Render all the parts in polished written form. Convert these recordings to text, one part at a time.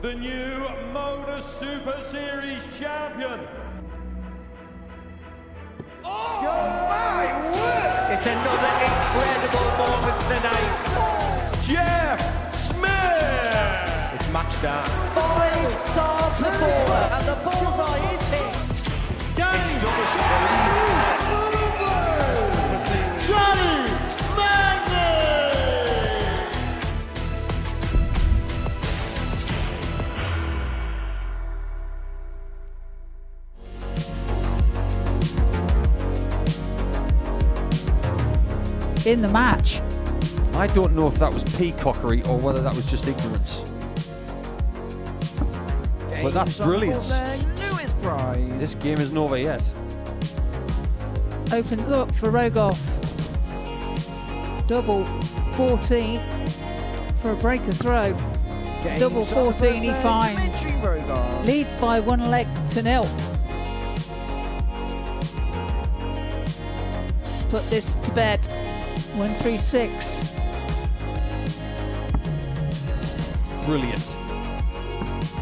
the new Modus Super Series champion. Oh my word! It's another incredible moment tonight. Jeff Smith! It's match down. 5-star performer, and the bullseye is hit. It's double Johnny Magny! In the match. I don't know if that was peacockery or whether that was just ignorance. But that's brilliant. This game isn't over yet. Opens up for Rogoff. Double 14 for a breaker throw. Double 14 he finds. Leads by 1 leg to 0. Put this to bed. 1-3-6. Brilliant.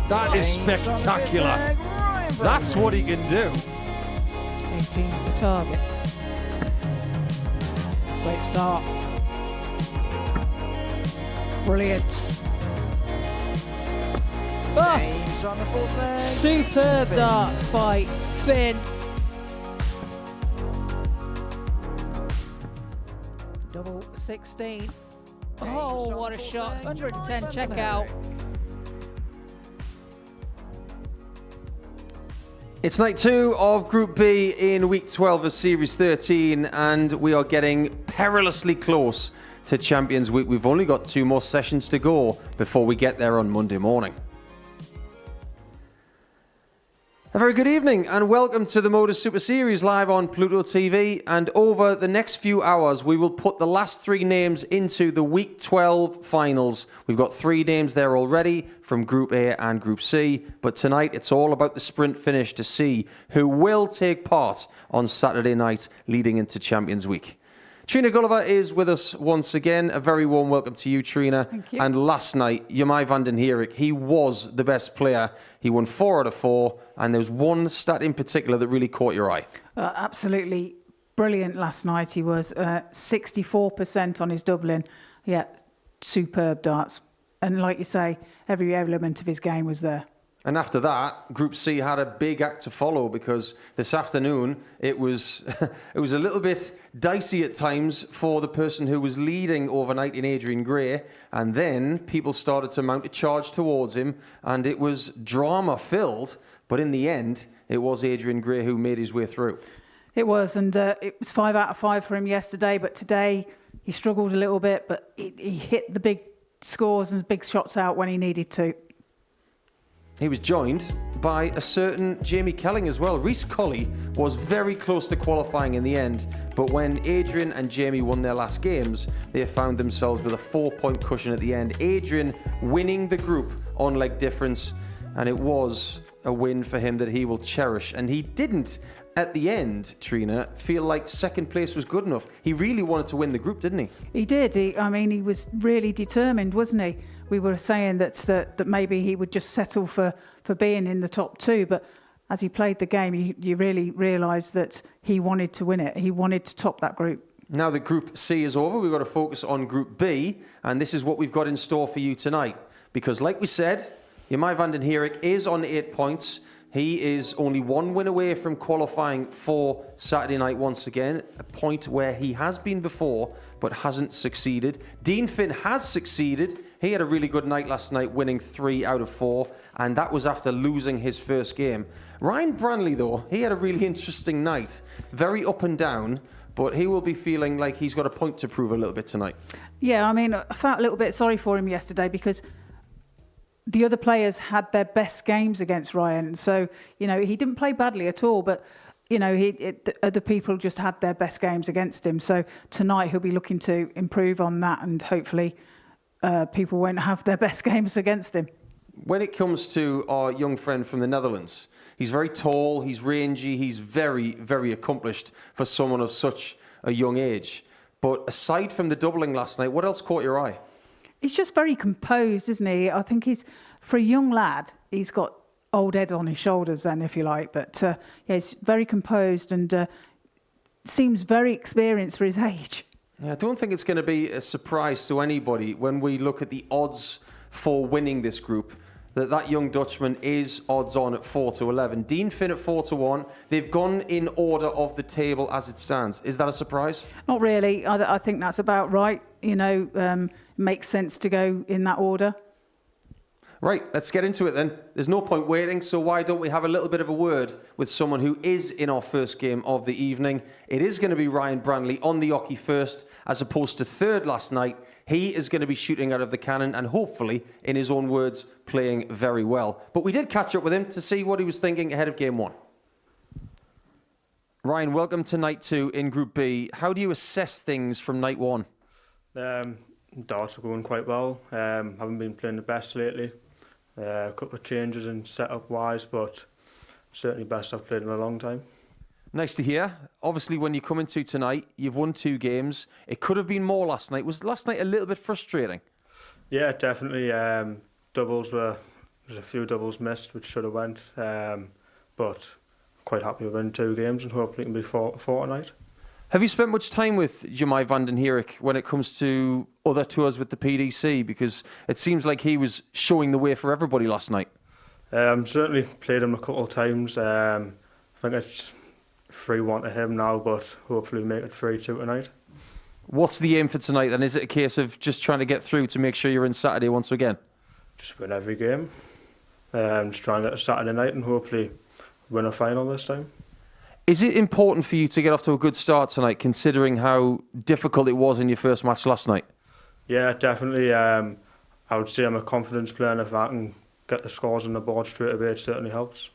That is spectacular. That's what he can do. 18's the target. Great start. Brilliant. Oh, superb darts by Finn. Double 16. Oh, what a shot. 110 check out. It's night 2 of Group B in week 12 of Series 13, and we are getting perilously close to Champions Week. We've only got 2 more sessions to go before we get there on Monday morning. A very good evening and welcome to the Modus Super Series live on Pluto TV, and over the next few hours we will put the last 3 names into the Week 12 finals. We've got 3 names there already from Group A and Group C, but tonight it's all about the sprint finish to see who will take part on Saturday night leading into Champions Week. Trina Gulliver is with us once again. A very warm welcome to you, Trina. Thank you. And last night, Vandenhick, he was the best player. He won 4 out of 4, and there was one stat in particular that really caught your eye. Absolutely brilliant last night. He was 64% on his doubling. Yeah, superb darts. And like you say, every element of his game was there. And after that, Group C had a big act to follow, because this afternoon it was it was a little bit dicey at times for the person who was leading overnight in Adrian Gray, and then people started to mount a charge towards him, and it was drama-filled, but in the end, it was Adrian Gray who made his way through. It was, and it was 5 out of 5 for him yesterday, but today he struggled a little bit, but he hit the big scores and big shots out when he needed to. He was joined by a certain Jamie Kelling as well. Rhys Colley was very close to qualifying in the end, but when Adrian and Jamie won their last games, they found themselves with a 4-point cushion at the end. Adrian winning the group on leg difference, and it was a win for him that he will cherish. And he didn't, at the end, Trina, feel like second place was good enough. He really wanted to win the group, didn't he? He did. He was really determined, wasn't he? We were saying that maybe he would just settle for being in the top 2, but as he played the game, you really realised that he wanted to win it. He wanted to top that group. Now that Group C is over, we've got to focus on Group B, and this is what we've got in store for you tonight. Because like we said, Vandenhick is on 8 points. He is only 1 win away from qualifying for Saturday night once again, a point where he has been before but hasn't succeeded. Dean Finn has succeeded. He had a really good night last night, winning 3 out of 4, and that was after losing his first game. Ryan Brley, though, he had a really interesting night. Very up and down, but he will be feeling like he's got a point to prove a little bit tonight. Yeah, I felt a little bit sorry for him yesterday because the other players had their best games against Ryan. So, he didn't play badly at all, but, other people just had their best games against him. So tonight he'll be looking to improve on that, and hopefully people won't have their best games against him. When it comes to our young friend from the Netherlands, he's very tall, he's rangy, he's very, very accomplished for someone of such a young age. But aside from the doubling last night, what else caught your eye? He's just very composed, isn't he? I think he's for a young lad, he's got old head on his shoulders then, if you like. But yeah, he's very composed and seems very experienced for his age. Yeah, I don't think it's going to be a surprise to anybody when we look at the odds for winning this group, that young Dutchman is odds on at 4-11. Dean Finn at 4-1. They've gone in order of the table as it stands. Is that a surprise? Not really. I think that's about right. You know, makes sense to go in that order. Right, let's get into it then. There's no point waiting, so why don't we have a little bit of a word with someone who is in our first game of the evening. It is going to be Ryan Brandley on the oche first, as opposed to third last night. He is going to be shooting out of the cannon and hopefully, in his own words, playing very well. But we did catch up with him to see what he was thinking ahead of game one. Ryan, welcome to night 2 in Group B. How do you assess things from night 1? Darts are going quite well. Haven't been playing the best lately. A couple of changes in setup wise, but certainly best I've played in a long time. Nice to hear. Obviously, when you come into tonight, you've won 2 games. It could have been more last night. Was last night a little bit frustrating? Yeah, definitely. There's a few doubles missed, which should have went. But quite happy with winning 2 games and hopefully it can be 4 tonight. Have you spent much time with Jamai Vandenhick when it comes to other tours with the PDC? Because it seems like he was showing the way for everybody last night. Certainly played him a couple of times. I think it's 3-1 to him now, but hopefully make it 3-2 tonight. What's the aim for tonight then? Is it a case of just trying to get through to make sure you're in Saturday once again? Just win every game. Just try and get a Saturday night and hopefully win a final this time. Is it important for you to get off to a good start tonight, considering how difficult it was in your first match last night? Yeah, definitely. I would say I'm a confidence player, and if I can get the scores on the board straight away, it certainly helps.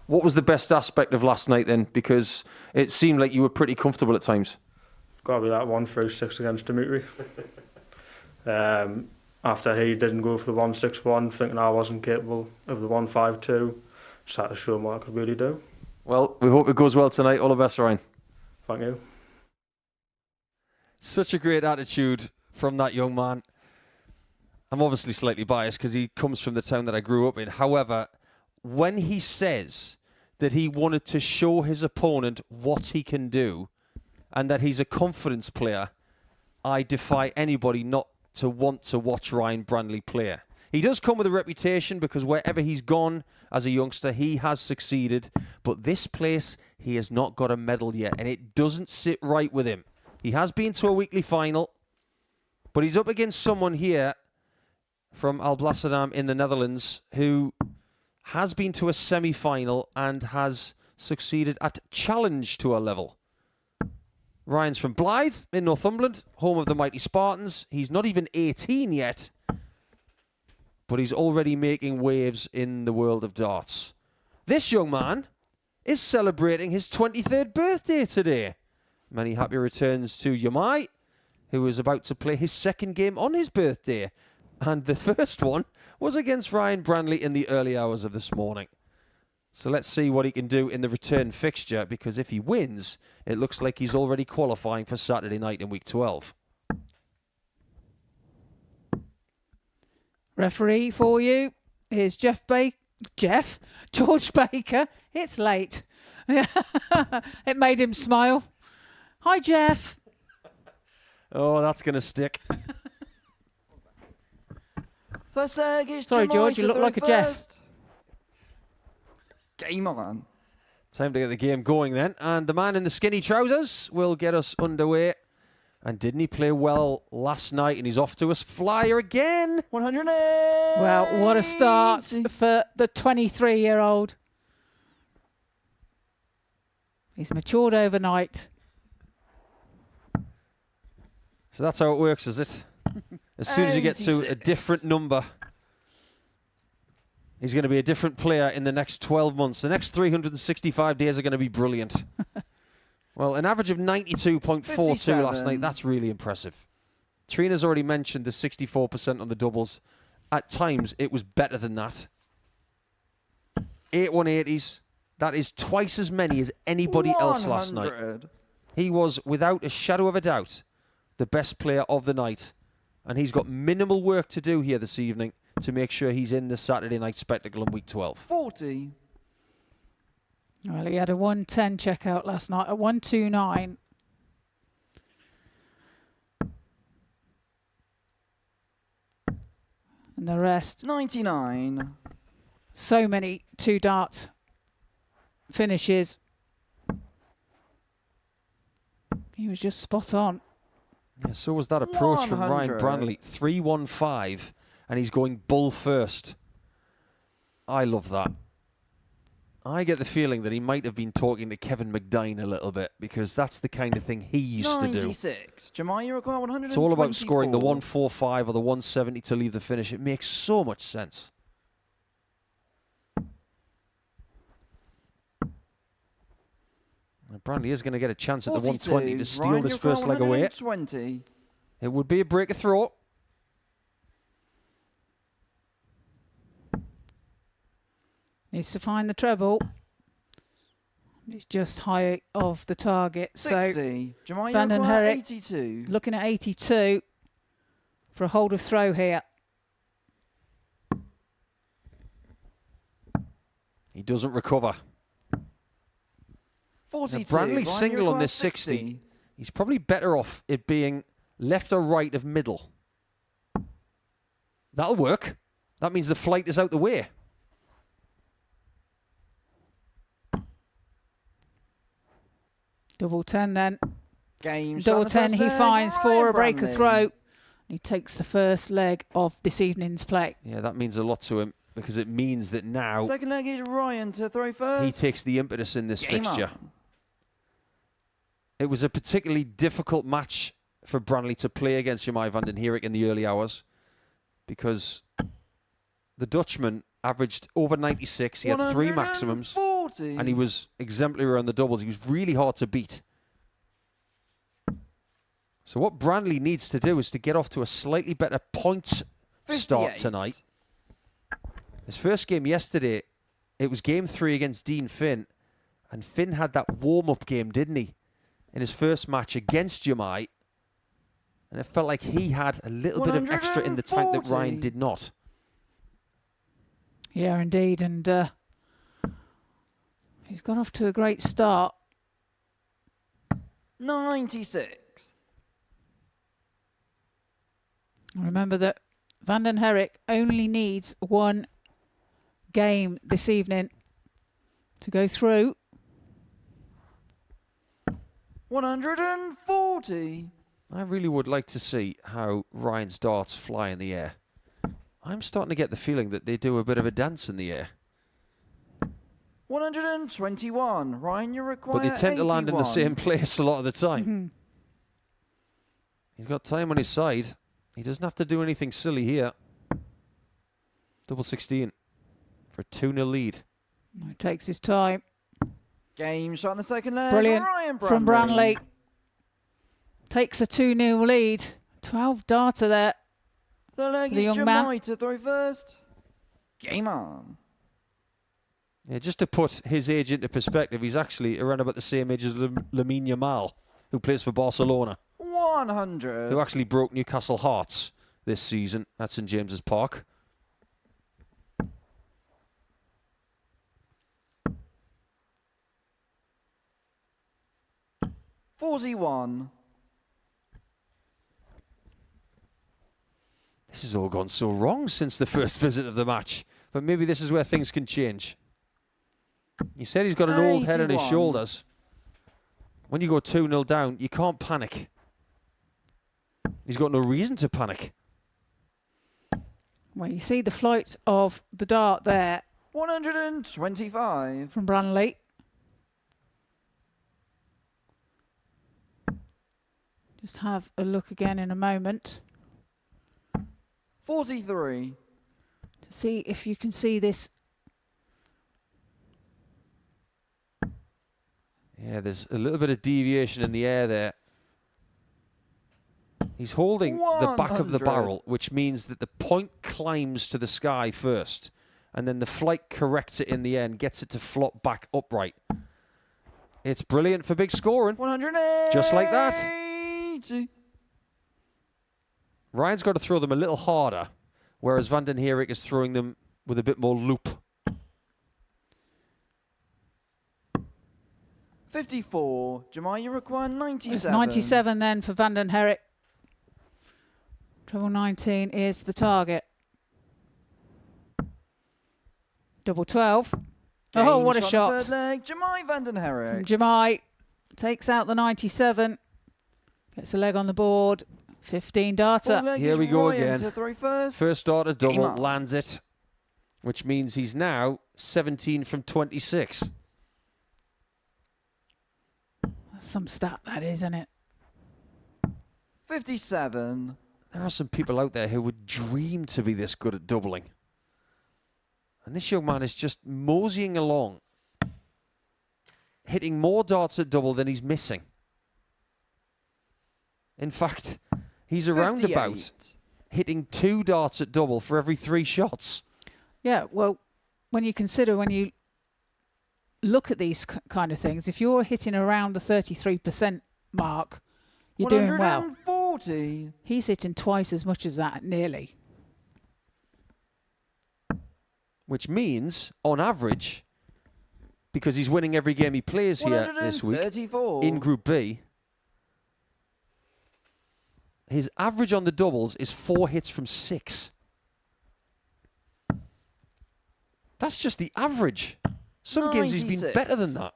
What was the best aspect of last night then? Because it seemed like you were pretty comfortable at times. Got to be that 1-3-6 against Dimitri. After he didn't go for the 1-6-1, thinking I wasn't capable of the 1-5-2, just had to show him what I could really do. Well, we hope it goes well tonight. All the best, Ryan. Thank you. Such a great attitude from that young man. I'm obviously slightly biased because he comes from the town that I grew up in. However, when he says that he wanted to show his opponent what he can do and that he's a confidence player, I defy anybody not to want to watch Ryan Brandley play. He does come with a reputation because wherever he's gone as a youngster, he has succeeded. But this place, he has not got a medal yet, and it doesn't sit right with him. He has been to a weekly final, but he's up against someone here from Alblasserdam in the Netherlands who has been to a semi-final and has succeeded at challenge to a level. Ryan's from Blyth in Northumberland, home of the mighty Spartans. He's not even 18 yet, but he's already making waves in the world of darts. This young man is celebrating his 23rd birthday today. Many happy returns to Yamai, who is about to play his second game on his birthday. And the first one was against Ryan Brandley in the early hours of this morning. So let's see what he can do in the return fixture, because if he wins, it looks like he's already qualifying for Saturday night in week 12. Referee for you. Here's George Baker. It's late. It made him smile. Hi, Jeff. Oh, that's going to stick. First leg is Sorry, George, you look like a Jeff. Game on. Time to get the game going then. And the man in the skinny trousers will get us underway. And didn't he play well last night? And he's off to a flyer again. 108. Well, what a start for the 23-year-old. He's matured overnight. So that's how it works, is it? As soon as you get to a different number, he's going to be a different player in the next 12 months. The next 365 days are going to be brilliant. Well, an average of 92.42 last night. That's really impressive. Trina's already mentioned the 64% on the doubles. At times, it was better than that. 8 180s. That is twice as many as anybody else last night. He was, without a shadow of a doubt, the best player of the night. And he's got minimal work to do here this evening to make sure he's in the Saturday night spectacle in week 12. 40. Well, he had a 110 checkout last night, a 129. And the rest, 99. so many 2-dart finishes. He was just spot on. Yeah, so was that approach from Ryan 100. Brandley. 3-1-5, and he's going bull first. I love that. I get the feeling that he might have been talking to Kevin McDine a little bit, because that's the kind of thing he used to do. 96. Jemai, you require 124. It's all about scoring the 145 or the 170 to leave the finish. It makes so much sense. And Brandley is going to get a chance at the 120 to steal Ryan, this you require first leg away. 120. It would be a break of throw. Needs to find the treble. He's just high of the target. 60. So Jemai, you require Vandenhick 82. looking at 82 for a hold of throw here. He doesn't recover. 42. Now, Brandley's Ryan, you single on require this 60. He's probably better off it being left or right of middle. That'll work. That means the flight is out the way. Double 10 then. Game Double shot, the 10 first he leg, finds for Ryan a break of Brandley. throw. He takes the first leg of this evening's play. Yeah, that means a lot to him, because it means that now Second leg is Ryan to throw first. he takes the impetus in this Game fixture. on. It was a particularly difficult match for Brandley to play against Jemai Vandenhirik in the early hours, because the Dutchman averaged over 96. He had 3 maximums, 140. and he was exemplary on the doubles. He was really hard to beat. So what Brandley needs to do is to get off to a slightly better points start 58. tonight. His first game yesterday, it was game 3 against Dean Finn, and Finn had that warm-up game, didn't he, in his first match against Jemai, and it felt like he had a little bit of extra in the tank that Ryan 140. did not. Yeah, indeed. And he's got off to a great start. 96. Remember that Vandenhirik only needs 1 game this evening to go through. 140. I really would like to see how Ryan's darts fly in the air. I'm starting to get the feeling that they do a bit of a dance in the air. 121. Ryan, you require But they tend to land in the 81. same place a lot of the time. Mhm. He's got time on his side. He doesn't have to do anything silly here. Double 16 for a 2-0 lead. He takes his time. Game shot in the second leg. Brilliant Ryan from Brandley. Takes a 2-0 lead. 12 darter there. The leg The is young man. Jemai to throw first. Game on. Yeah, just to put his age into perspective, he's actually around about the same age as Lamine Yamal, who plays for Barcelona, 100. who actually broke Newcastle Hearts this season at St James's Park. $41. This has all gone so wrong since the first visit of the match, but maybe this is where things can change. He said he's got an old head on his 81. shoulders. When you go 2-0 down, you can't panic. He's got no reason to panic. Well, you see the flight of the dart there 125. from Brandley. Just have a look again in a moment 43. to see if you can see this. Yeah, there's a little bit of deviation in the air there. He's holding the back of the 100. barrel, which means that the point climbs to the sky first, and then the flight corrects it in the end, gets it to flop back upright. It's brilliant for big scoring. 180. Just like that. Ryan's got to throw them a little harder, whereas Vandenhirik is throwing them with a bit more loop. 54. Jemai, you require 97. It's 97 then for Vandenhirik. Treble 19 is the target. Double 12. Oh, what a shot. Third leg, Jemai Vandenhirik. Jemai takes out the 97. Gets a leg on the board. 15 darter. Here we go again. To throw first. First darter double, Game on. lands it, which means he's now 17 from 26. That's some stat, that is, isn't it? 57. There are some people out there who would dream to be this good at doubling. And this young man is just moseying along, hitting more darts at double than he's missing. In fact, he's around 58. about hitting 2 darts at double for every 3 shots. Yeah, well, when you consider, when you look at these kind of things, if you're hitting around the 33% mark, you're doing well. 140. He's hitting twice as much as that, nearly. Which means, on average, because he's winning every game he plays here this week, 134. in Group B, his average on the doubles is 4 hits from 6. That's just the average. Some games he's been 96. better than that.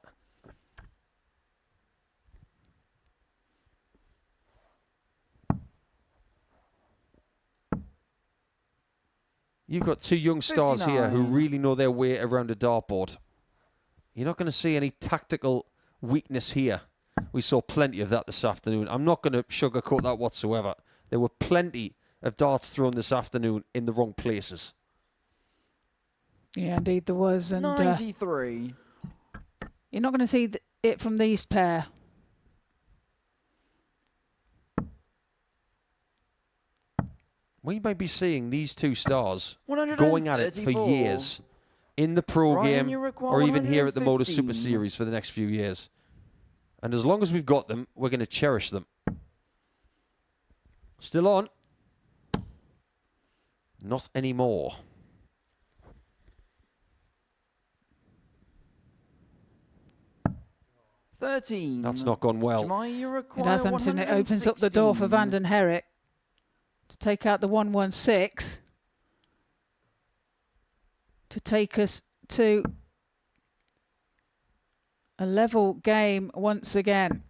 You've got 2 young stars here who 59. really know their way around a dartboard. You're not going to see any tactical weakness here. We saw plenty of that this afternoon. I'm not going to sugarcoat that whatsoever. There were plenty of darts thrown this afternoon in the wrong places. Yeah, indeed there was. And 93. you're not going to see it from these pair. We may be seeing these 2 stars 134. going at it for years in the pro Ryan, game you require or even here at the Modus Super 115. Series for the next few years. And as long as we've got them, we're going to cherish them. Still on. Not anymore. That's not gone well. Jemai, you It require hasn't, and it opens up the door for 116. Vandenhirik to take out the 116 to take us to a level game once again.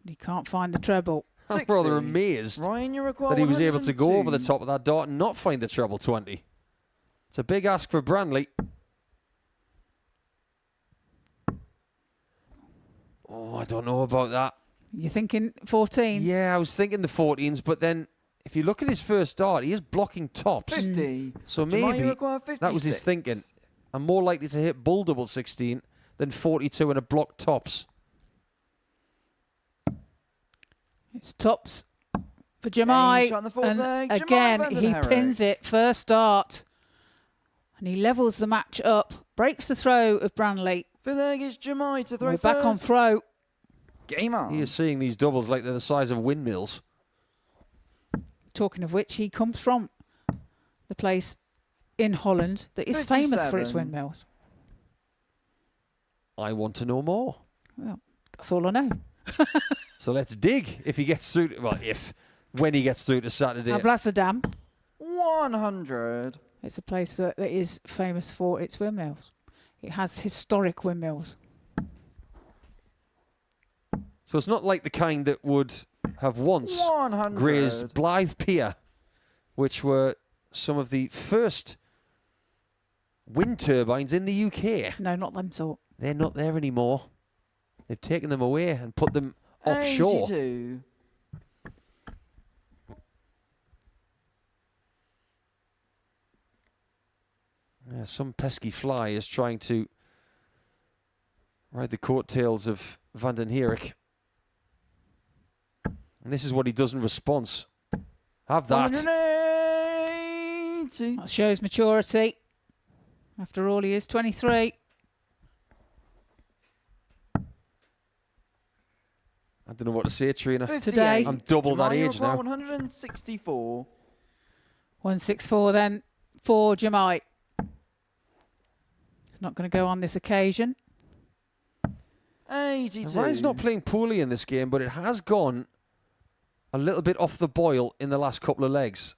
He can't find the treble. I'm 60. rather amazed Ryan, you require that he was able to go over the 102. top of that dart and not find the treble 20. It's a big ask for Brley. Oh, I don't know about that. You're thinking 14? Yeah, I was thinking the 14s, but then if you look at his first dart, he is blocking tops. 50. So Jemai, you maybe require 56. that was his thinking. I'm more likely to hit bull double 16 than 42 and a block tops. It's tops for Game Jemai. shot on the fourth And leg. Jemai again, he Vandenhirik. pins it first dart. And he levels the match up. Breaks the throw of Brley. Fifth leg is Jemai to throw We're first. back on throw. Game on. He is seeing these doubles like they're the size of windmills. Talking of which, he comes from the place in Holland that is famous for its 57. windmills. I want to know more. Well, that's all I know. So let's dig if he gets through. When he gets through to Saturday. Alblasserdam. 100. It's a place that is famous for its windmills. It has historic windmills. So it's not like the kind that would have once 100. grazed Blythe Pier, which were some of the first wind turbines in the UK. No, not them sort. They're not there anymore. They've taken them away and put them offshore. 82. Yeah, some pesky fly is trying to ride the coattails of Vandenhirik. And this is what he does in response. Have that. 180. That shows maturity. After all, he is 23. I don't know what to say, Trina. 58. Today. I'm double that Jemai, you age require now. 164. 164 then for Jamai. He's not going to go on this occasion. 82. Now, Ryan's not playing poorly in this game, but it has gone a little bit off the boil in the last couple of legs.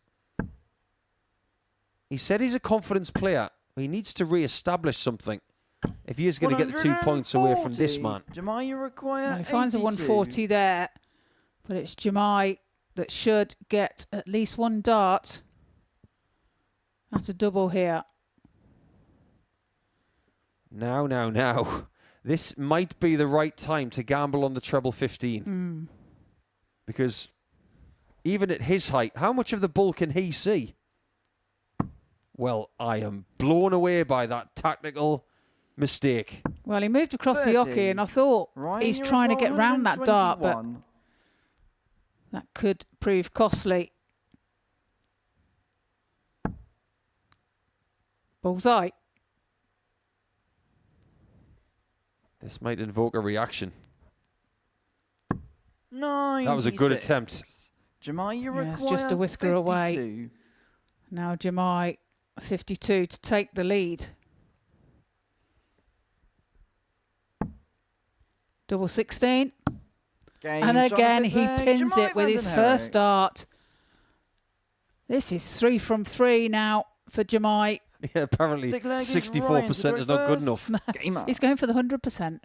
He said he's a confidence player. He needs to re-establish something if he is going to get the 2 points away from this man. Jamai, you require Well, he finds a 82. 140 there, but it's Jamai that should get at least one dart at a double here. Now. This might be the right time to gamble on the treble 15. Because even at his height, how much of the bull can he see? Well, I am blown away by that tactical mistake. Well, he moved across 30. the hockey, and I thought Ryan, he's you trying to require get round that dart, but 121. that could prove costly. Bullseye. This might invoke a reaction. 96. That was a good attempt. Jamai, you Yeah, require it's just a whisker away. 52. Now Jamai, 52 to take the lead. Double 16. Game's And on again, a bit he there. pins Jamai it with his Vandenhick. first dart. This is 3 from 3 now for Jamai. Yeah, apparently Stick leg is 64% Ryan is to not good first. enough. Game up. He's going for the 100%.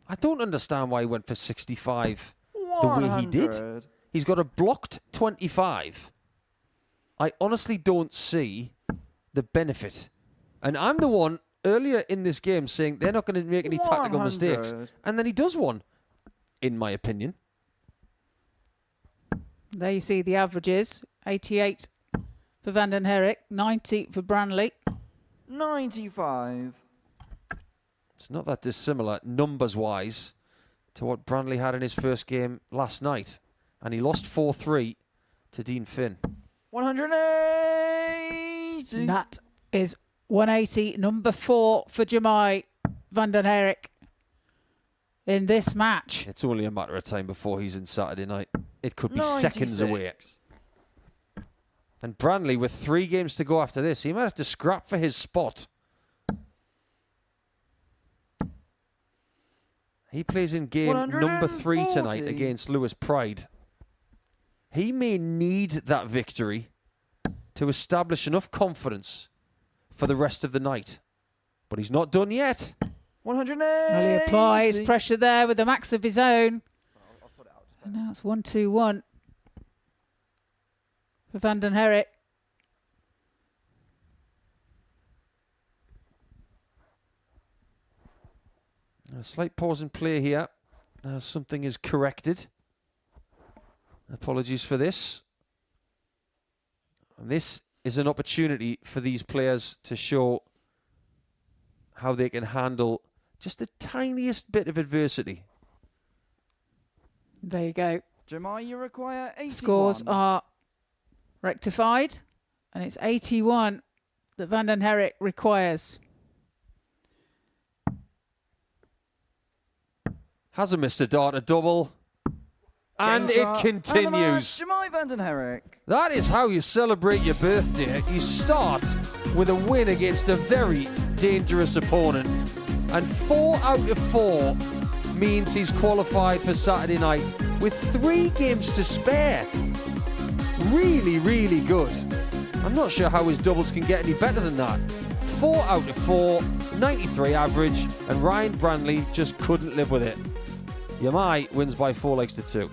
I don't understand why he went for 65 the way he did. 100. He's got a blocked 25. I honestly don't see the benefit. And I'm the one earlier in this game saying they're not going to make any tactical mistakes. 100. And then he does one, in my opinion. There you see the averages. 88 for Vandenhick, 90 for Brley. 95. It's not that dissimilar, numbers-wise, to what Brley had in his first game last night. And he lost 4-3 to Dean Finn. 180. And that is 180, number 4 for Jamai Vandenhick in this match. It's only a matter of time before he's in Saturday night. It could be seconds away. 96. And Brley, with 3 games to go after this, he might have to scrap for his spot. He plays in game number 3 tonight 140. against Lewis Pride. He may need that victory to establish enough confidence for the rest of the night. But he's not done yet. 180. Well, he applies pressure there with the max of his own. And now it's 1-2-1 for Vandenhick. A slight pause in play here. Something is corrected. Apologies for this. And this is an opportunity for these players to show how they can handle just the tiniest bit of adversity. There you go. Jamai, you require 81. Scores are rectified. And it's 81 that Vandenhick requires. Hasn't missed a dart, a double. And Game it shot. continues. And the match, Jamai Vandenhick. That is how you celebrate your birthday. You start with a win against a very dangerous opponent. And 4 out of 4 means he's qualified for Saturday night with 3 games to spare. Really, really good. I'm not sure how his doubles can get any better than that. 4 out of 4, 93 average, and Ryan Brley just couldn't live with it. Jamai wins by 4 legs to 2.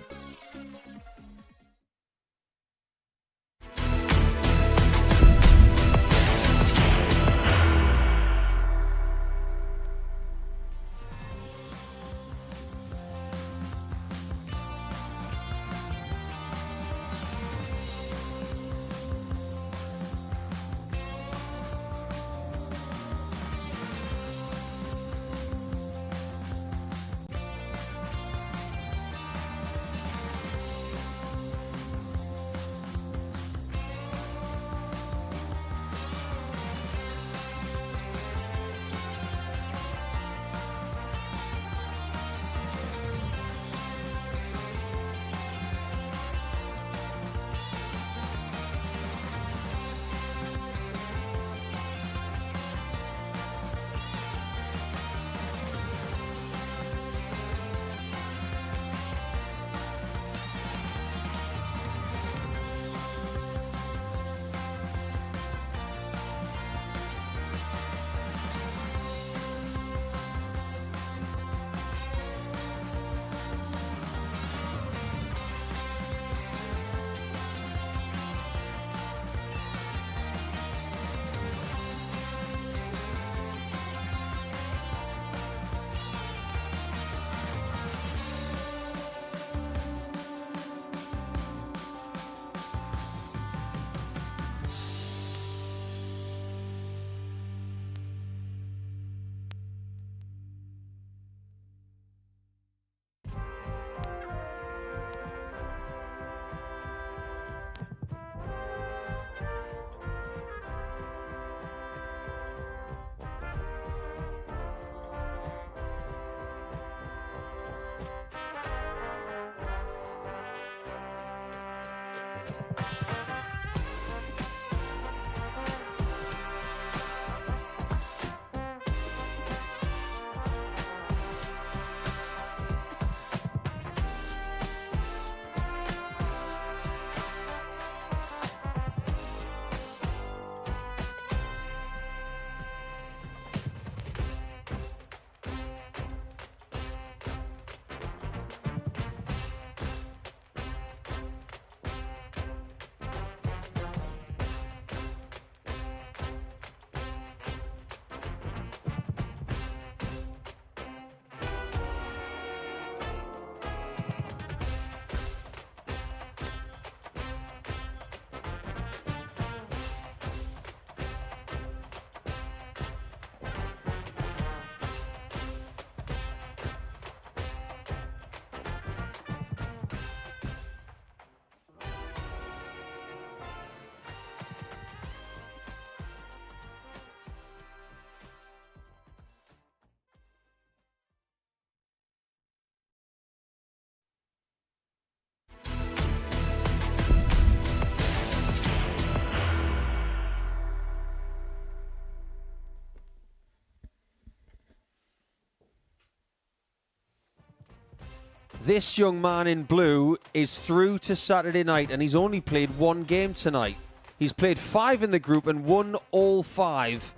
This young man in blue is through to Saturday night, and he's only played one game tonight. He's played 5 in the group and won all 5.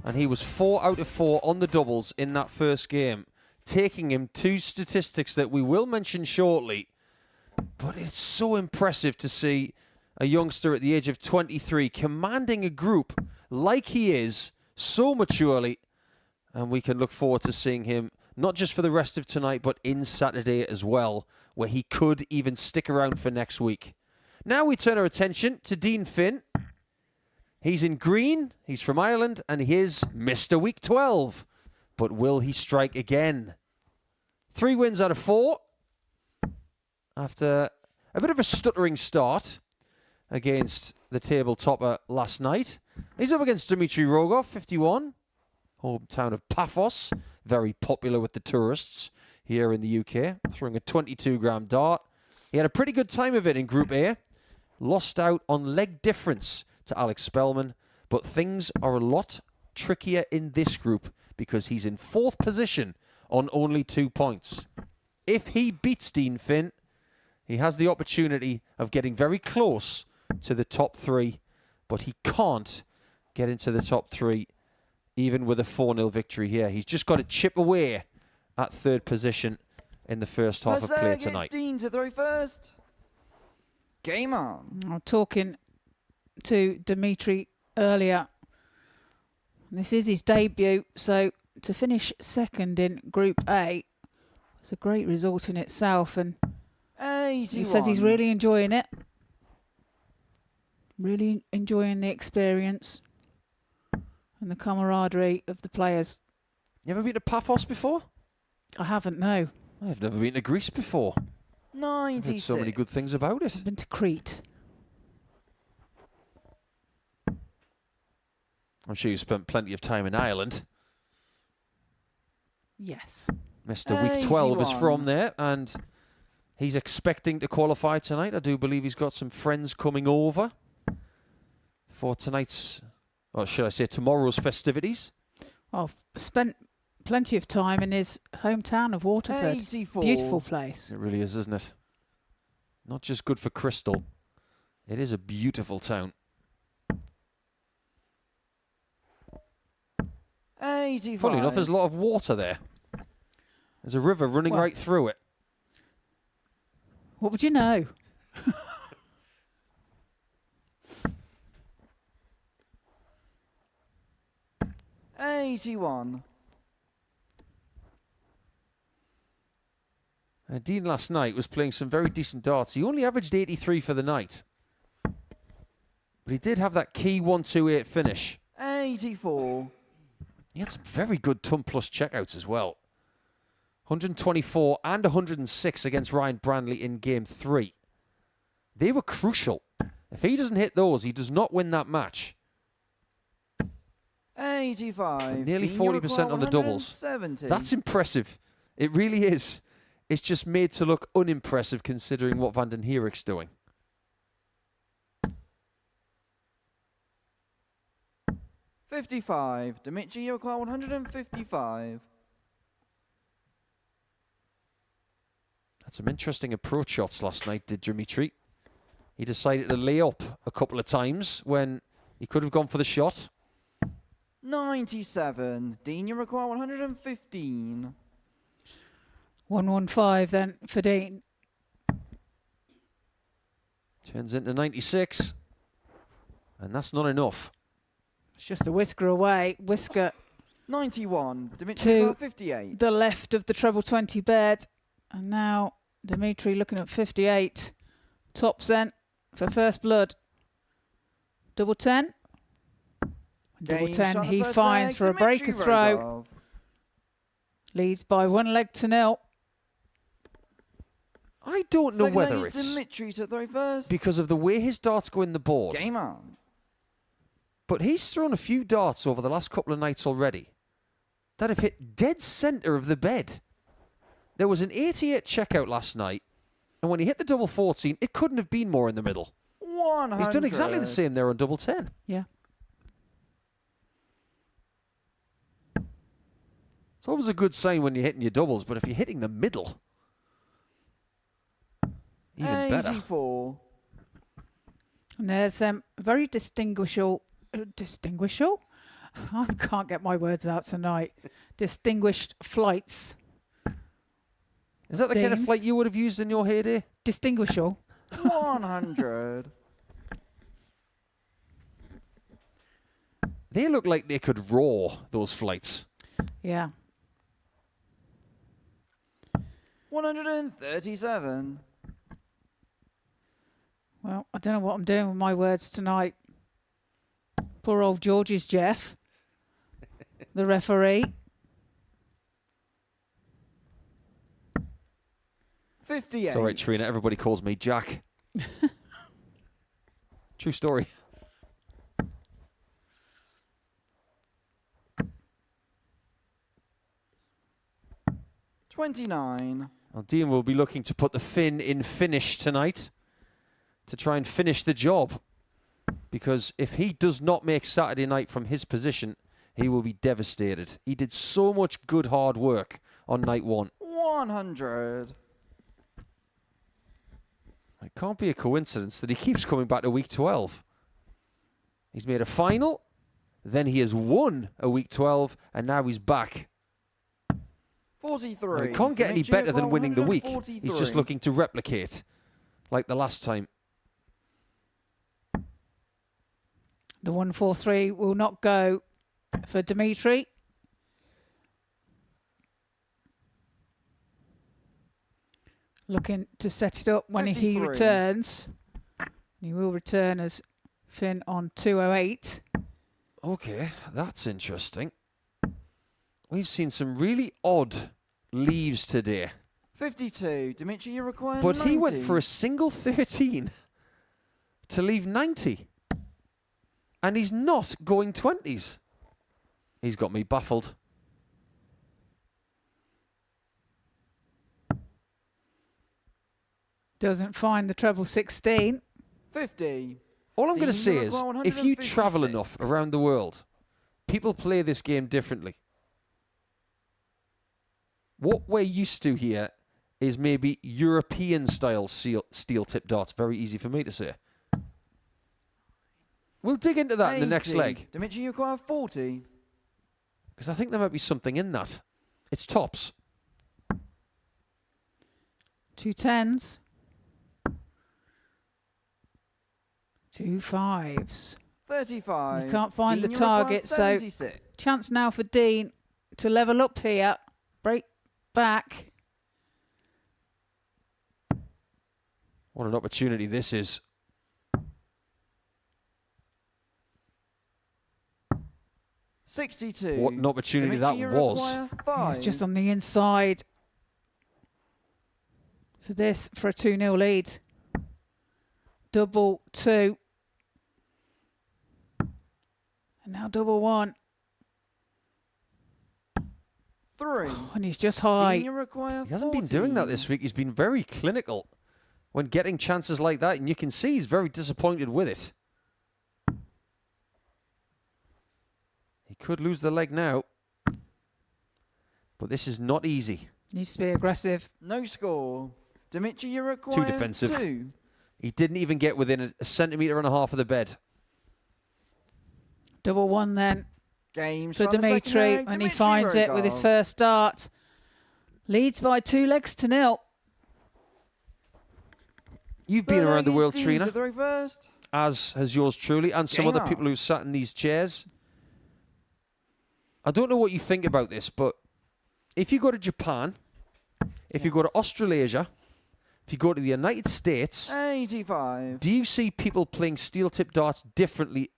And he was 4 out of 4 on the doubles in that first game, taking him 2 statistics that we will mention shortly. But it's so impressive to see a youngster at the age of 23 commanding a group like he is so maturely. And we can look forward to seeing him not just for the rest of tonight, but in Saturday as well, where he could even stick around for next week. Now we turn our attention to Dean Finn. He's in green, he's from Ireland, and he is Mr. Week 12. But will he strike again? 3 wins out of 4. After a bit of a stuttering start against the table topper last night. He's up against Dmitry Rogoff, 51. Hometown of Paphos. Very popular with the tourists here in the UK. Throwing a 22-gram dart. He had a pretty good time of it in Group A. Lost out on leg difference to Alex Spellman. But things are a lot trickier in this group because he's in 4th position on only 2 points. If he beats Dean Finn, he has the opportunity of getting very close to the top 3. But he can't get into the top 3 even with a 4-0 victory here. He's just got to chip away at 3rd position in the first half of play tonight. Dean to throw first. Game on. I'm talking to Dimitri earlier. This is his debut, so to finish 2nd in Group A was a great result in itself, and 81. he says he's really enjoying it. Really enjoying the experience and the camaraderie of the players. You ever been to Paphos before? I haven't, no. I've never been to Greece before. 96. I've heard so many good things about it. I've been to Crete. I'm sure you spent plenty of time in Ireland. Yes. Mr. Week 12 is from there, and he's expecting to qualify tonight. I do believe he's got some friends coming over for tonight's, or should I say tomorrow's festivities. I've spent plenty of time in his hometown of Waterford. 84. Beautiful place. It really is, isn't it? Not just good for Crystal. It is a beautiful town. 85. Funny enough, there's a lot of water there. There's a river running right through it. What would you know? 81. Dean last night was playing some very decent darts. He only averaged 83 for the night. But he did have that key 1-2-8 finish. 84. He had some very good ton plus checkouts as well. 124 and 106 against Ryan Brandley in Game 3. They were crucial. If he doesn't hit those, he does not win that match. 85. Nearly Dean, 40% on the doubles. 170. That's impressive. It really is. It's just made to look unimpressive considering what Vandenhierik's doing. 55. Dimitri, you require 155. Had some interesting approach shots last night, did Dimitri. He decided to lay up a couple of times when he could have gone for the shot. 97. Dean, you require 115. 115 then for Dean. Turns into 96. And that's not enough. It's just a whisker away. Whisker 91. Dimitri, to you require 58. the left of the treble 20 bed. And now Dimitri looking at 58. Top cent for first blood. Double 10. Double Game 10 shot the he first finds leg, for a breaker Dimitri throw. Rogoff. Leads by 1-0. I don't know Second whether leg is it's Dimitri to throw first. because of the way his darts go in the board. Game on. But he's thrown a few darts over the last couple of nights already that have hit dead centre of the bed. There was an 88 checkout last night, and when he hit the double 14, it couldn't have been more in the middle. 100. He's done exactly the same there on double 10. Yeah. It's always a good sign when you're hitting your doubles, but if you're hitting the middle, Even better. 84. And there's very distinguishable. I can't get my words out tonight. Distinguished flights. Is that the kind of Things. flight you would have used in your heyday? Distinguishable. 100. They look like they could roar, those flights. Yeah. 137. Well, I don't know what I'm doing with my words tonight. Poor old George's Jeff, the referee. 58. It's all right, Trina. Everybody calls me Jack. True story. $29. Well, Dean will be looking to put the fin in finish tonight to try and finish the job. Because if he does not make Saturday night from his position, he will be devastated. He did so much good hard work on night one. 100. It can't be a coincidence that he keeps coming back to week 12. He's made a final, then he has won a week 12, and now he's back. 43. He can't get any Dimitri better than winning the week. 143. He's just looking to replicate, like the last time. The 143 will not go for Dimitri. Looking to set it up when he 53. returns. He will return as Finn on 208. Okay, that's interesting. We've seen some really odd leaves today. 52. Dimitri, you require But 90. he went for a single 13 to leave 90. And he's not going 20s. He's got me baffled. Doesn't find the treble 16. 50. All I'm going to Dean, say you is, require if you travel 156. enough around the world, people play this game differently. What we're used to here is maybe European-style steel tip darts. Very easy for me to say. We'll dig into that in the next 80. leg, Dimitri, you require 40. because I think there might be something in that. It's tops. 2 10s. 2 5s. 35. You can't find Dean, the you require target, so 76. chance now for Dean to level up here. Break back. What an opportunity this is. $62. What an opportunity Dimitri, you that was. require 5. It's just on the inside. So this for a 2-0 lead. Double 2. And now double 1. 3. And he's just Dean, high. you require He hasn't been doing that 14. this week. He's been very clinical when getting chances like that, and you can see he's very disappointed with it. He could lose the leg now, but this is not easy. Needs to be aggressive. No score. Dimitri, you require defensive. 2. He didn't even get within a centimetre and a half of the bed. Double 1 then Games for from the second Dimitri, leg. and he Dimitri finds it with his Rogoff. first start. Leads by 2 legs to 0. You've been Third around leg the is world, Dean Trina, to the reversed. as has yours truly, and some Game other on. people who sat in these chairs. I don't know what you think about this, but if you go to Japan, if you go to Australasia, if you go to the United States, 85. do you see people playing steel tip darts differently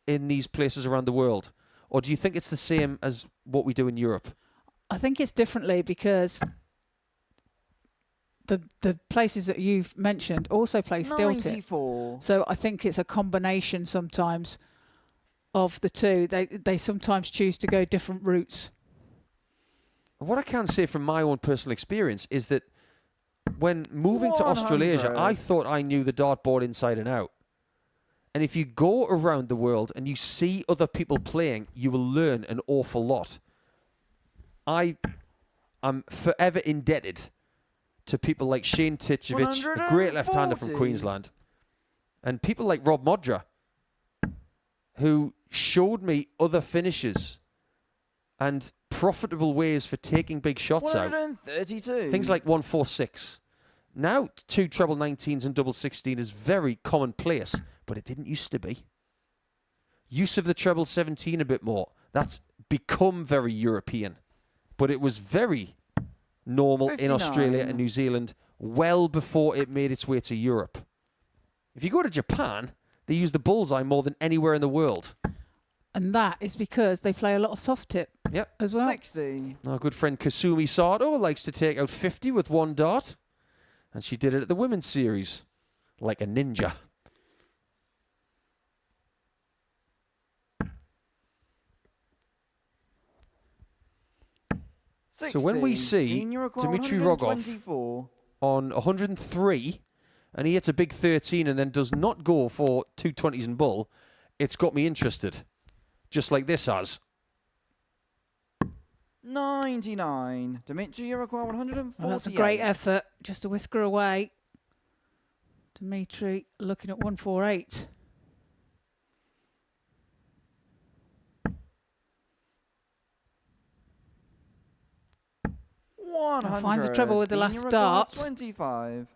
in these places around the world? Or do you think it's the same as what we do in Europe? I think it's differently because the places that you've mentioned also play steel tip. 94. So I think it's a combination sometimes of the two. They sometimes choose to go different routes. What I can say from my own personal experience is that when moving to Australasia, 100. I thought I knew the dartboard inside and out. And if you go around the world and you see other people playing, you will learn an awful lot. I'm forever indebted to people like Shane Titchevich, a great left-hander from 140. Queensland, and people like Rob Modra, who showed me other finishes and profitable ways for taking big shots out. 132. Things like 146. Now, 2 treble 19s and double 16 is very commonplace, but it didn't used to be. Use of the treble 17 a bit more. That's become very European, but it was very normal in 59. Australia and New Zealand well before it made its way to Europe. If you go to Japan, they use the bullseye more than anywhere in the world. And that is because they play a lot of soft tip Yep. as well. 60. Our good friend Kasumi Sato likes to take out 50 with one dart. And she did it at the women's series. Like a ninja. So when we see Dmitry Rogoff on 103, and he hits a big 13 and then does not go for 220s and bull, it's got me interested. Just like this has. 99. Dmitry, you require 148. Well, that's a great effort. Just a whisker away. Dmitry looking at 148. Finds a treble with the last dart. 25.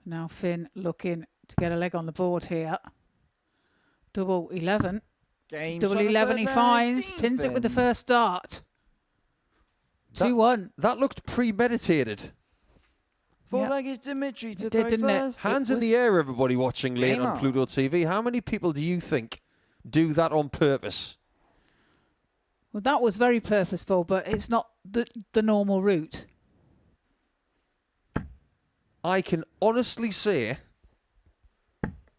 Now Finn looking to get a leg on the board here. Double 11. Game Double shot at 11 he third leg, finds. Dean Pins it with the Finn. first dart. 2-1. That looked premeditated. Four Yep. leg is Dmitry to It did, throw didn't it? first. Hands in the air, everybody watching late Game on on. Pluto TV. How many people do you think do that on purpose? Well, that was very purposeful, but it's not the normal route. I can honestly say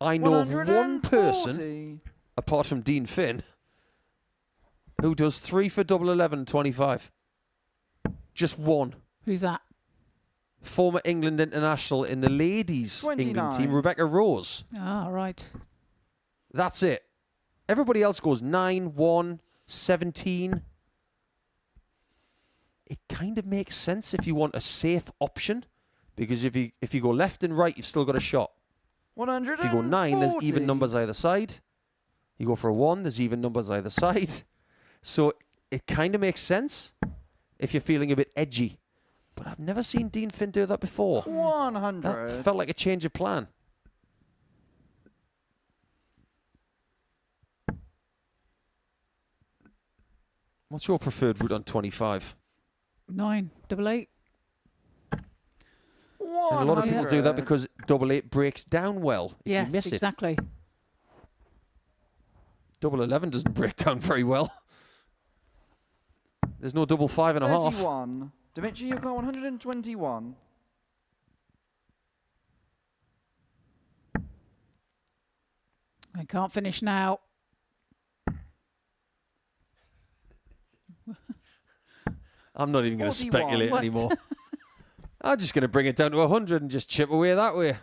I know of one person, 140. apart from Dean Finn, who does 3 for double 11 25. Just one. Who's that? Former England international in the ladies' England 29. team, Rebecca Rose. Ah, right. That's it. Everybody else goes 9, 1, 17. It kind of makes sense if you want a safe option, because if you go left and right, you've still got a shot. 140. If you go 9, there's even numbers either side. You go for a 1, there's even numbers either side. So it kind of makes sense if you're feeling a bit edgy. But I've never seen Dean Finn do that before. 100. That felt like a change of plan. What's your preferred route on 25? 9, double 8. And a lot of people do that because double 8 breaks down well if Yes, you miss exactly. it. Double 11 doesn't break down very well. There's no double 5.5. 31. Dmitry, you've got 121. I can't finish now. I'm not even going to 41. speculate What? anymore. I'm just going to bring it down to 100 and just chip away that way.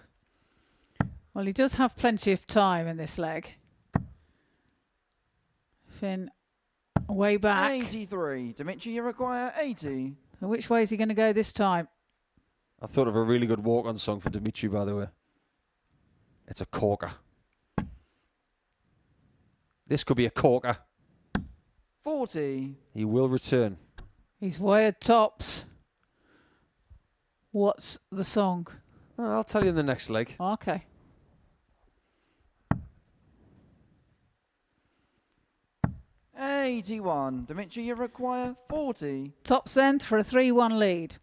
Well, he does have plenty of time in this leg. Finn, way back. 83. Dmitry, you require 80. So which way is he going to go this time? I thought of a really good walk-on song for Dmitry, by the way. It's a corker. This could be a corker. 40. He will return. He's way at tops. What's the song? Well, I'll tell you in the next leg. Okay. $81. Dmitry, you require 40. Tops end for a 3-1 lead.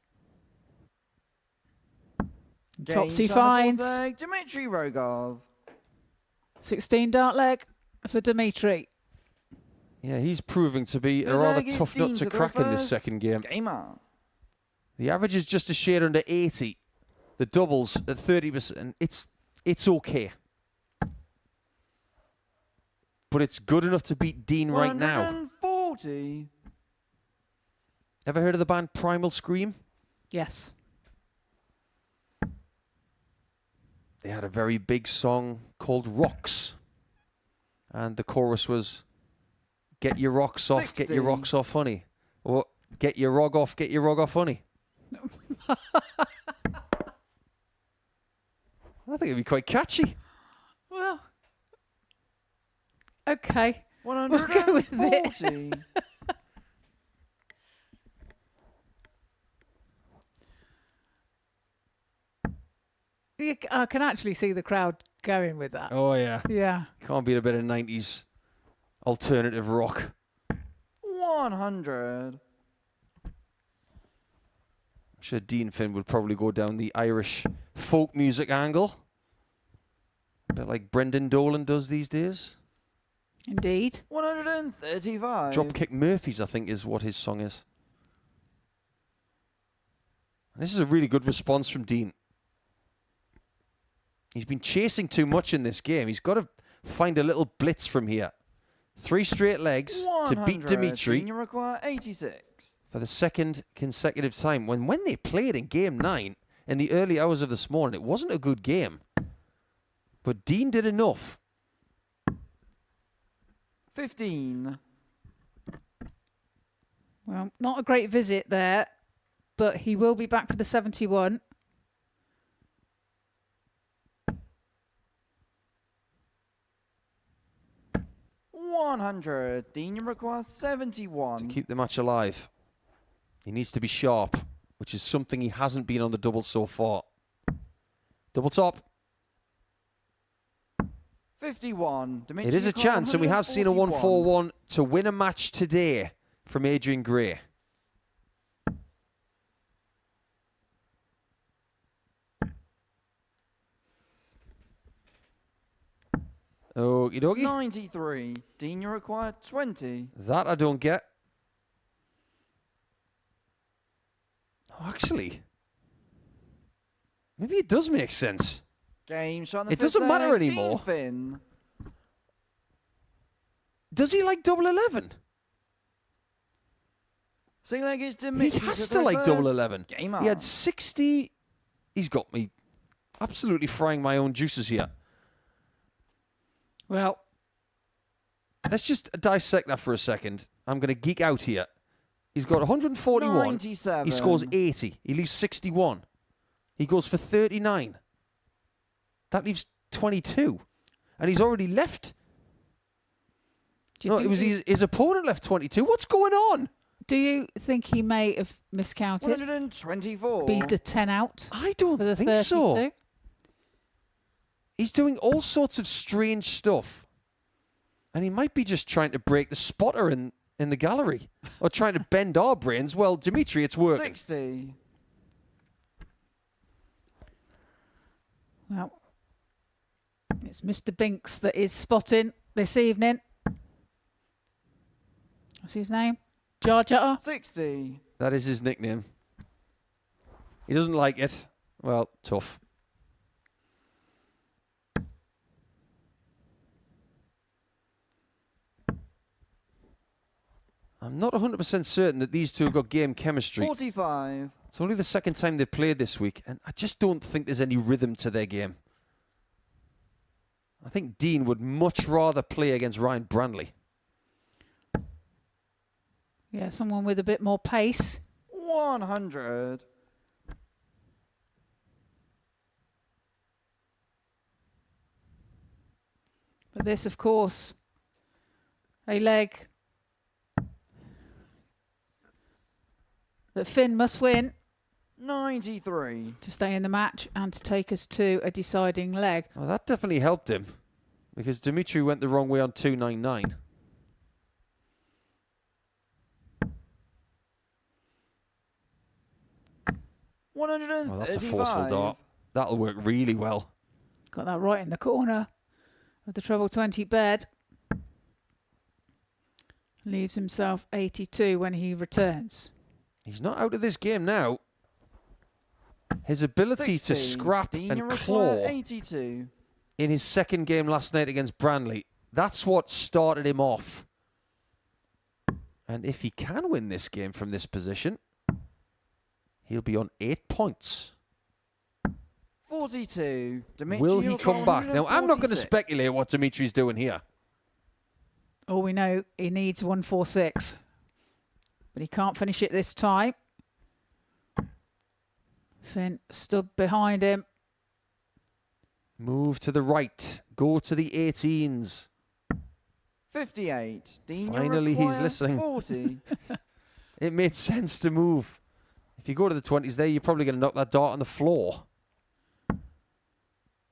Tops he Game shot on the finds. fourth leg, Dmitry Rogov. 16 dart leg for Dmitry. Yeah, he's proving to be a Third rather leg is tough nut Dean to to throw crack in this first. second game. Game on. The average is just a shade under 80. The doubles at 30%. It's okay. But it's good enough to beat Dean right now. 140. Ever heard of the band Primal Scream? Yes. They had a very big song called Rocks. And the chorus was, get your rocks off, get your 60. rocks off, honey. Or get your rog off, honey. I think it'd be quite catchy. Well, okay. 140. We'll go with it. I can actually see the crowd going with that. Oh, yeah. Yeah. Can't beat a bit of 90s alternative rock. 100. I'm sure Dean Finn would probably go down the Irish folk music angle. A bit like Brendan Dolan does these days. Indeed. 135. Dropkick Murphys, I think, is what his song is. This is a really good response from Dean. He's been chasing too much in this game. He's got to find a little blitz from here. 3 straight legs to beat Dimitri You require 86. for the second consecutive time. When they played in Game 9 in the early hours of this morning, it wasn't a good game. But Dean did enough. 15. Well, not a great visit there, but he will be back for the 71. 100. Dean, you require 71. To keep the match alive, he needs to be sharp, which is something he hasn't been on the double so far. Double top. 51. Dimitri, It is you a require chance, and we have seen a 141. 1-4-1 to win a match today from Adrian Gray. Okie dokie. 93. Dean, you require 20. That I don't get. Oh, actually, maybe it does make sense. Game shot in the It doesn't fifth matter leg, anymore. Dean Finn. Does he like double 11? Second leg is He Dimitri. has to to throw like double first. 11. Game He had on. 60. He's got me absolutely frying my own juices here. Well, Let's just dissect that for a second. I'm going to geek out here. He's got 141. 97. He scores 80. He leaves 61. He goes for 39. That leaves 22. And he's already left. do you No, think it was his opponent left 22. What's going on? do you think he may have miscounted? 124. Be the 10 out I don't for the think 32? so. He's doing all sorts of strange stuff. And he might be just trying to break the spotter in the gallery. Or trying to bend our brains. Well, Dimitri, it's working. 60. Well, it's Mr. Binks that is spotting this evening. What's his name? Jar Jar? 60. That is his nickname. He doesn't like it. Well, tough. I'm not 100% certain that these two have got game chemistry. 45. It's only the second time they've played this week, and I just don't think there's any rhythm to their game. I think Dean would much rather play against Ryan Brandley. Yeah, someone with a bit more pace. 100. But this, of course, a leg that Finn must win 93. to stay in the match and to take us to a deciding leg. Well, that definitely helped him, because Dimitri went the wrong way on 299. Oh, that's a forceful dart. That'll work really well. Got that right in the corner of the treble 20 bed. Leaves himself 82 when he returns. He's not out of this game now. His ability 60. to scrap Dean, you and require claw 82. in his second game last night against Brandley, that's what started him off. And if he can win this game from this position, he'll be on 8 points. 42. Dimitri, Will you he require come back? Now, I'm not going to 146. speculate what Dimitri's doing here. All we know, he needs 146. But he can't finish it this time. Finn stood behind him. Move to the right. Go to the 18s. 58. Dean, you Finally, he's require listening. 40. It made sense to move. If you go to the 20s there, you're probably going to knock that dart on the floor.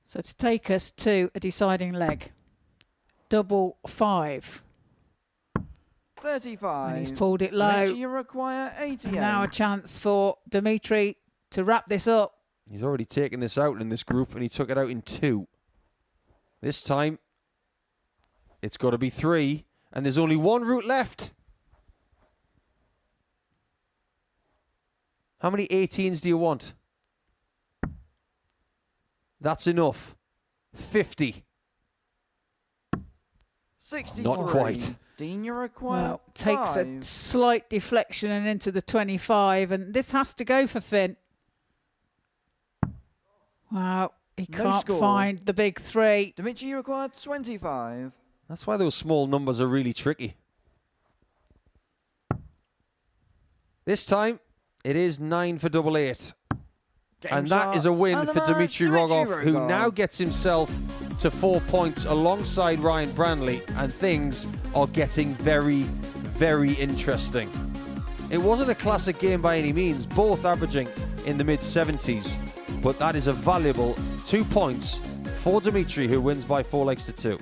So to take us to a deciding leg. Double 5. 35. And he's pulled it low. Demetri, you require 88. And now a chance for Dimitri to wrap this up. He's already taken this out in this group, and he took it out in 2. This time, it's got to be 3, and there's only one route left. How many 18s do you want? That's enough. 50. 63. Not quite. Dean, you require Well, takes a 5. slight deflection and into the 25, and this has to go for Finn. Wow, he No can't score. find the big 3. Dimitri, you require 25. That's why those small numbers are really tricky. This time, it is 9 for double 8. And that is a win for Dimitri Rogoff, who now gets himself to 4 points alongside Ryan Brandley, and things are getting very, very interesting. It wasn't a classic game by any means, both averaging in the mid-70s, but that is a valuable 2 points for Dimitri, who wins by 4 legs to 2.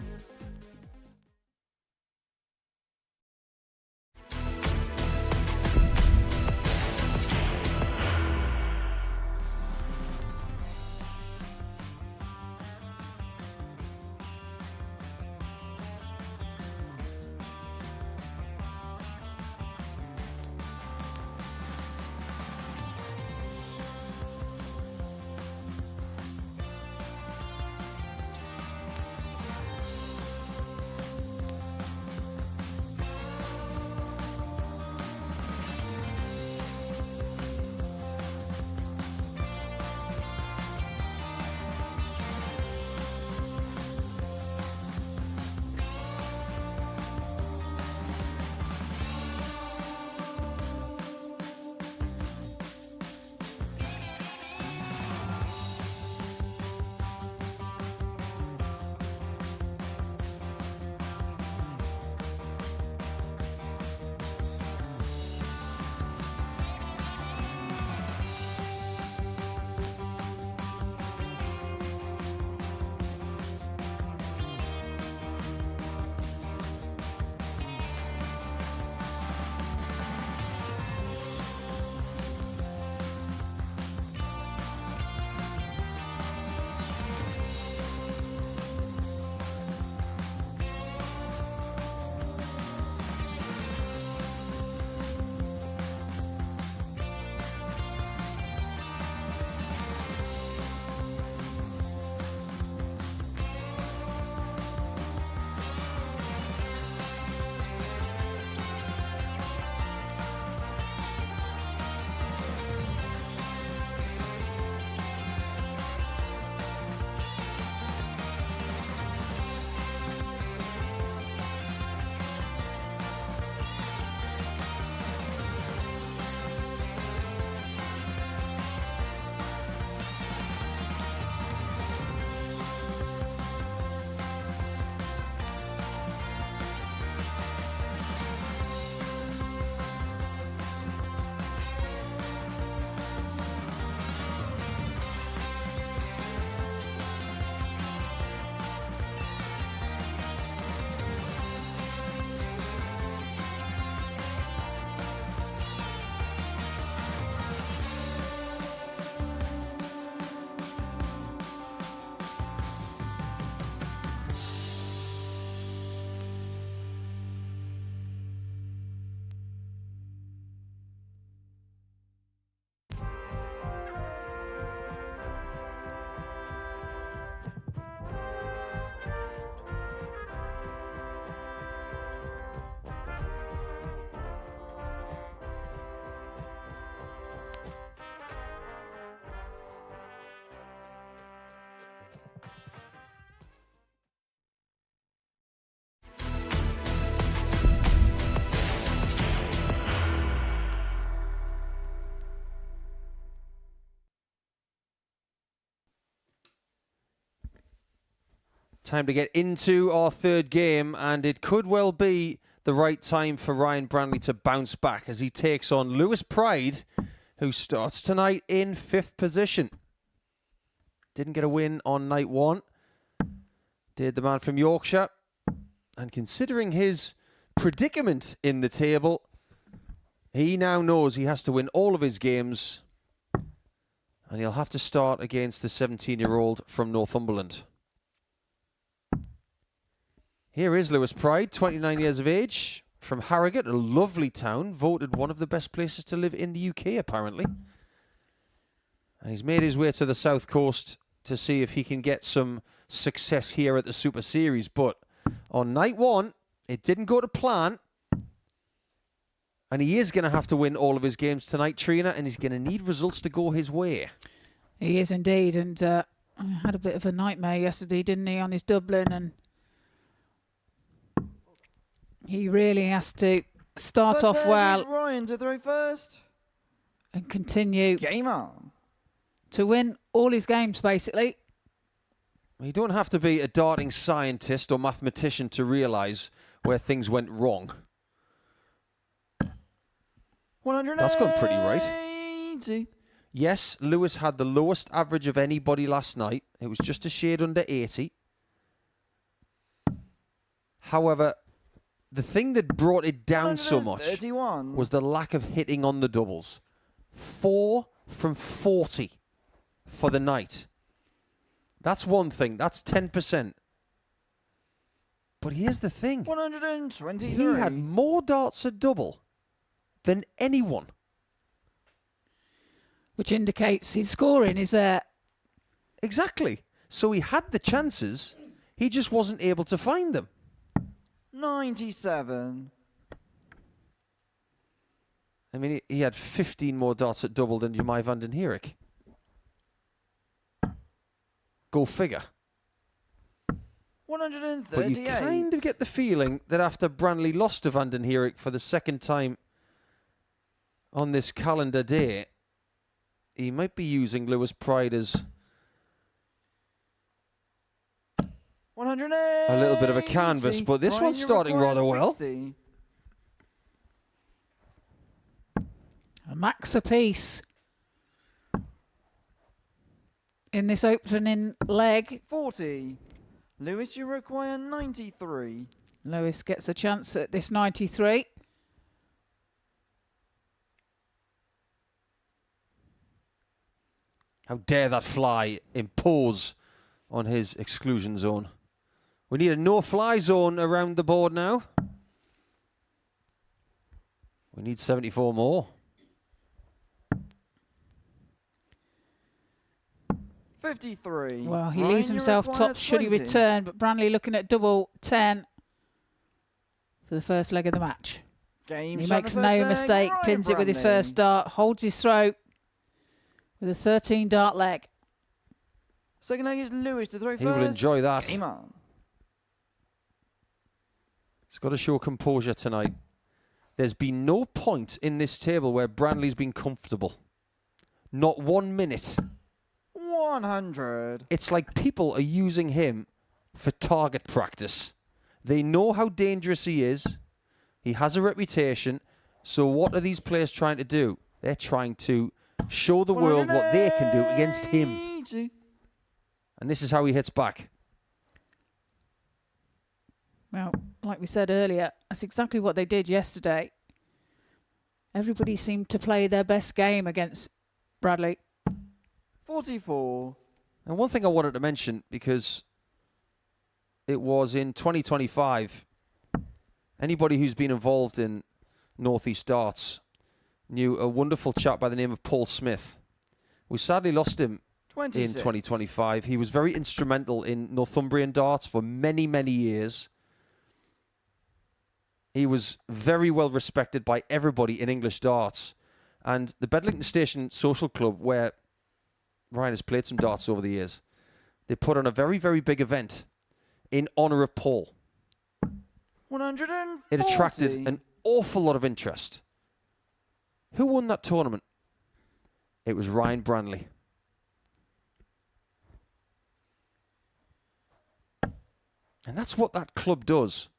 Time to get into our third game, and it could well be the right time for Ryan Brandley to bounce back as he takes on Lewis Pride, who starts tonight in 5th position. Didn't get a win on night 1. Did the man from Yorkshire. And considering his predicament in the table, he now knows he has to win all of his games, and he'll have to start against the 17-year-old from Northumberland. Here is Lewis Pride, 29 years of age, from Harrogate, a lovely town, voted one of the best places to live in the UK, apparently. And he's made his way to the south coast to see if he can get some success here at the Super Series. But on night 1, it didn't go to plan. And he is going to have to win all of his games tonight, Trina, and he's going to need results to go his way. He is indeed, and had a bit of a nightmare yesterday, didn't he, on his Dublin, and he really has to start off well Ryan to throw first. and continue Game on. to win all his games, basically. You don't have to be a darting scientist or mathematician to realise where things went wrong. 180. That's gone pretty right. Yes, Lewis had the lowest average of anybody last night. It was just a shade under 80. However, the thing that brought it down so much 131. was the lack of hitting on the doubles. 4 from 40 for the night. That's one thing. That's 10%. But here's the thing. 123. He had more darts at double than anyone. Which indicates his scoring is there. Exactly. So he had the chances. He just wasn't able to find them. 97. I mean, he had 15 more darts at double than Jemai Vandenhirik. Go figure. 138. But you kind of get the feeling that after Brandley lost to Vandenhirik for the second time on this calendar day, he might be using Lewis Pride as 180. a little bit of a canvas, but this Ryan, one's you starting require rather well. 60. A max apiece in this opening leg. 40. Lewis, you require 93. Lewis gets a chance at this 93. How dare that fly impose on his exclusion zone. We need a no-fly zone around the board now. We need 74 more. 53. Well, he Ryan, leaves you himself require top should he 20. return, but Brandley looking at double 10 for the first leg of the match. Game He shot makes the no first leg, mistake, Ryan pins it with his Brandley. first dart, holds his throat with a 13 dart leg. Second leg is Lewis to throw He first. will enjoy that. Game on. He's got to show composure tonight. There's been no point in this table where Brandley's been comfortable. Not 1 minute. 100. It's like people are using him for target practice. They know how dangerous he is. He has a reputation. So what are these players trying to do? They're trying to show the world what they can do against him. 180. And this is how he hits back. Well, like we said earlier, that's exactly what they did yesterday. Everybody seemed to play their best game against Brley. 44. And one thing I wanted to mention, because it was in 2025, anybody who's been involved in Northeast Darts knew a wonderful chap by the name of Paul Smith. We sadly lost him 26. in 2025. He was very instrumental in Northumbrian darts for many, many years. He was very well respected by everybody in English darts. And the Bedlington Station Social Club, where Ryan has played some darts over the years, they put on a very, very big event in honour of Paul. 140. It attracted an awful lot of interest. Who won that tournament? It was Ryan Brandley. And that's what that club does.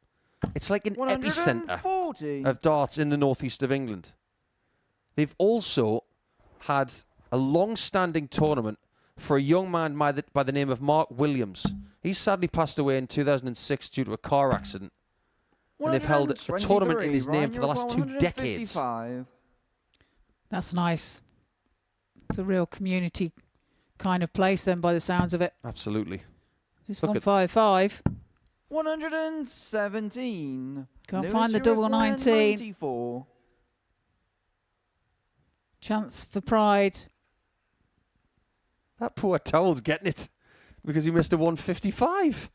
It's like an epicentre 140. of darts in the northeast of England. They've also had a long-standing tournament for a young man by the name of Mark Williams. He sadly passed away in 2006 due to a car accident. And they've held a tournament in his name for the last 2 decades. 155. That's nice. It's a real community kind of place then, by the sounds of it. Absolutely. This Look at- 155. 117. Can't Lewis, find the you double require 19. 94. Chance for pride. That poor towel's getting it because he missed a 155.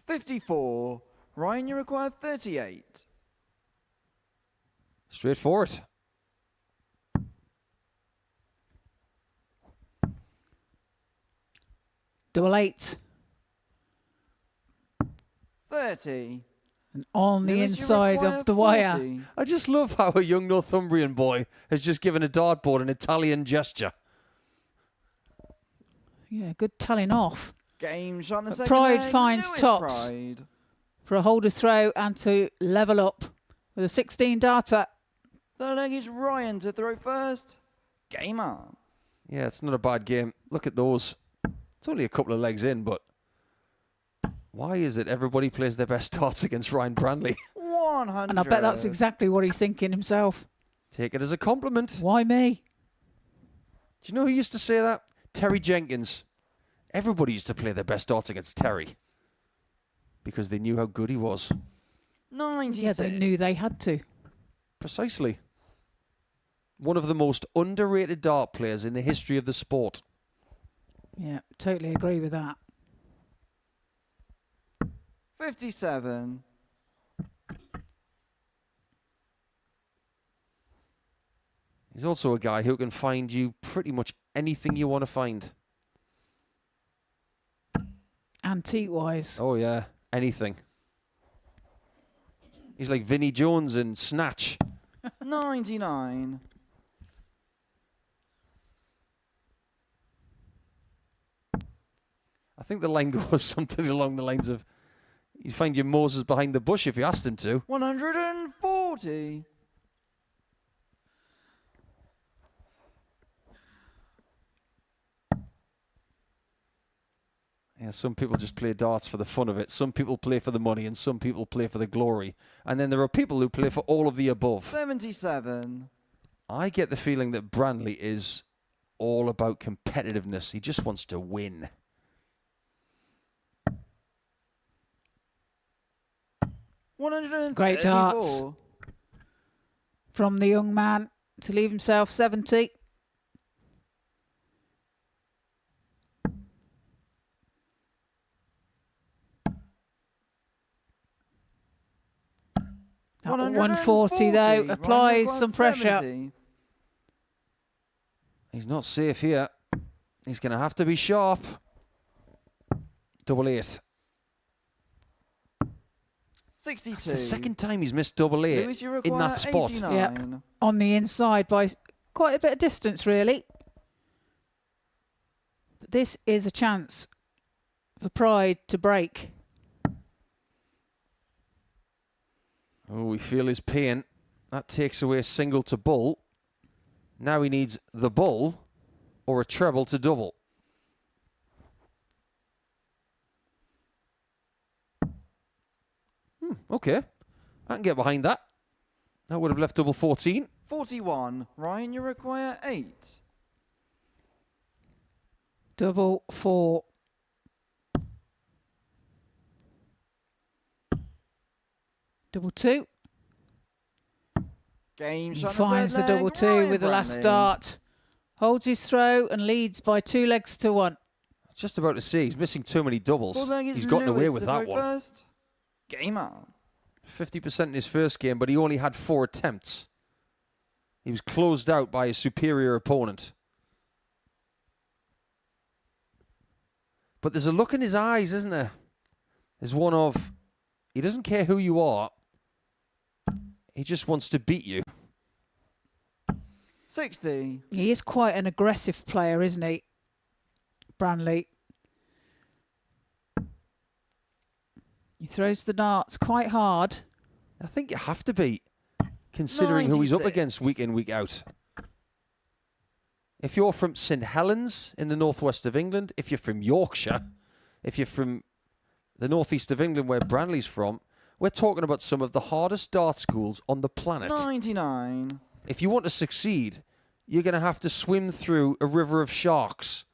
54. Ryan, you require 38. Straight for it. Double 8. 30. And on the Lewis, you inside require of the wire. 40. I just love how a young Northumbrian boy has just given a dartboard an Italian gesture. Yeah, good tallying off. Game shot in the But second Pride leg, finds Lewis tops. Pride. For a holder throw and to level up with a 16 darter. Third leg is Ryan to throw first. Game on. Yeah, it's not a bad game. Look at those. It's only a couple of legs in, but why is it everybody plays their best darts against Ryan Brandley? 100. And I bet that's exactly what he's thinking himself. Take it as a compliment. Why me? Do you know who used to say that? Terry Jenkins. Everybody used to play their best darts against Terry because they knew how good he was. 96. Yeah, they knew they had to. Precisely. One of the most underrated dart players in the history of the sport. Yeah, totally agree with that. 57. He's also a guy who can find you pretty much anything you want to find. Antique-wise. Oh, yeah. Anything. He's like Vinnie Jones in Snatch. 99. I think the line goes something along the lines of, you'd find your Moses behind the bush if you asked him to. 140. Yeah, some people just play darts for the fun of it. Some people play for the money and some people play for the glory. And then there are people who play for all of the above. 77. I get the feeling that Brandley is all about competitiveness. He just wants to win. Great darts. From the young man to leave himself 70. That 140 though applies some pressure. 70. He's not safe here. He's going to have to be sharp. Double 8. 62. It's the second time he's missed double 8 Lewis, you in require that spot. 89. Yep. On the inside by quite a bit of distance, really. But this is a chance for Pride to break. Oh, we feel his pain. That takes away a single to bull. Now he needs the bull or a treble to double. Okay. I can get behind that. That would have left double 14. 41. Ryan, you require 8. Double 4. Double 2. Game He shot. finds the double 2 with the last dart. Holds his throw and leads by 2 legs to 1. Just about to say, he's missing too many doubles. He's gotten away with that one. First. Game on. 50% in his first game, but he only had 4 attempts. He was closed out by a superior opponent. But there's a look in his eyes, isn't there? There's one of, he doesn't care who you are. He just wants to beat you. 60. He is quite an aggressive player, isn't he? Brley. He throws the darts quite hard. I think you have to be, considering who he's up 96. against week in, week out. If you're from St Helens in the northwest of England, if you're from Yorkshire, if you're from the northeast of England where Brley's from, we're talking about some of the hardest dart schools on the planet. 99. If you want to succeed, you're going to have to swim through a river of sharks.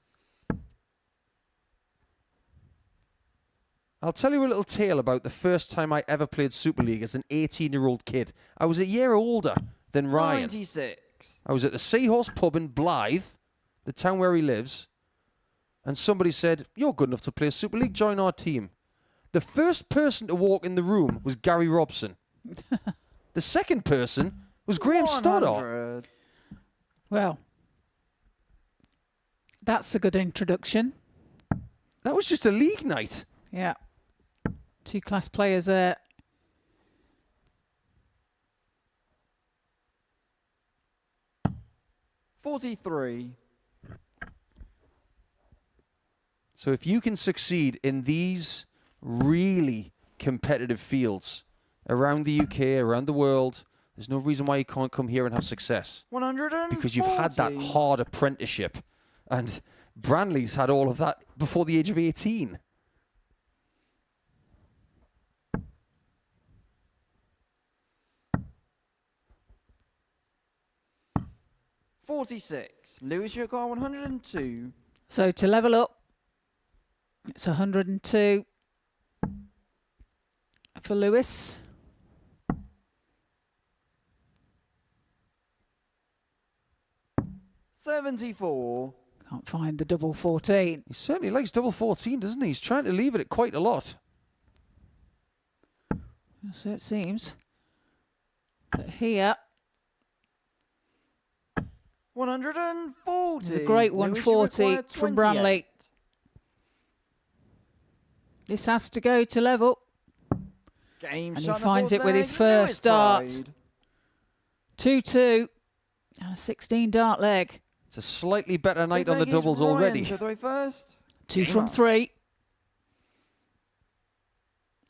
I'll tell you a little tale about the first time I ever played Super League as an 18-year-old kid. I was a year older than Ryan. 96. I was at the Seahorse pub in Blythe, the town where he lives, and somebody said, "You're good enough to play Super League, join our team." The first person to walk in the room was Gary Robson. The second person was Graham Stoddart. 100. Well, that's a good introduction. That was just a league night. Yeah. 2 class players there. $43. So if you can succeed in these really competitive fields around the UK, around the world, there's no reason why you can't come here and have success. 140. Because you've had that hard apprenticeship. And Brley's had all of that before the age of 18. $46. Lewis, you got 102. So to level up, it's 102 for Lewis. $74. Can't find the double 14. He certainly likes double 14, doesn't he? He's trying to leave it at quite a lot. So it seems. But here, 140. the great Lewis, you 140 require from 28. Brley. This has to go to level. Game And he shot the finds fourth it with his leg, first Lewis dart. Pride. 2-2 and a 16 dart leg. It's a slightly better night Fifth on the leg is doubles Ryan already. to throw first. 2 Game from on. 3.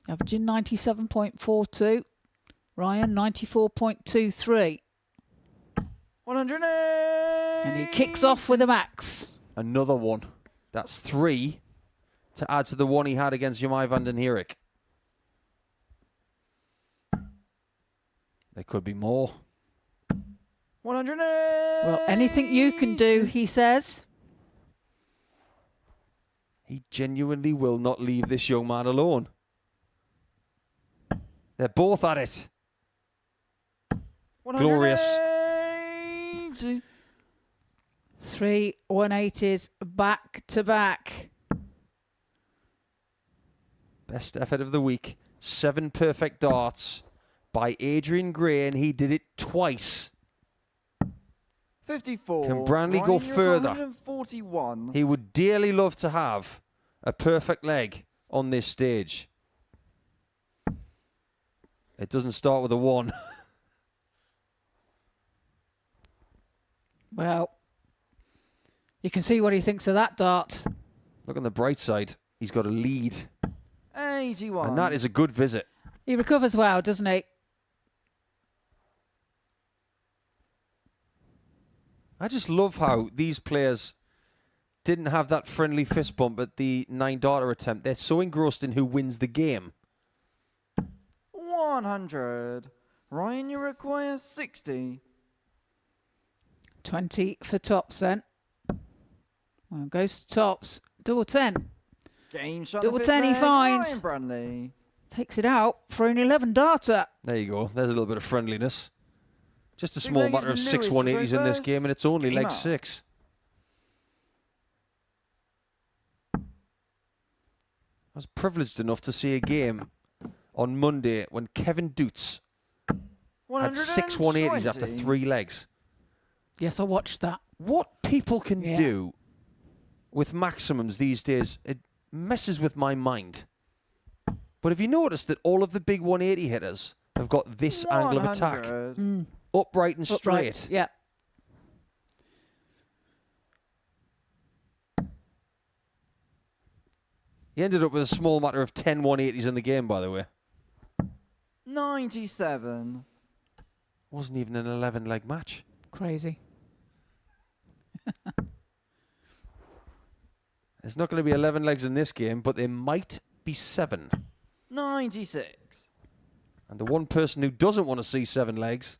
Averaging 97.42. Ryan 94.23. 180. And he kicks off with a max. Another one. That's 3 to add to the one he had against Jamai Vandenhirik. There could be more. 180. Well, anything you can do, he says. He genuinely will not leave this young man alone. They're both at it. Glorious. 180. 3 180s back to back. Best effort of the week. 7 perfect darts by Adrian Gray, and he did it twice. 54. Can Brley Ryan, go you're further? 141. He would dearly love to have a perfect leg on this stage. It doesn't start with a 1. Well, you can see what he thinks of that dart. Look on the bright side. He's got a lead. 81. And that is a good visit. He recovers well, doesn't he? I just love how these players didn't have that friendly fist bump at the 9-darter attempt. They're so engrossed in who wins the game. 100. Ryan, you require 60. 20 for tops then. Well, goes to tops. Double 10. Game shot. Double the 10 he fifth leg, finds. Ryan Brley. Takes it out for an 11 darter. There you go. There's a little bit of friendliness. Just a Big small leg matter of is 6 Lewis to 180s go in this first. game, and it's only Game leg up. 6. I was privileged enough to see a game on Monday when Kevin Dutz had 6 180s after 120. 3 legs. Yes, I watched that. What people can Yeah. do with maximums these days, it messes with my mind. But have you noticed that all of the big 180 hitters have got this angle of attack? 100. Upright and Upright, straight. Mm. Yeah. He ended up with a small matter of 10 180s in the game, by the way. 97. Wasn't even an 11-leg match. Crazy. There's not going to be 11 legs in this game, but there might be 7. 96. And the one person who doesn't want to see 7 legs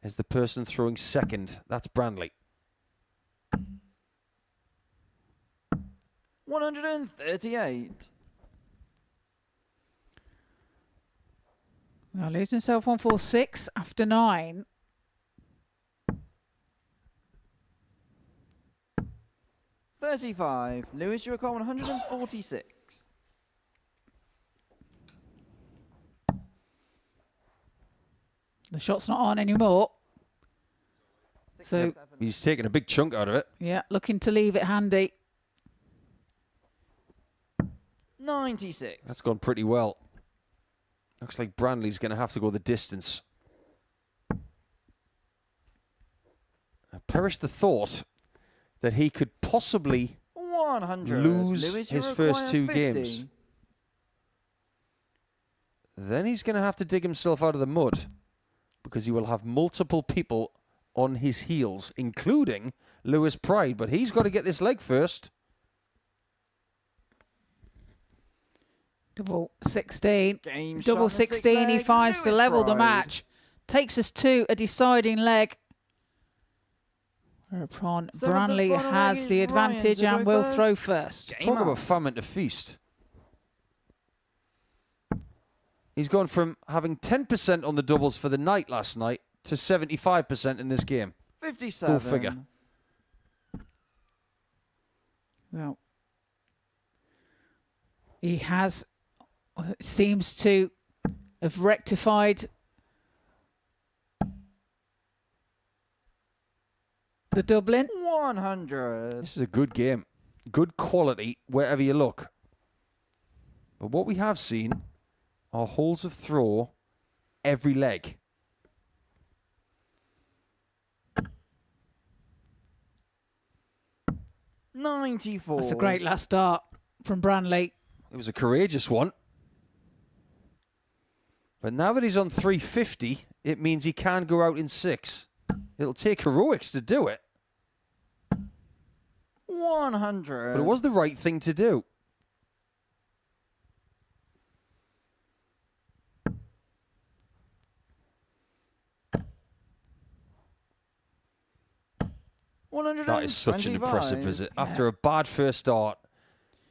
is the person throwing second. That's Brley. 138. Well, losing himself 146 after 9. $35. Lewis, you require 146. The shot's not on anymore. So, 67. He's taking a big chunk out of it. yeah, looking to leave it handy. 96. That's gone pretty well. Looks like Brley's going to have to go the distance. I perish the thought that he could possibly 100. lose Lewis, you his first require 2 50. games. Then he's going to have to dig himself out of the mud because he will have multiple people on his heels, including Lewis Pride. But he's got to get this leg first. Double 16. Game Double shot, the sixth 16. He leg, finds to Lewis level the Pride. match. Takes us to a deciding leg. Whereupon Seventh and Brley final leg has is the Ryan advantage to and go will first. throw first. Game Talk about on. famine to feast. He's gone from having 10% on the doubles for the night last night to 75% in this game. 57. Go figure. Well, he has, seems to have rectified the doubling. 100. This is a good game. Good quality wherever you look. But what we have seen are holes of throw every leg. $94. That's a great last start from Brley. It was a courageous one. But now that he's on 350, it means he can go out in 6. It'll take heroics to do it. 100. But it was the right thing to do. That is such an impressive visit. After a bad first start,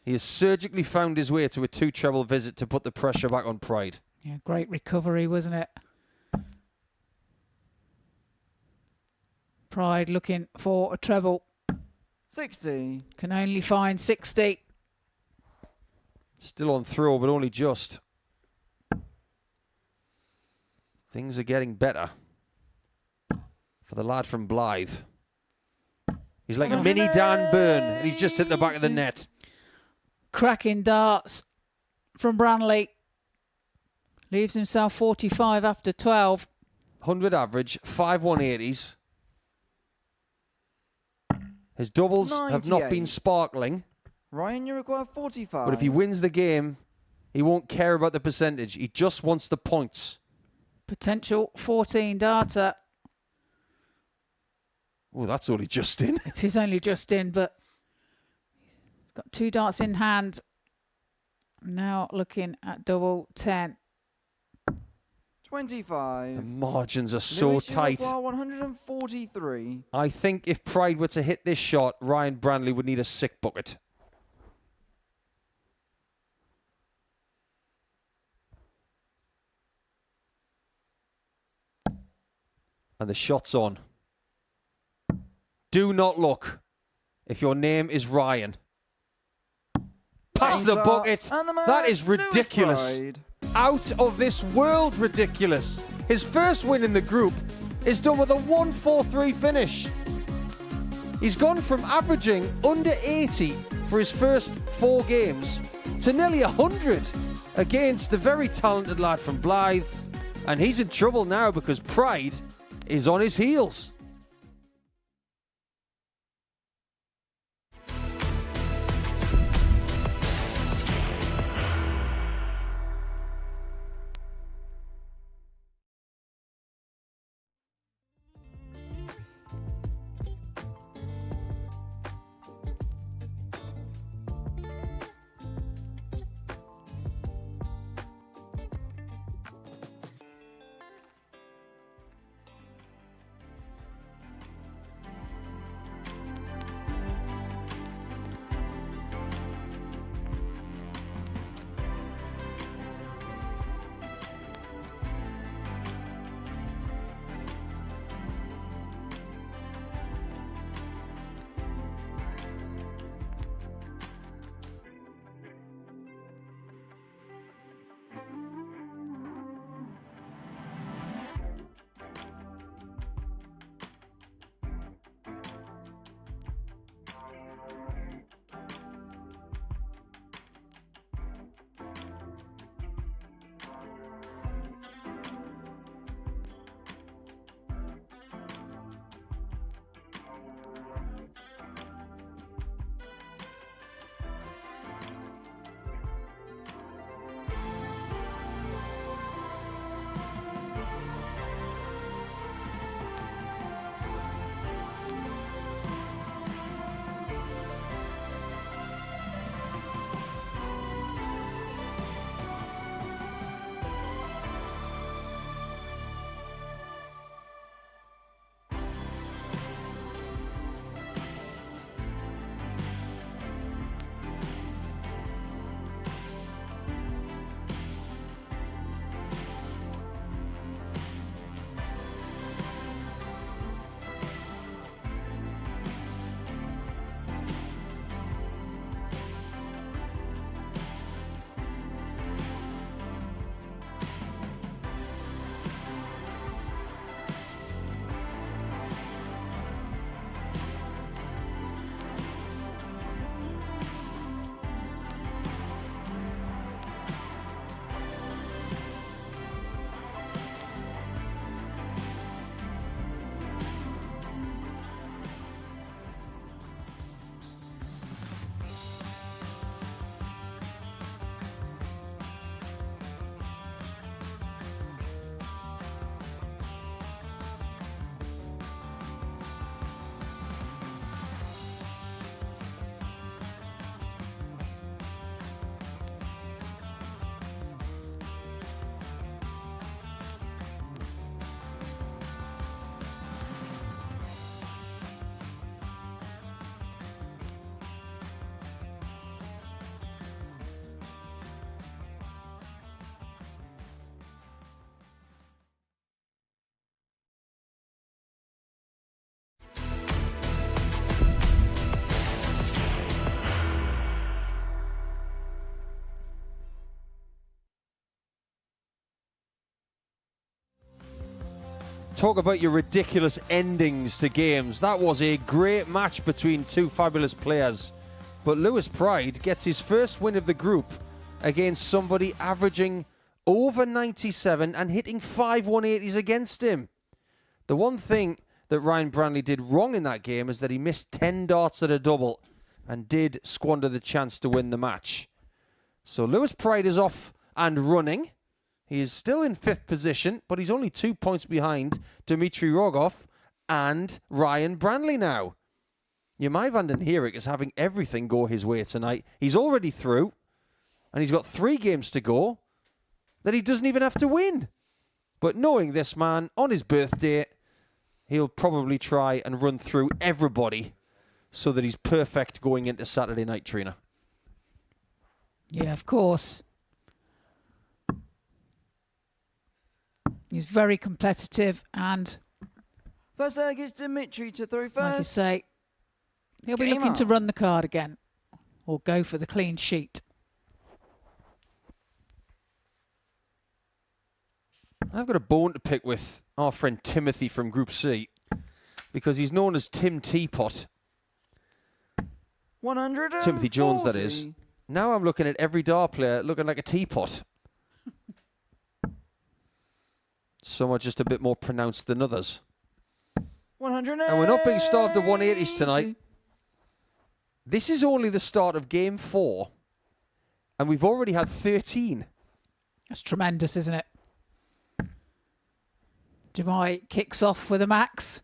he has surgically found his way to a 2-treble visit to put the pressure back on Pride. Yeah, great recovery, wasn't it? Pride looking for a treble. 60. Can only find 60. Still on throw, but only just. Things are getting better for the lad from Blythe. He's like a mini Dan Byrne, and he's just hit the back of the net. Cracking darts from Brley. Leaves himself 45 after 12. 100 average, 5 180s. His doubles have not been 98. sparkling, Ryan, you require 45. but if he wins the game, he won't care about the percentage. He just wants the points. Potential 14 darter. Oh, that's only just in. It is only just in, but he's got 2 darts in hand. Now looking at double 10. 25. The margins are so Lewis, you tight. require 143. I think if Pride were to hit this shot, Ryan Brley would need a sick bucket. And the shot's on. Do not look if your name is Ryan. Pass the Shot, bucket. and the man, That is Lewis ridiculous. Pride. Out of this world ridiculous. His first win in the group is done with a 1-4-3 finish. He's gone from averaging under 80 for his first 4 games to nearly 100 against the very talented lad from Blythe. And he's in trouble now because Pride is on his heels. Talk about your ridiculous endings to games. That was a great match between two fabulous players. But Lewis Pride gets his first win of the group against somebody averaging over 97 and hitting 5 180s against him. The one thing that Ryan Brandley did wrong in that game is that he missed 10 darts at a double and did squander the chance to win the match. So Lewis Pride is off and running. He is still in 5th position, but he's only 2 points behind Dmitry Rogoff and Ryan Brandley now. Jemai Vandenhirik is having everything go his way tonight. He's already through, and he's got 3 games to go that he doesn't even have to win. But knowing this man, on his birthday, he'll probably try and run through everybody so that he's perfect going into Saturday night, Trina. Yeah, of course. He's very competitive, and First leg is Dmitry to throw like I first. say, he'll be Game looking to on. run the card again or go for the clean sheet. I've got a bone to pick with our friend Timothy from Group C because he's known as Tim Teapot. 140. Timothy Jones, that is. Now I'm looking at every dart player looking like a teapot. Some are just a bit more pronounced than others. 180. And we're not being starved of 180s tonight. This is only the start of game 4. And we've already had 13. That's tremendous, isn't it? Jemai kicks off with a max.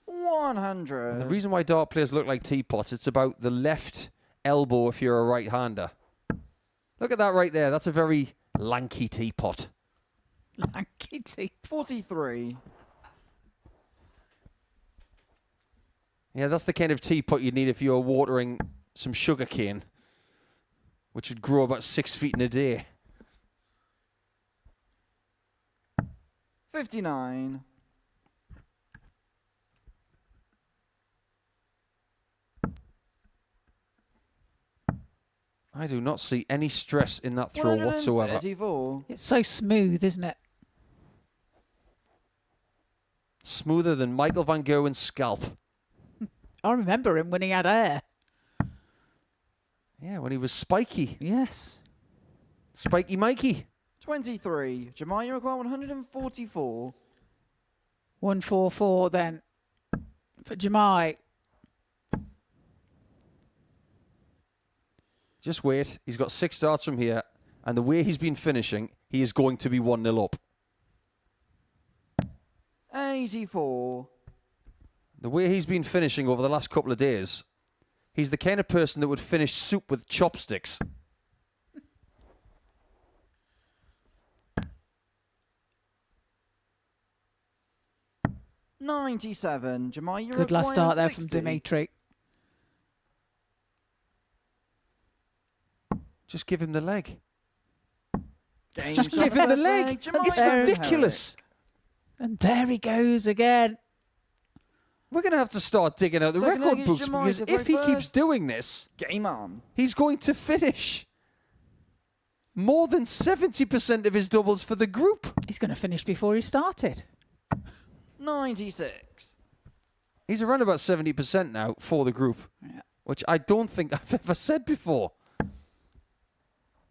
100. And the reason why dart players look like teapots, it's about the left elbow if you're a right-hander. Look at that right there. That's a very lanky teapot. Lanky tea. 43. Yeah, that's the kind of teapot you'd need if you were watering some sugar cane, which would grow about 6 feet in a day. 59. I do not see any stress in that throw whatsoever. 134. It's so smooth, isn't it? Smoother than Michael Van Gerwen's scalp. I remember him when he had hair. Yeah, when he was spiky. Yes. Spiky Mikey. 23. Jemai, you require 144. 144 then for Jemai. Just wait. He's got 6 darts from here. And the way he's been finishing, he is going to be 1-0 up. 84. The way he's been finishing over the last couple of days, he's the kind of person that would finish soup with chopsticks. $97. Jemai, you Good last require start there from 60. Dimitri. Just give him the leg. Game Just shot give him the first leg. Jemai It's Vandenhirik. ridiculous. And there he goes again. We're going to have to start digging out the Second leg record is books Jemai because to throw if he keeps first. doing this, Game on. he's going to finish more than 70% of his doubles for the group. He's going to finish before he started. 96. He's around about 70% now for the group, Yeah. which I don't think I've ever said before.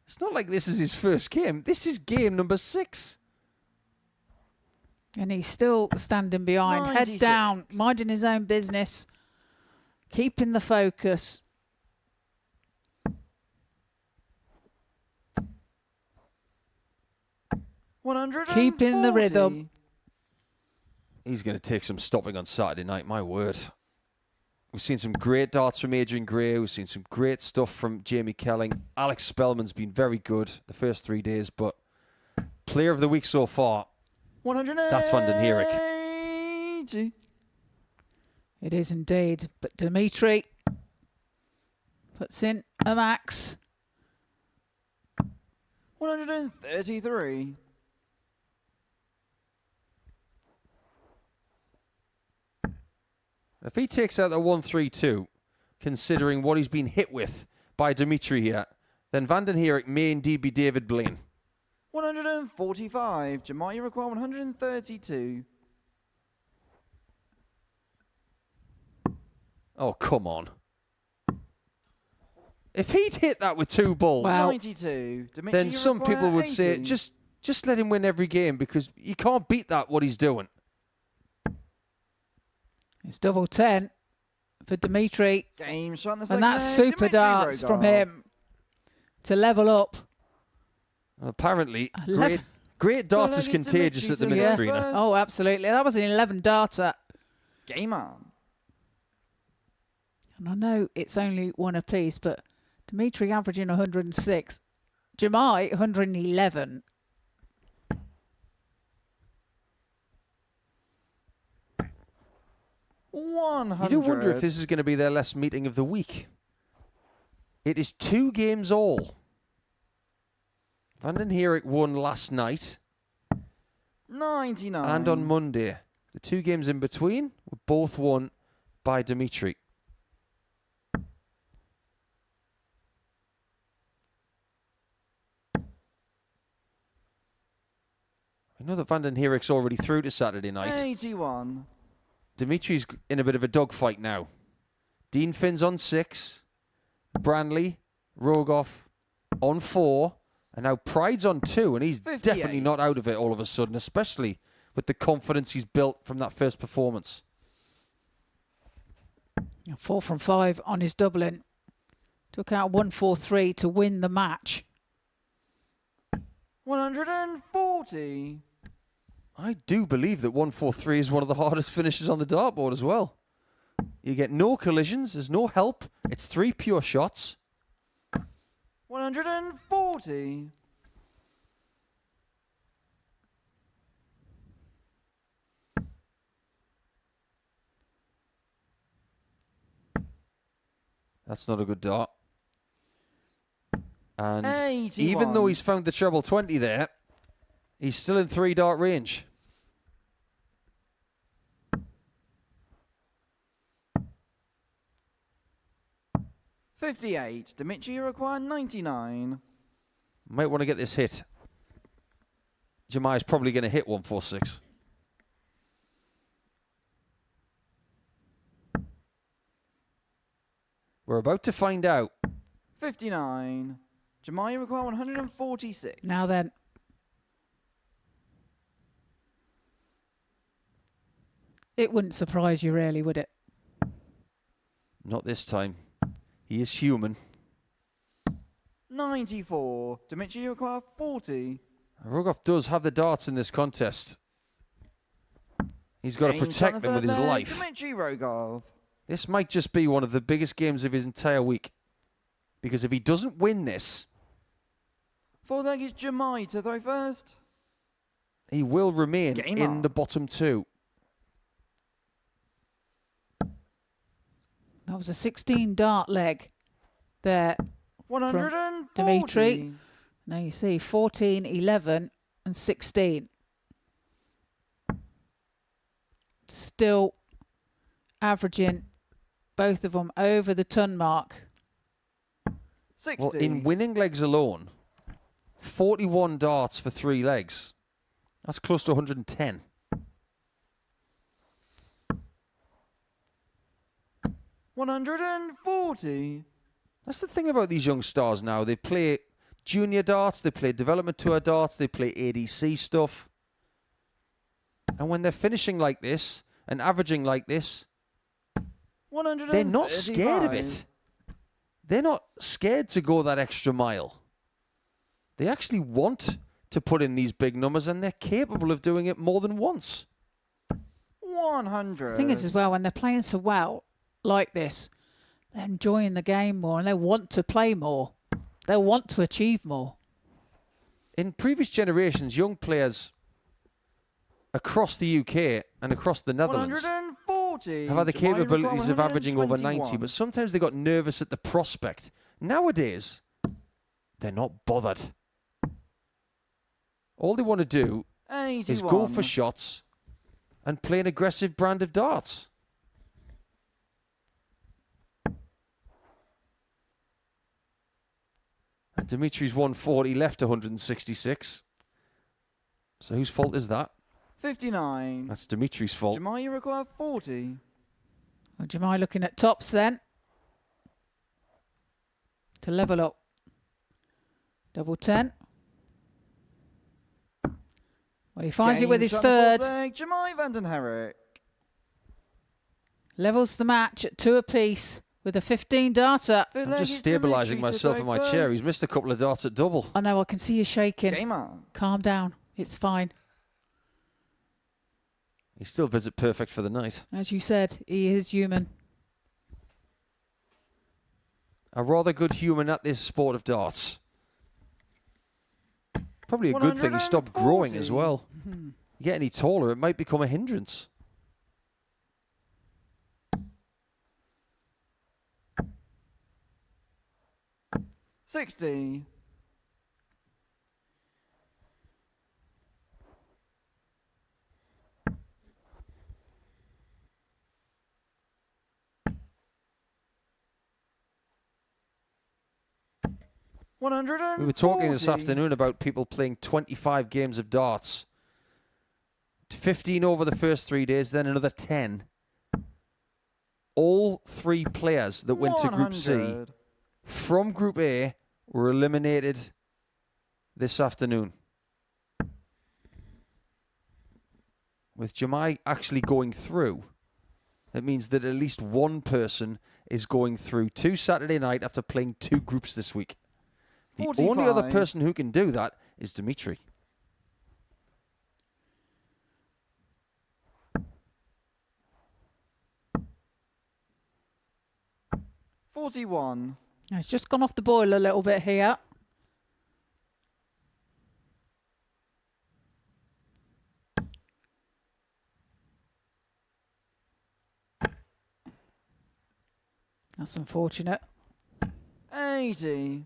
It's not like this is his first game. This is game number 6. And he's still standing behind, head 96. down, minding his own business, keeping the focus. Keeping the rhythm. He's going to take some stopping on Saturday night, my word. We've seen some great darts from Adrian Gray. We've seen some great stuff from Jamie Kelling. Alex Spellman's been very good the first 3 days, but player of the week so far, 180. that's Vandenhirik. It is indeed. But Dimitri puts in a max. 133. If he takes out the 1-3-2, considering what he's been hit with by Dimitri here, then Vandenhirik may indeed be David Blaine. 145. Jemai, you require 132. Oh, come on. If he'd hit that with 2 balls, Wow. 92. Dimitri, then you some require people would say, 80. just let him win every game because you can't beat that, what he's doing. It's double 10 for Dimitri. Game shot in the And second that's leg, super Dimitri darts from Rogoff. him to level up. Apparently, 11. great darts is Well, contagious at the Dimitri minute, to go Trina. first. Oh, absolutely. That was an 11 darter. Game on. And I know it's only one apiece, but Dimitri averaging 106. Jamai, 111. You do wonder if this is going to be their last meeting of the week. It is 2 games all. Vandenhirik won last night 99. and on Monday. The 2 games in between were both won by Dimitri. I know that Vandenhirik's already through to Saturday night. 81. Dimitri's in a bit of a dogfight now. Dean Finn's on 6. Brley, Rogoff on 4. And now Pride's on 2. And he's 58. definitely not out of it all of a sudden, especially with the confidence he's built from that first performance. 4 from 5 on his doubling. Took out 143 to win the match. 140. I do believe that 143 is one of the hardest finishes on the dartboard as well. You get no collisions, there's no help. It's 3 pure shots. 140. That's not a good dart. And 81. even though he's found the treble 20 there, he's still in 3 dart range. $58. Dimitri, you require 99. Might want to get this hit. Jamai's probably going to hit 146. We're about to find out. 59. Jamai, you require 146. Now then. It wouldn't surprise you really, would it? Not this time. He is human. 94. Dimitri, you require 40. Rogoff does have the darts in this contest. He's got to Game protect shot them with his third leg, life. Dimitri Rogoff. This might just be one of the biggest games of his entire week. Because if he doesn't win this, Fourth leg is Jamai to throw first. he will remain Game in on. the bottom 2. That was a 16 dart leg there. 140. Dimitri. Now you see 14, 11 and 16. Still averaging both of them over the ton mark. 60. Well, in winning legs alone, 41 darts for 3 legs. That's close to 110. $140. That's the thing about these young stars now. They play junior darts, they play development tour darts, they play ADC stuff. And when they're finishing like this and averaging like this, they're not scared of it. They're not scared to go that extra mile. They actually want to put in these big numbers and they're capable of doing it more than once. 100. The thing is as well, when they're playing so well like this, they're enjoying the game more and they want to play more. They want to achieve more. In previous generations, young players across the UK and across the Netherlands 140. have had the Jamai, you require capabilities of averaging over 90, 121. but sometimes they got nervous at the prospect. Nowadays, they're not bothered. All they want to do 81. is go for shots and play an aggressive brand of darts. And Dimitri's 140, left 166. So whose fault is that? 59. That's Dimitri's fault. Jamai, you require 40. Well, Jamai looking at tops then. To level up. Double 10. Well, he finds it with his third. Jamai Vandenhick. Levels the match at 2 apiece with a 15 darter. I'm just stabilising myself in my chair. He's missed a couple of darts at double. I know, I can see you shaking. Game on. Calm down. It's fine. He's still visit perfect for the night. As you said, he is human. A rather good human at this sport of darts. Probably a good thing he stopped growing as well. You get any taller, it might become a hindrance. $60. We were talking this afternoon about people playing 25 games of darts. 15 over the first 3 days, then another 10. All 3 players that went to Group C from Group A were eliminated this afternoon. With Jamai actually going through, it means that at least one person is going through to Saturday night after playing 2 groups this week. The 45. only other person who can do that is Dimitri. $41. It's just gone off the boil a little bit here. That's unfortunate. 80.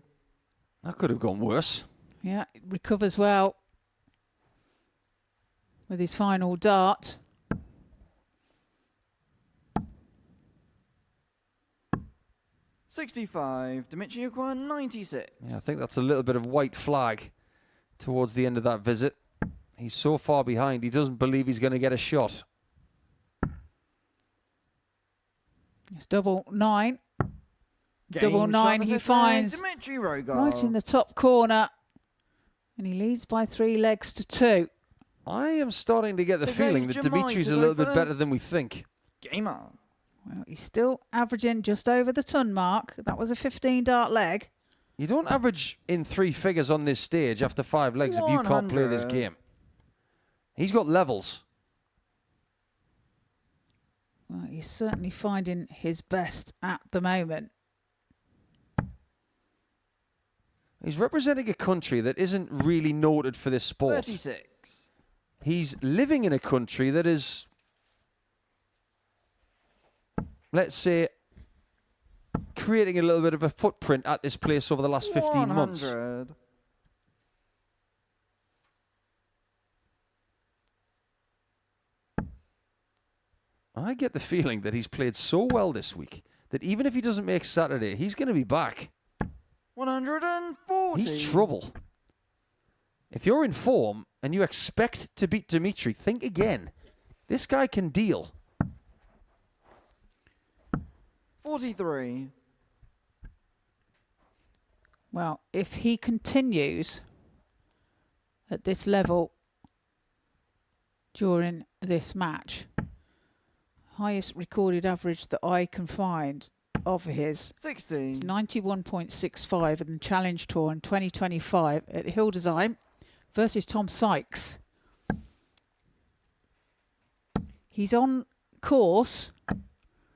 That could have gone worse. Yeah, it recovers well with his final dart. $65. Dimitri acquired 96. Yeah, I think that's a little bit of white flag towards the end of that visit. He's so far behind, he doesn't believe he's going to get a shot. It's double 9. Game Double 9 shot he of the finds third, Dimitri Rogoff. right in the top corner. And he leads by 3 legs to 2. I am starting to get the So feeling goes that Jamai Dimitri's to a go little bit better first. than we think. Game on. Well, he's still averaging just over the ton mark. That was a 15 dart leg. You don't average in 3 figures on this stage after 5 legs if you can't play this 100. game. He's got levels. Well, he's certainly finding his best at the moment. He's representing a country that isn't really noted for this sport. 36. He's living in a country that is, let's say, creating a little bit of a footprint at this place over the last 15 months. 100. I get the feeling that he's played so well this week that even if he doesn't make Saturday, he's going to be back. 140. He's trouble. If you're in form and you expect to beat Dimitri, think again. This guy can deal. 43. Well, if he continues at this level during this match, highest recorded average that I can find of his 60. is 91.65 in the Challenge Tour in 2025 at Hildesheim versus Tom Sykes. He's on course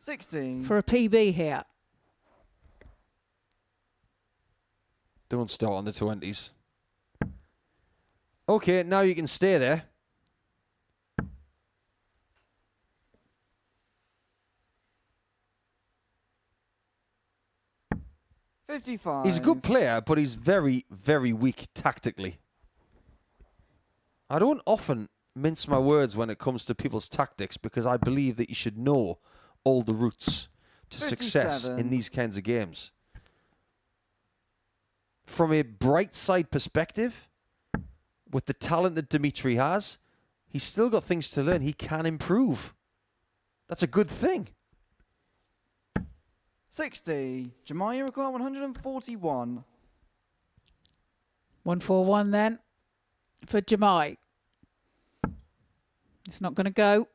60. for a PB here. Don't start on the 20s. Okay, now you can stay there. $55. He's a good player, but he's very, very weak tactically. I don't often mince my words when it comes to people's tactics because I believe that you should know all the routes to success 57. in these kinds of games. From a bright side perspective, with the talent that Dimitri has, he's still got things to learn. He can improve. That's a good thing. 60. Jemai, you require 141. 141 then for Jemai. It's not going to go.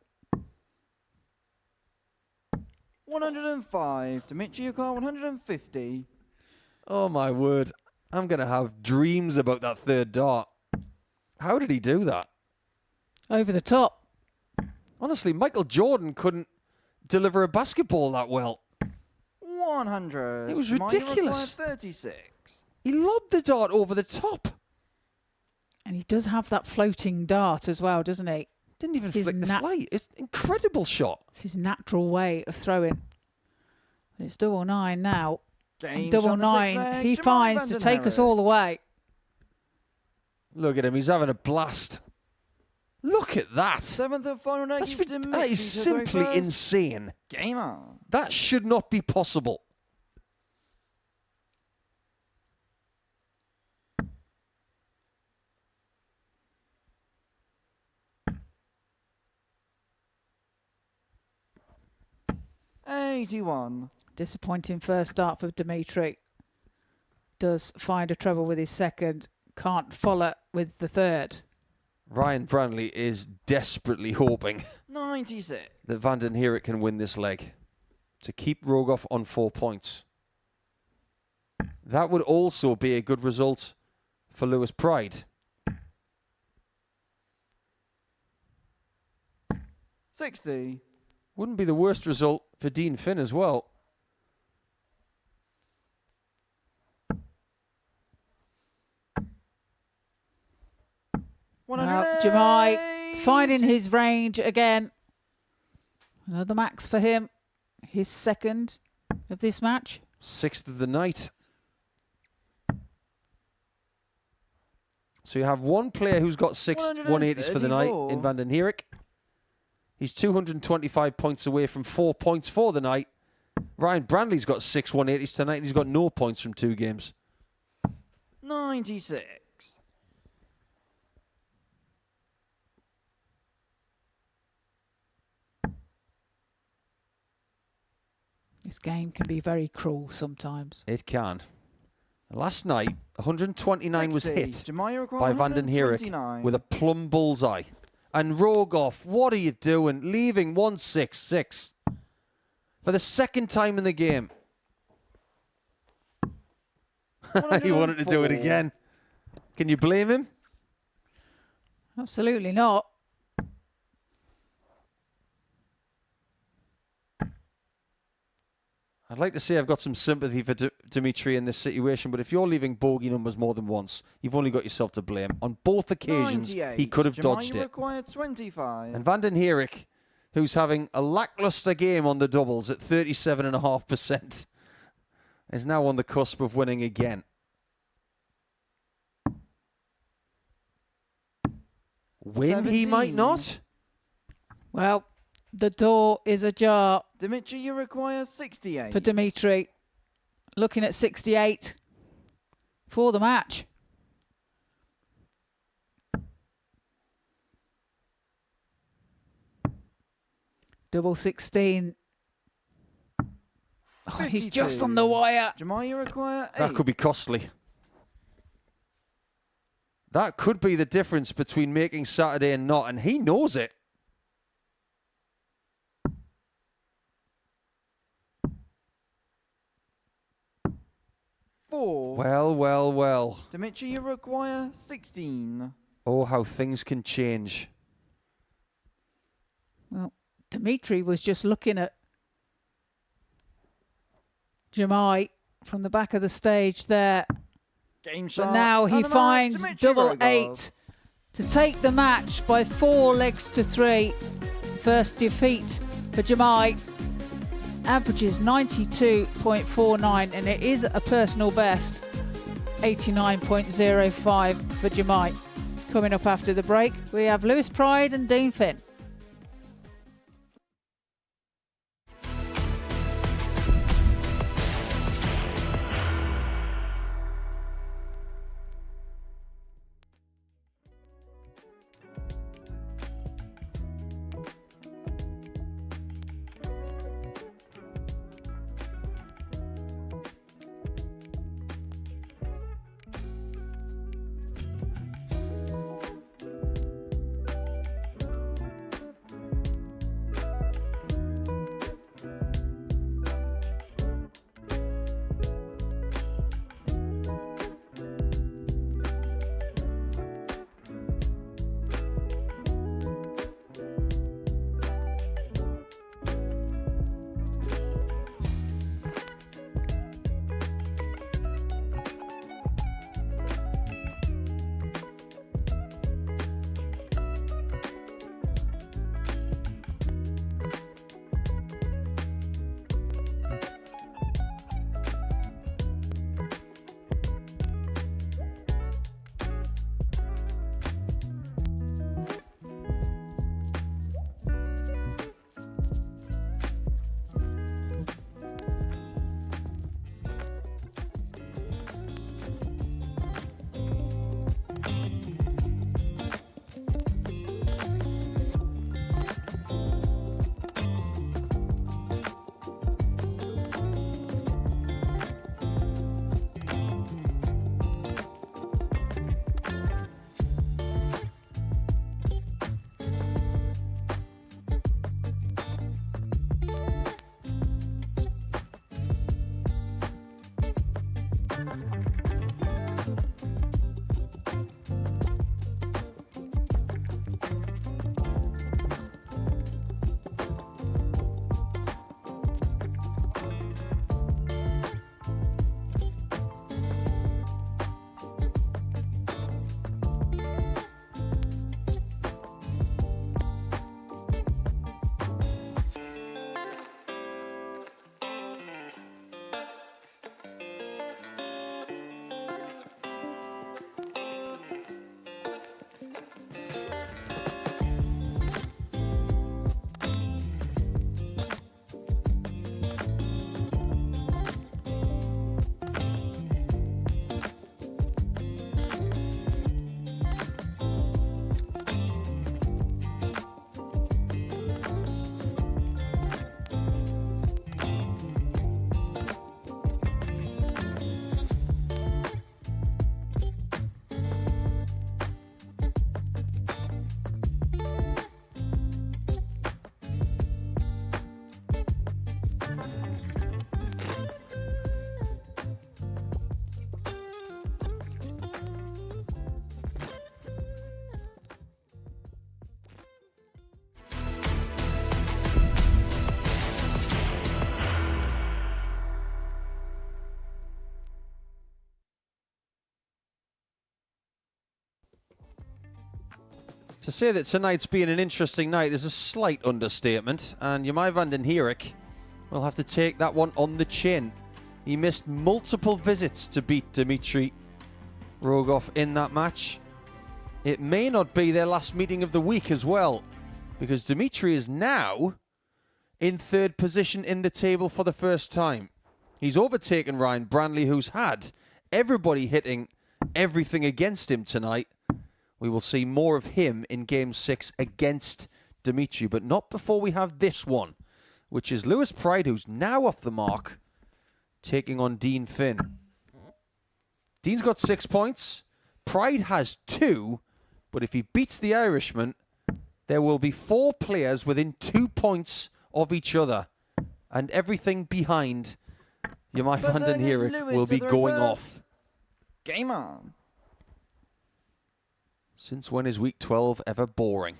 105. Dimitri, you require 150. Oh my word. I'm going to have dreams about that third dart. How did he do that? Over the top. Honestly, Michael Jordan couldn't deliver a basketball that well. 100. It was Jemai, you ridiculous. require 36. He lobbed the dart over the top. And he does have that floating dart as well, doesn't he? Didn't even His flick the flight. It's an incredible shot. It's his natural way of throwing. It's double nine now. Game And double shot, the sixth nine, leg. he Jemai finds to take us Vandenhick. all the way. Look at him. He's having a blast. Look at that. Seventh and final net That's gives that Dimitri is to throw simply first. insane. Game on. That should not be possible. $81. Disappointing first start for Dimitri. Does find a treble with his second. Can't follow with the third. Ryan Brley is desperately hoping 96. that Vandenhick can win this leg to keep Rogoff on 4 points. That would also be a good result for Lewis Pride. 60. Wouldn't be the worst result for Dean Finn as well. Jemai finding his range again. Another max for him. His second of this match. 6th of the night. So you have one player who's got 6 180s for the night in Vandenhick. He's 225 points away from 4 points for the night. Ryan Brandley's got 6 180s tonight and he's got no points from 2 games. 96. This game can be very cruel sometimes. It can. Last night, 129 was 60. hit Jemai require by Vandenhick 129. with a plumb bullseye. And Rogoff, what are you doing? Leaving 166 for the second time in the game. He wanted to do it 104. again. Can you blame him? Absolutely not. I'd like to say I've got some sympathy for Dimitri in this situation, but if you're leaving bogey numbers more than once, you've only got yourself to blame. On both occasions, he 98. could have Jemai dodged it. required 25. And Vandenhick, who's having a lackluster game on the doubles at 37.5%, is now on the cusp of winning again. Win he might 17. not. Well, the door is ajar Dimitri, you require 68. for Dimitri. Looking at 68 for the match. Double 16. Oh, he's just 52. on the wire. Jemai, you require 8. That could be costly. That could be the difference between making Saturday and not, and he knows it. Well, well, well. Dimitri, you require 16. Oh, how things can change. Well, Dimitri was just looking at Jemai from the back of the stage there. Game shot. But now he And the match, finds Dimitri double Rogoff. 8 to take the match by 4 legs to 3. First defeat for Jemai. Averages 92.49 and it is a personal best. 89.05 for Jemai. Coming up after the break, we have Lewis Pride and Dean Finn. To say that tonight's been an interesting night is a slight understatement, and Jemai Vandenhirik will have to take that one on the chin. He missed multiple visits to beat Dmitry Rogoff in that match. It may not be their last meeting of the week as well, because Dmitry is now in third position in the table for the first time. He's overtaken Ryan Brandley, who's had everybody hitting everything against him tonight. We will see more of him in Game 6 against Dmitry, but not before we have this one, which is Lewis Pride, who's now off the mark, taking on Dean Finn. Dean's got 6 points. Pride has 2, but if he beats the Irishman, there will be 4 players within 2 points of each other, and everything behind Jemai Vandenhirik will be going off. Game on. Since when is week 12 ever boring?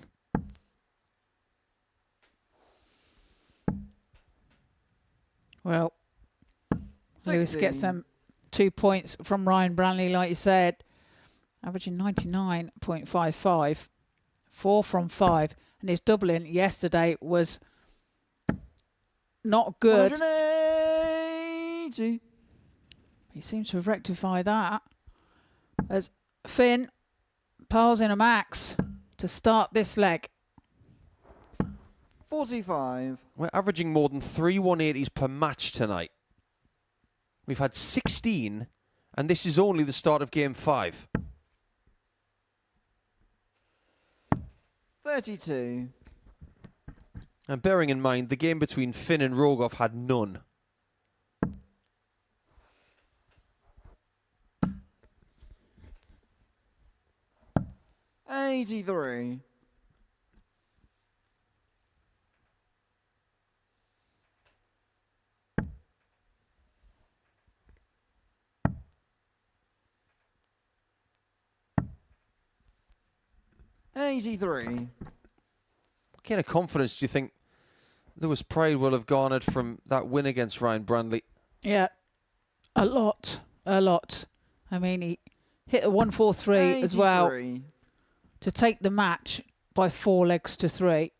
Well, 16. Lewis gets them 2 points from Ryan Brandley, like you said, averaging 99.55, 4 from 5, and his doubling yesterday was not good. 180. He seems to have rectified that as Finn piles in a max to start this leg. 45. We're averaging more than 3 180s per match tonight. We've had 16, and this is only the start of Game 5. 32. And bearing in mind, the game between Finn and Rogoff had none. $83. 83. What kind of confidence do you think Lewis Pride will have garnered from that win against Ryan Brandley? Yeah, a lot. I mean, he hit a 143 as well to take the match by 4 legs to 3.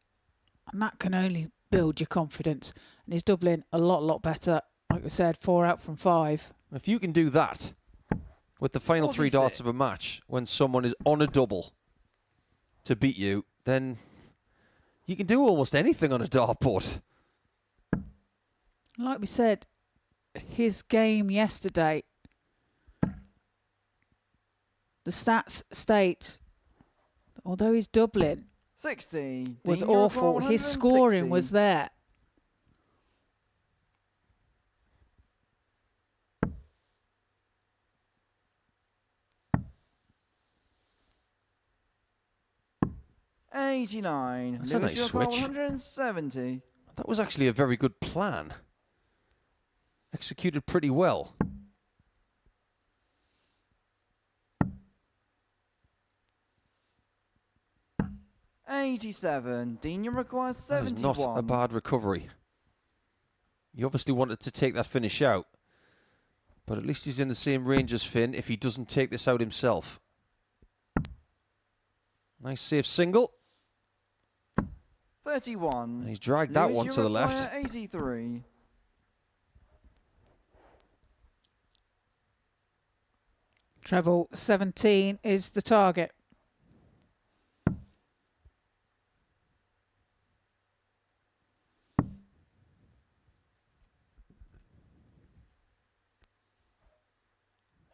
And that can only build your confidence. And he's doubling a lot better. Like I said, 4 out from 5. If you can do that with the final 3 darts of a match when someone is on a double to beat you, then you can do almost anything on a dartboard. Like we said, his game yesterday, the stats state, although he's doubling 60 was Dean, you're awful, his scoring 160. was there. $89. That's a nice you're switch. 170. That was actually a very good plan. Executed pretty well. $87. Dean, you require That is 71. not a bad recovery. He obviously wanted to take that finish out. But at least he's in the same range as Finn if he doesn't take this out himself. Nice safe single. 31. And he's dragged that Lewis, one you to the require left. 83. Treble 17 is the target.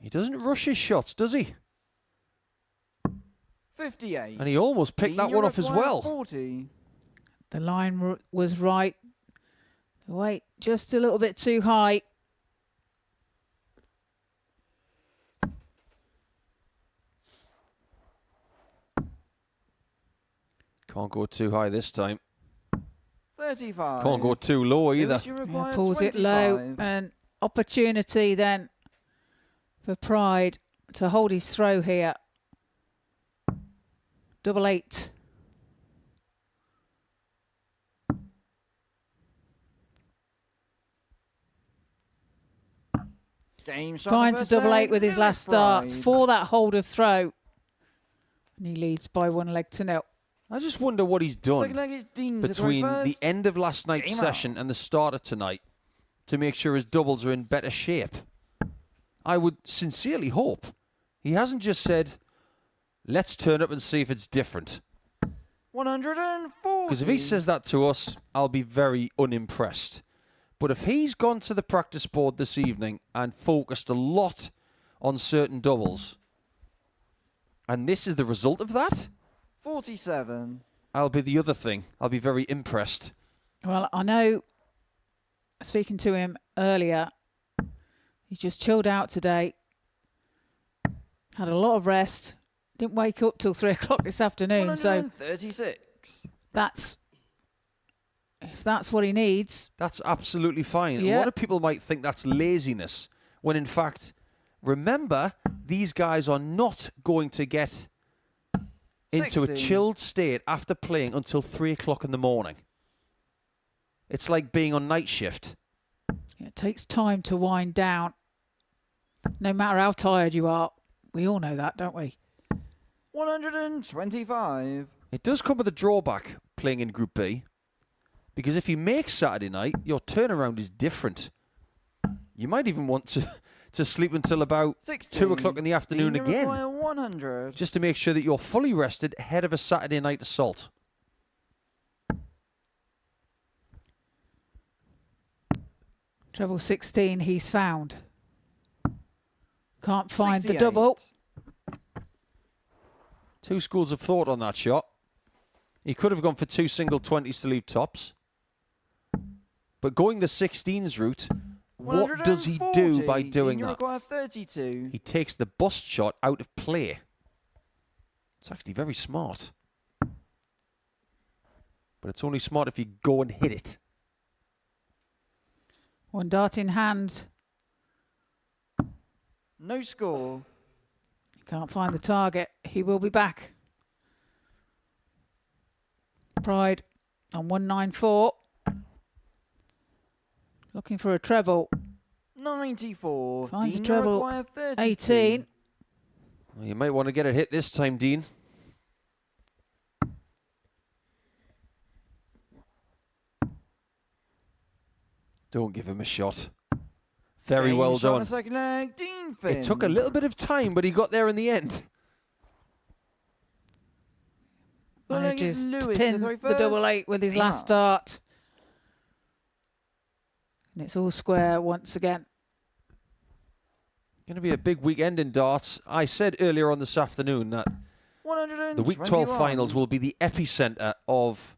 He doesn't rush his shots, does he? 58. And he almost picked Dean, that you one off as require well. 40. The line was right. The weight just a little bit too high. Can't go too high this time. 35. Can't go too low either. Lewis, you require Yeah, pulls it low. 25. An opportunity then for Pride to hold his throw here. 88. Game shot Finds a first double leg, eight with his Lewis last start Pride. for that hold of throw. And he leads by 1 leg to 0. I just wonder what he's done Second leg, it's Dean to throw between the first. end of last night's Game session out. and the start of tonight to make sure his doubles are in better shape. I would sincerely hope he hasn't just said, let's turn up and see if it's different. 140. Because if he says that to us, I'll be very unimpressed. But if he's gone to the practice board this evening and focused a lot on certain doubles, and this is the result of that, 47. I'll be the other thing. I'll be very impressed. Well, I know, speaking to him earlier, he's just chilled out today. Had a lot of rest. Didn't wake up till 3 o'clock this afternoon. So 136. if that's what he needs. That's absolutely fine. Yeah. A lot of people might think that's laziness, when in fact, remember, these guys are not going to get into a 60. chilled state after playing until 3 o'clock in the morning. It's like being on night shift. It takes time to wind down. No matter how tired you are. We all know that, don't we? 125. It does come with a drawback playing in Group B, because if you make Saturday night, your turnaround is different. You might even want to sleep until about 60. 2 o'clock in the afternoon Dean again, require 100. just to make sure that you're fully rested ahead of a Saturday night assault. Treble 16 he's found. Can't find 68. the double. Two schools of thought on that shot. He could have gone for 2 single 20s to leave tops. But going the 16s route, what does he do by 140. doing Dean that? require 32. He takes the bust shot out of play. It's actually very smart. But it's only smart if you go and hit it. One dart in hand. No score. Can't find the target. He will be back. Pride on 194. Looking for a treble. 94. Finds a Dean treble. require 32. 18. Well, you might want to get it hit this time, Dean. Don't give him a shot. Very Dean well shot on done. the second leg. Dean Finn. It took a little bit of time, but he got there in the end. Third leg Manages is to Lewis pin to throw the double first. 8 with his Game last up. dart. And it's all square once again. Going to be a big weekend in darts. I said earlier on this afternoon that the Week 12 finals will be the epicenter of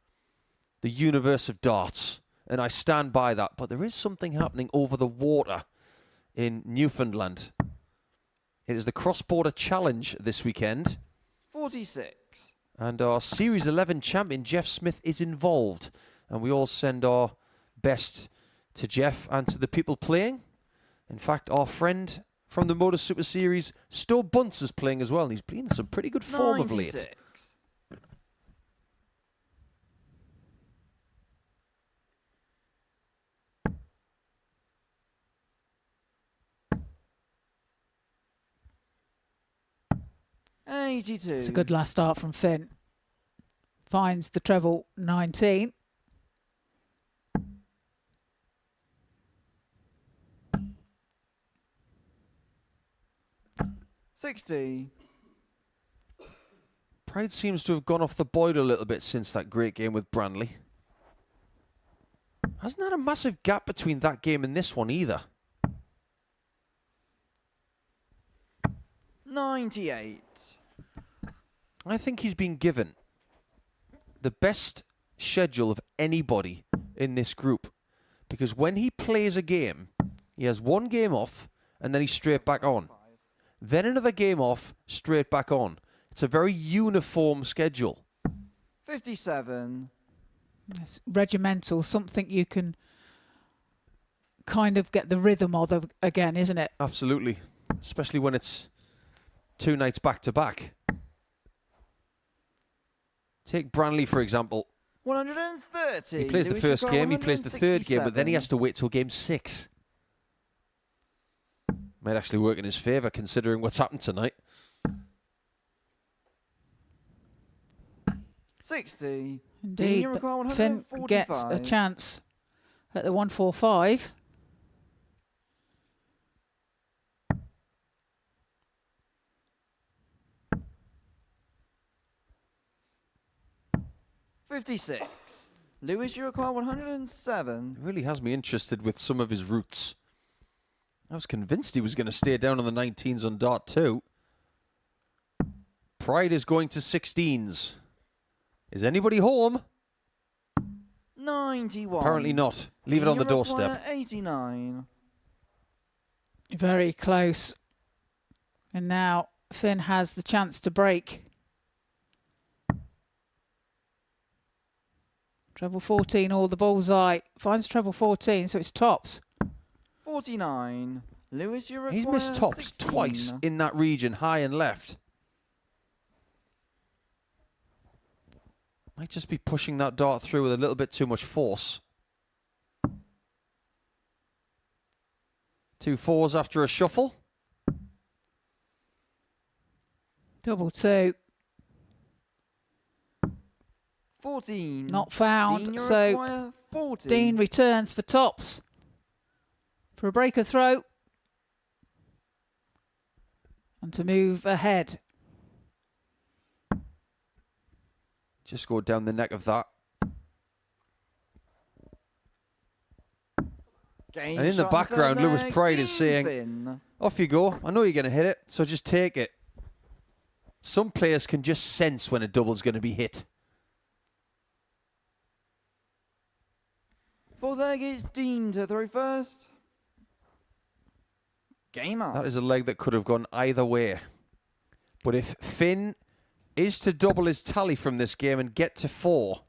the universe of darts. And I stand by that. But there is something happening over the water in Newfoundland. It is the Cross-Border Challenge this weekend. 46. And our Series 11 champion, Jeff Smith, is involved. And we all send our best to Jeff and to the people playing. In fact, our friend from the Modus Super Series, Sto Bunce, is playing as well. And he's been in some pretty good form of late. 96. $82. It's a good last start from Finn. Finds the treble 19. $60. Pride seems to have gone off the boil a little bit since that great game with Brley. Hasn't had a massive gap between that game and this one either. 98. I think he's been given the best schedule of anybody in this group. Because when he plays a game, he has one game off and then he's straight back on. Then another game off, straight back on. It's a very uniform schedule. 57. It's regimental, something you can kind of get the rhythm of again, isn't it? Absolutely. Especially when it's 2 nights back to back. Take Brley, for example. 130. He plays the Lewis first require game, he plays the third game, but then he has to wait till game 6. Might actually work in his favour, considering what's happened tonight. 60. Indeed, you require but Finn gets a 145. chance at the 145. $56. Lewis, you require 107. It really has me interested with some of his routes. I was convinced he was going to stay down on the 19s on dart 2. Pride is going to 16s. Is anybody home? 91. Apparently not. Leave it on the doorstep. 89. Very close. And now Finn has the chance to break. Treble 14 or the bullseye. Finds treble 14, so it's tops. 49. Lewis, you require He's missed tops 16. twice in that region, high and left. Might just be pushing that dart through with a little bit too much force. 2 4s after a shuffle. Double 2. 14. Not found, Dean, you so require 40. Dean returns for tops. For a breaker throw. And to move ahead. Just go down the neck of that. Game And in the shot background, third Lewis leg, Pride is Dean saying, Finn. off you go. I know you're going to hit it, so just take it. Some players can just sense when a double's going to be hit. Fourth leg is Dean to throw first. Game on. That is a leg that could have gone either way. But if Finn is to double his tally from this game and get to 4,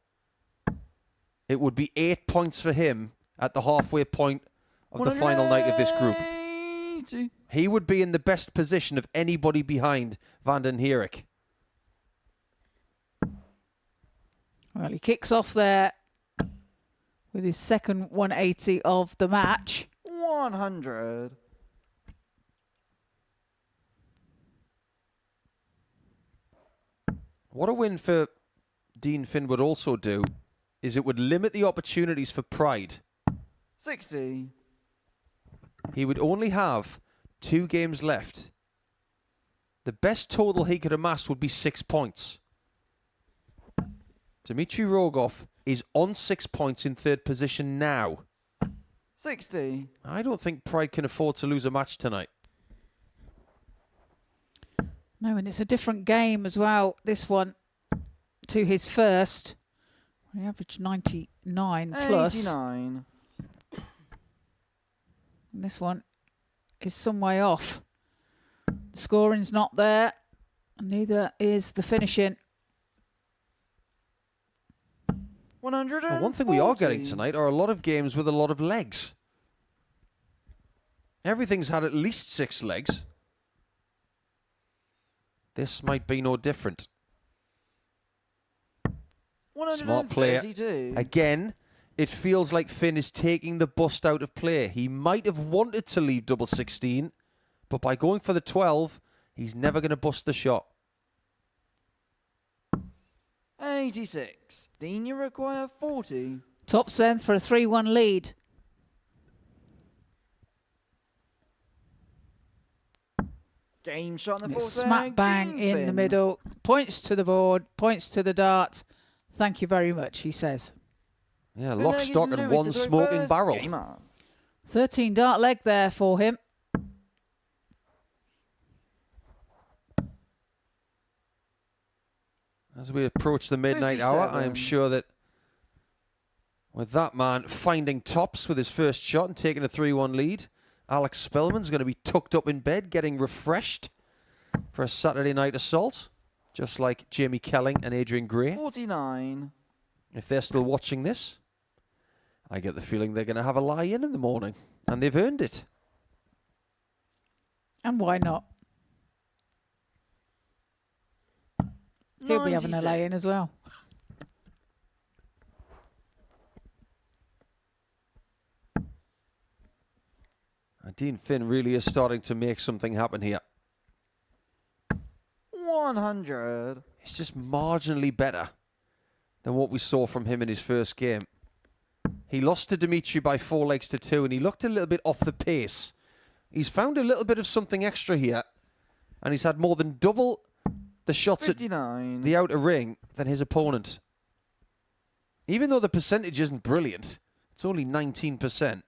it would be 8 points for him at the halfway point of the final night of this group. 180. He would be in the best position of anybody behind Vandenhick. Well, he kicks off there with his second 180 of the match. 100. What a win for Dean Finn would also do is it would limit the opportunities for Pride. 60. He would only have 2 games left. The best total he could amass would be 6 points. Dmitry Rogoff is on 6 points in 3rd position now. 60. I don't think Pride can afford to lose a match tonight. No, and it's a different game as well, this one, to his first. He averaged 99 plus. 89. And this one is some way off. The scoring's not there, and neither is the finishing. 100. Well, one thing we are getting tonight are a lot of games with a lot of legs. Everything's had at least 6 legs. This might be no different. Smart player. 132. Again, it feels like Finn is taking the bust out of play. He might have wanted to leave double 16, but by going for the 12, he's never going to bust the shot. 86. Dean, you require 40. Tops then for a 3-1 lead. Game shot in the And it's fourth smack leg, bang Dean in the Finn. middle. Points to the board, points to the dart. Thank you very much, he says. Yeah, Third lock, leg is stock, and Lewis one to throw smoking first. barrel. Game on. 13 dart leg there for him. As we approach the midnight hour, I am 57. sure that with that man finding tops with his first shot and taking a 3-1 lead, Alex Spellman's going to be tucked up in bed, getting refreshed for a Saturday night assault, just like Jamie Kelling and Adrian Gray. 49. If they're still watching this, I get the feeling they're going to have a lie-in the morning, and they've earned it. And why not? He'll be having a lay-in as well. And Dean Finn really is starting to make something happen here. 100. It's just marginally better than what we saw from him in his first game. He lost to Dimitri by 4 legs to 2, and he looked a little bit off the pace. He's found a little bit of something extra here, and he's had more than double the shots 59. at the outer ring than his opponent. Even though the percentage isn't brilliant, it's only 19%.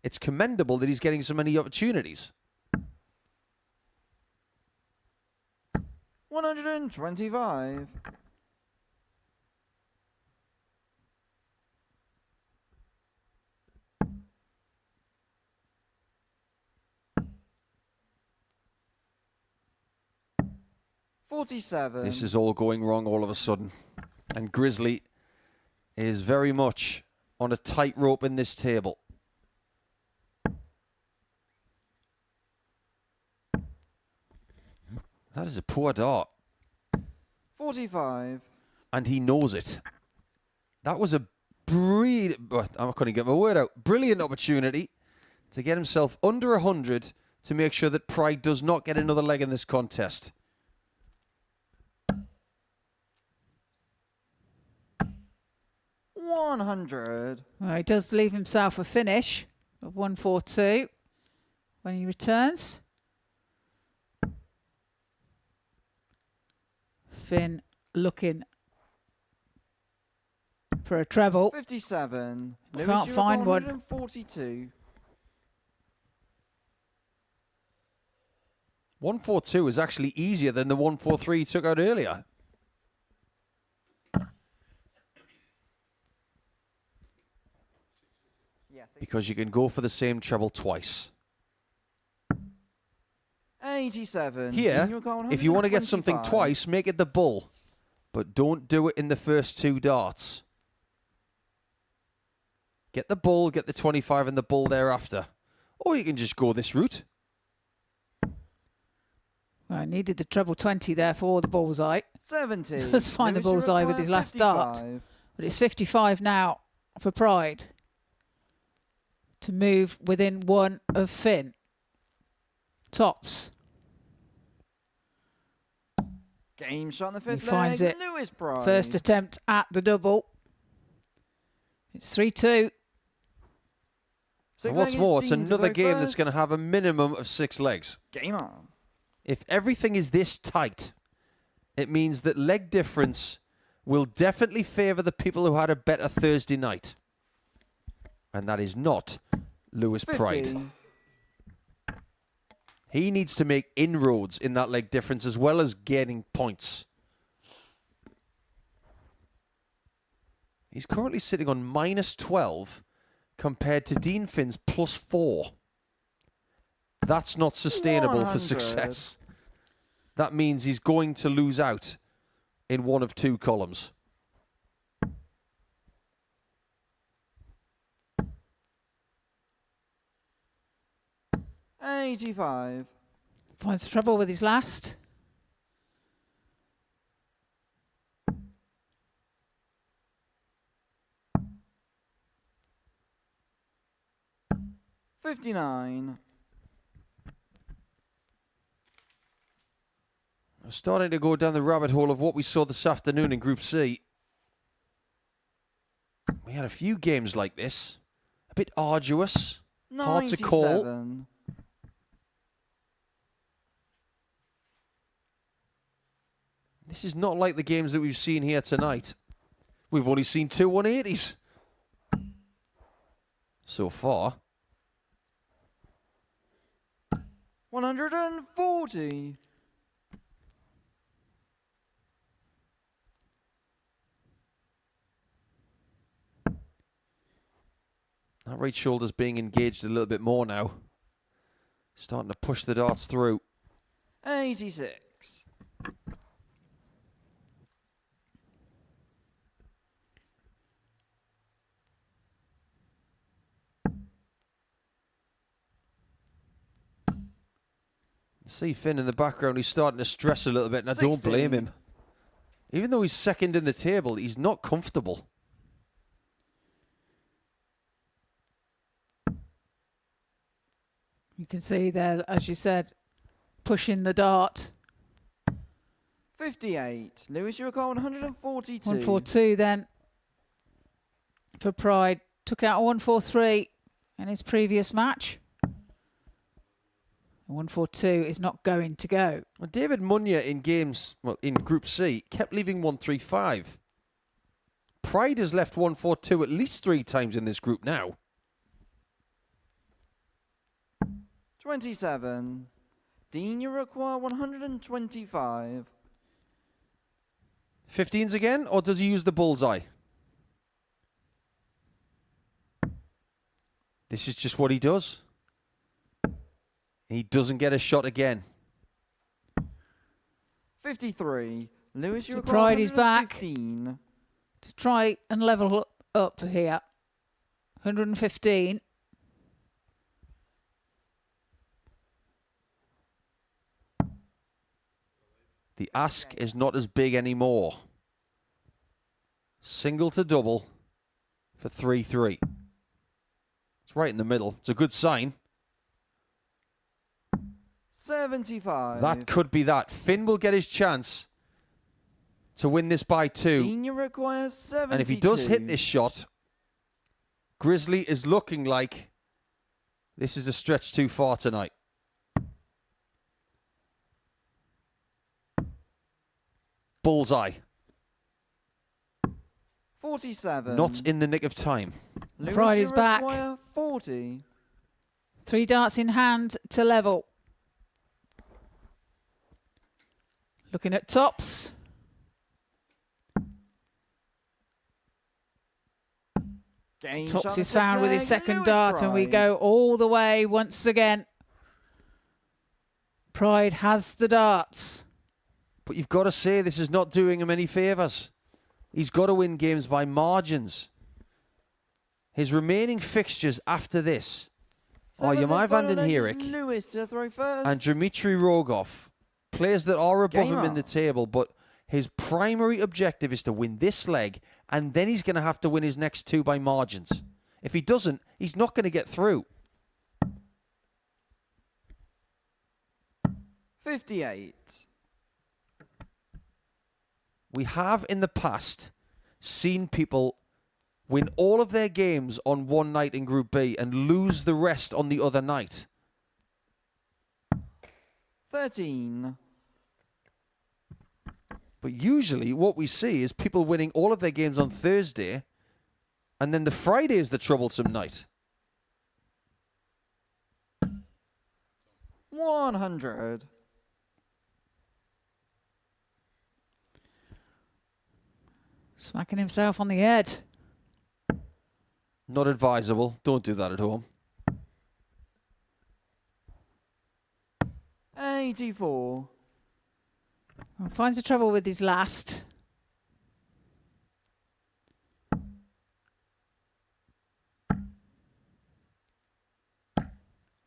It's commendable that he's getting so many opportunities. 125. $47. This is all going wrong all of a sudden. And Grizzly is very much on a tightrope in this table. That is a poor dart. 45. And he knows it. That was a brilliant, I couldn't get my word out, brilliant opportunity to get himself under 100 to make sure that Pride does not get another leg in this contest. $100. Well, he does leave himself a finish of 142 when he returns. Finn looking for a treble. 57. Can't find one. 142. 142 is actually easier than the 143 he took out earlier. Because you can go for the same treble twice. 87. Here, Junior got if you want to get something 125. twice, make it the bull. But don't do it in the first 2 darts. Get the bull, get the 25 and the bull thereafter. Or you can just go this route. Well, I needed the treble 20 there for the bullseye. 70. Let's find the Lewis, you bullseye with require his last dart. 55. But it's 55 now for Pride to move within 1 of Finn. Tops. Game shot on the 5th leg. He finds it. Lewis Pride. First attempt at the double. It's 3-2. And what's more, it's another game that's first. going to have a minimum of 6 legs. Game on. If everything is this tight, it means that leg difference will definitely favour the people who had a better Thursday night. And that is not Lewis 50. Pride. He needs to make inroads in that leg difference as well as gaining points. He's currently sitting on -12 compared to Dean Finn's +4. That's not sustainable 100. for success. That means he's going to lose out in one of 2 columns. $85. Finds trouble with his last. $59. I'm starting to go down the rabbit hole of what we saw this afternoon in Group C. We had a few games like this. A bit arduous. Hard to call. 97. This is not like the games that we've seen here tonight. We've only seen 2 180s so far. 140. That right shoulder's being engaged a little bit more now. Starting to push the darts through. 86. See Finn in the background, he's starting to stress a little bit, and I don't blame 16. him. Even though he's second in the table, he's not comfortable. You can see there, as you said, pushing the dart. 58. Lewis, you recall 142. 142 then for Pride. Took out a 1-4-3 in his previous match. 1-4-2 is not going to go. Well, David Munyer in games, well, in Group C, kept leaving 1-3-5. Pride has left 1-4-2 at least 3 times in this group now. 27. Dean, you require 125. 15s again, or does he use the bullseye? This is just what he does. He doesn't get a shot again. 53. Lewis, you So require Pride is back 115. to try and level up here. 115. The ask is not as big anymore. Single to double for 3-3. It's right in the middle. It's a good sign. 75. That could be that. Finn will get his chance to win this by 2. Dean, you require 72. And if he does hit this shot, Grizzly is looking like this is a stretch too far tonight. Bullseye. 47. Not in the nick of time. Lewis, Pride you is back. require 40. 3 darts in hand to level. Looking at tops. Game Tops shot is to found with his flag, second Lewis dart, and we Pride. go all the way once again. Pride has the darts. But you've got to say this is not doing him any favours. He's got to win games by margins. His remaining fixtures after this are Yamai Vandenhick Lewis to throw first. and Dmitry Rogoff. Players that are above him in Gamer. the table, but his primary objective is to win this leg, and then he's going to have to win his next 2 by margins. If he doesn't, he's not going to get through. 58. We have in the past seen people win all of their games on one night in Group B and lose the rest on the other night. 13. But usually what we see is people winning all of their games on Thursday, and then the Friday is the troublesome night. 100. Smacking himself on the head. Not advisable. Don't do that at home. 84. Well, finds the trouble with his last.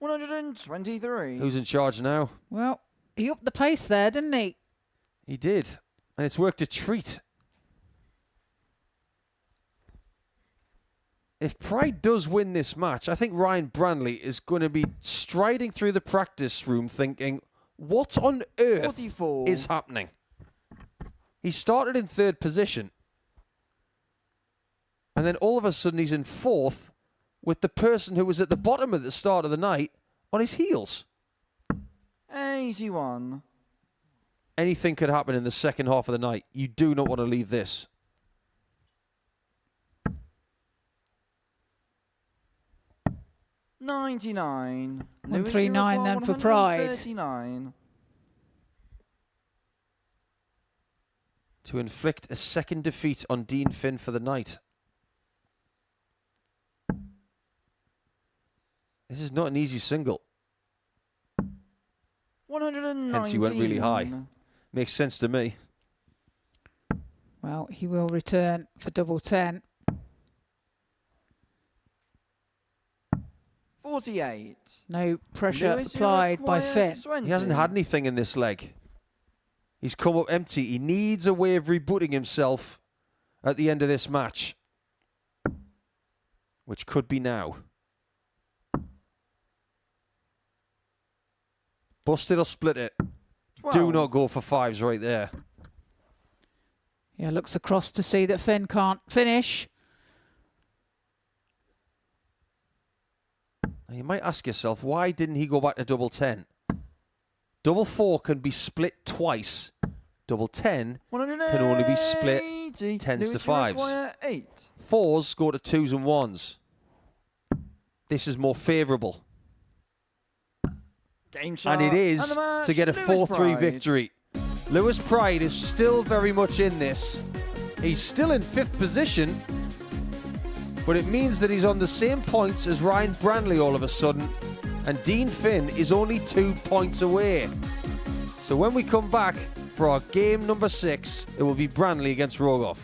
$123. Who's in charge now? Well, he upped the pace there, didn't he? He did. And it's worked a treat. If Pride does win this match, I think Ryan Brandley is going to be striding through the practice room thinking, what on earth 44. is happening? He started in 3rd position. And then all of a sudden he's in 4th with the person who was at the bottom at the start of the night on his heels. 81. Anything could happen in the second half of the night. You do not want to leave this. $99. 139 then for Pride. 139. To inflict a second defeat on Dean Finn for the night. This is not an easy single. 119. Hence he went really high. Makes sense to me. Well, he will return for double 10. 48. No pressure Lewis, you applied by require Finn. 20. He hasn't had anything in this leg. He's come up empty. He needs a way of rebooting himself at the end of this match. Which could be now. Bust it or split it. 12. Do not go for 5s right there. Yeah, looks across to see that Finn can't finish. Now you might ask yourself, why didn't he go back to double 10? Double 4 can be split twice. Double 10 can only be split 10s to 5s. 8. 4s go to 2s and 1s. This is more favourable. Game shot. And it is And the match, to get a Lewis 4-3 Pride. victory. Lewis Pride is still very much in this. He's still in 5th position, but it means that he's on the same points as Ryan Brandley all of a sudden, and Dean Finn is only 2 points away. So when we come back for our game number 6, it will be Brandley against Rogoff.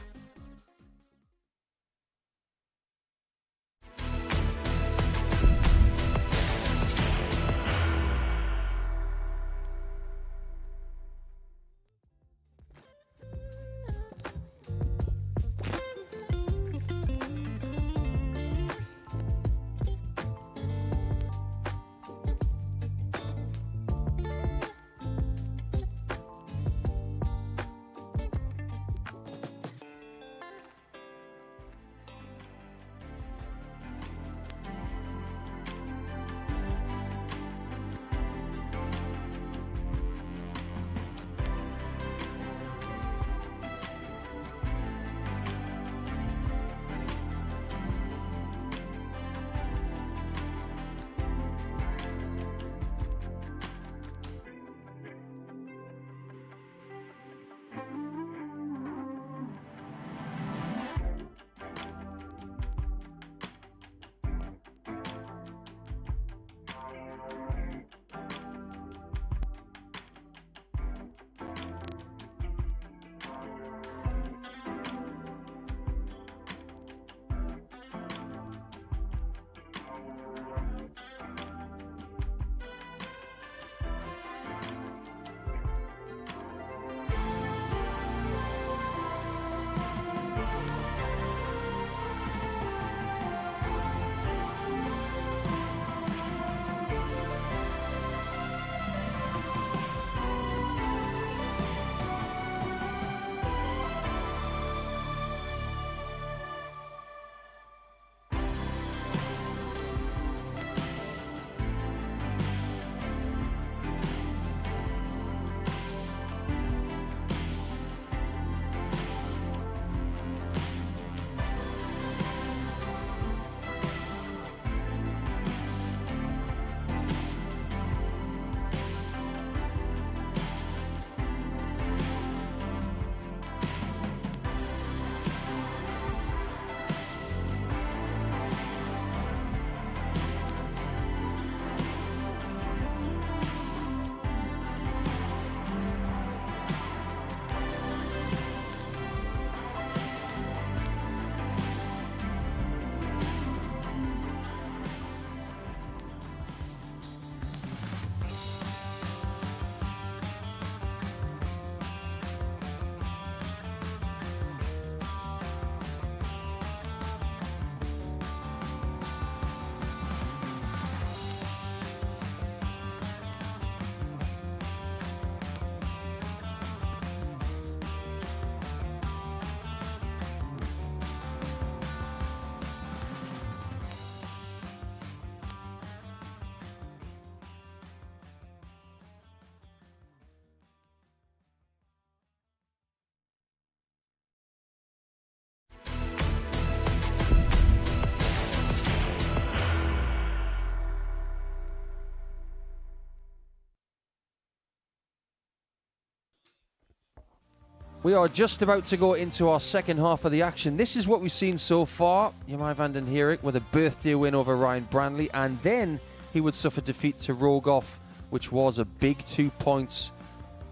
We are just about to go into our second half of the action. This is what we've seen so far. Jamai Vandenhirik with a birthday win over Ryan Brandley, and then he would suffer defeat to Rogoff, which was a big 2 points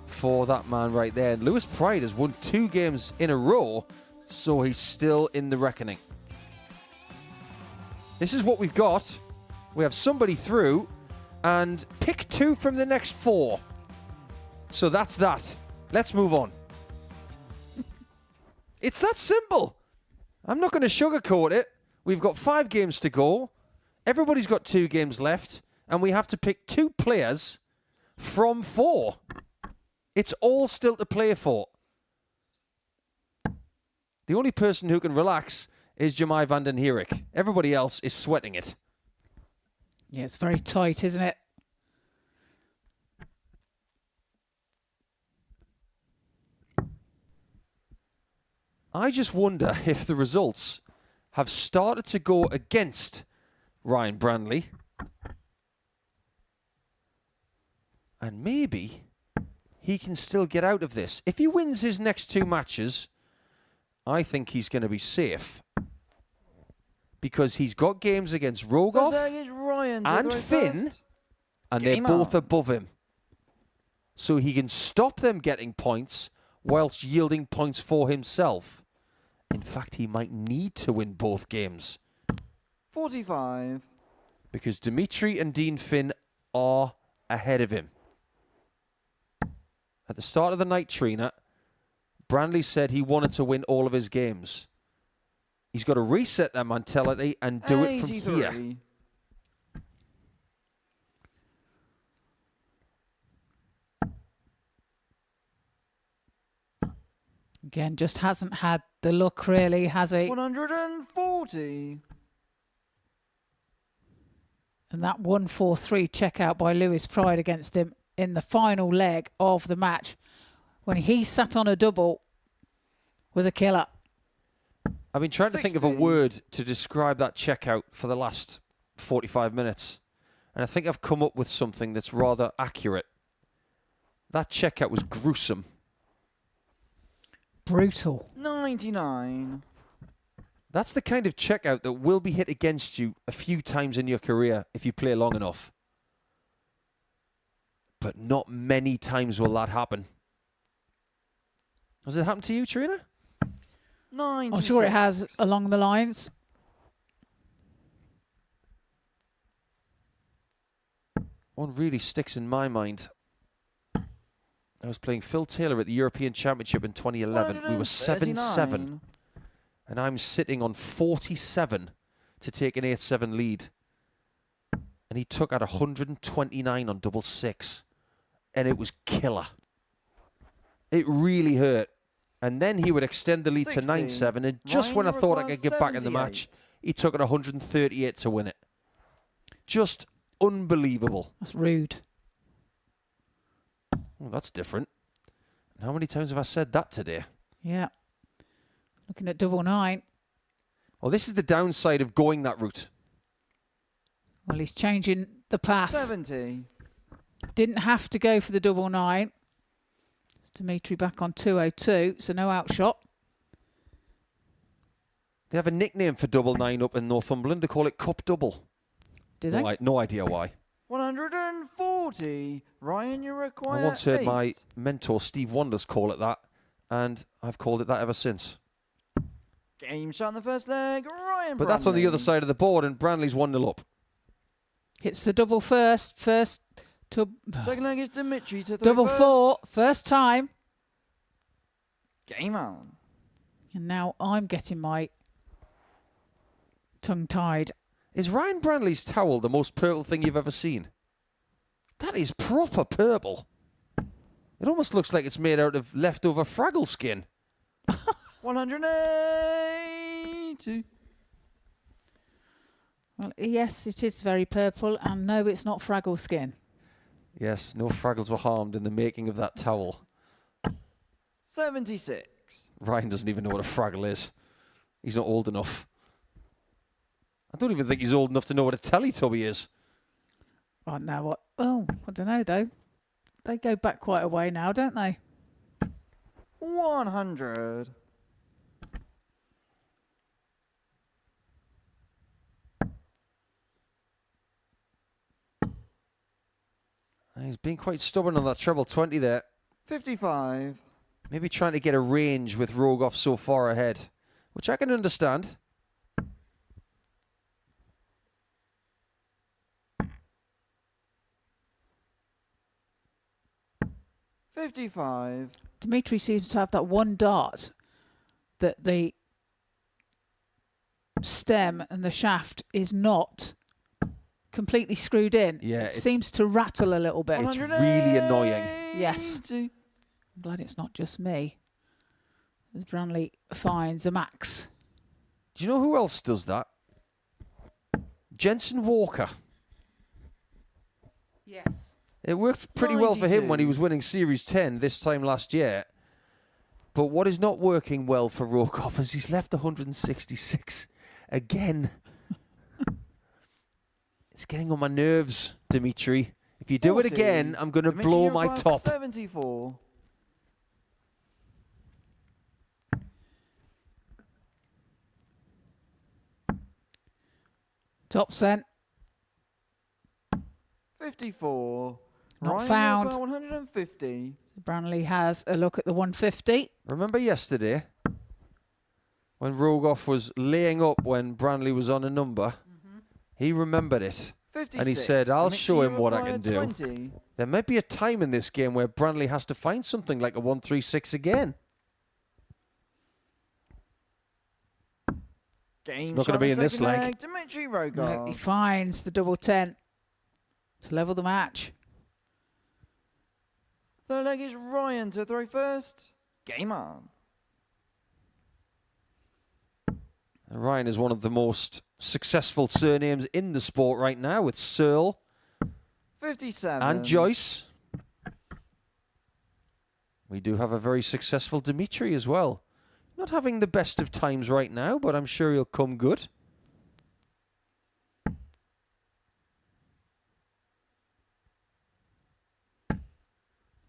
for that man right there. And Lewis Pride has won 2 games in a row, so he's still in the reckoning. This is what we've got. We have somebody through, and pick 2 from the next 4. So that's that. Let's move on. It's that simple. I'm not going to sugarcoat it. We've got 5 games to go. Everybody's got 2 games left, and we have to pick 2 players from 4. It's all still to play for. The only person who can relax is Jamai Vandenhirik. Everybody else is sweating it. Yeah, it's very tight, isn't it? I just wonder if the results have started to go against Ryan Brandley. And maybe he can still get out of this. If he wins his next 2 matches, I think he's going to be safe. Because he's got games against Rogoff and Finn, and they're both above him. So he can stop them getting points whilst yielding points for himself. In fact, he might need to win both games. 45. Because Dimitri and Dean Finn are ahead of him. At the start of the night, Trina, Brandley said he wanted to win all of his games. He's got to reset that mentality and do it from here. Again, just hasn't had the look really, has he? 140. And that 1-4-3 checkout by Lewis Pride against him in the final leg of the match, when he sat on a double, was a killer. I've been trying to think of a word to describe that checkout for the last 45 minutes. And I think I've come up with something that's rather accurate. That checkout was gruesome. Brutal. 99. That's the kind of checkout that will be hit against you a few times in your career if you play long enough. But not many times will that happen. Has it happened to you, Trina? 96. I'm sure it has along the lines. One really sticks in my mind. I was playing Phil Taylor at the European Championship in 2011. We were 7-7. And I'm sitting on 47 to take an 8-7 lead. And he took out 129 on double six. And it was killer. It really hurt. And then he would extend the lead 16. to 9-7. And just when I thought I could get back in the match, he took it 138 to win it. Just unbelievable. That's rude. Well, that's different. And how many times have I said that today? Yeah. Looking at double nine. Well, this is the downside of going that route. Well, he's changing the path. 70. Didn't have to go for the double nine. Dimitri back on 202, so no outshot. They have a nickname for double nine up in Northumberland. They call it Cup Double. Do they? No idea why. 140. Ryan, you require I once heard 8. my mentor, Steve Wonders, call it that, and I've called it that ever since. Game shot in the first leg. Ryan But that's on the other Brandley. side of the board, and Brandley's 1-0 up. Hits the double first. First to Second leg is Dimitri to double first. four. First time. Game on. And now I'm getting my tongue tied. Is Ryan Brandley's towel the most purple thing you've ever seen? That is proper purple. It almost looks like it's made out of leftover Fraggle skin. 180. Well, yes, it is very purple, and no, it's not Fraggle skin. Yes, no Fraggles were harmed in the making of that towel. 76. Ryan doesn't even know what a Fraggle is. He's not old enough. I don't even think he's old enough to know what a Teletubby is. Oh, now what? Oh, I don't know, though. They go back quite a way now, don't they? 100. He's been quite stubborn on that treble 20 there. 55. Maybe trying to get a range with Rogoff so far ahead, which I can understand. $55. Dimitri seems to have that one dart that the stem and the shaft is not completely screwed in. Yeah, it seems to rattle a little bit. It's really annoying. Yes. I'm glad it's not just me. As Brandley finds a max. Do you know who else does that? Jensen Walker. Yes. It worked pretty well for him when he 92. was winning Series 10 this time last year. But what is not working well for Rogoff is he's left 166 again. It's getting on my nerves, Dimitri. If you do 40. it again, I'm going to Dimitri, blow you my require top. 74. Top sent. 54. Not Ryan, you found. require 150. Brley has a look at the 150. Remember yesterday when Rogoff was laying up when Brley was on a number? He remembered it. 56. And he said, I'll Dimitri, show you him what I require can do. 20. There might be a time in this game where Brley has to find something like a 136 again. Game not gonna shot be on in this second leg. Dimitri No, he Rogoff. finds the double 10 to level the match. Third leg is Ryan to throw first. Game on. Ryan is one of the most successful surnames in the sport right now with Searle 57. and Joyce. We do have a very successful Dimitri as well. Not having the best of times right now, but I'm sure he'll come good.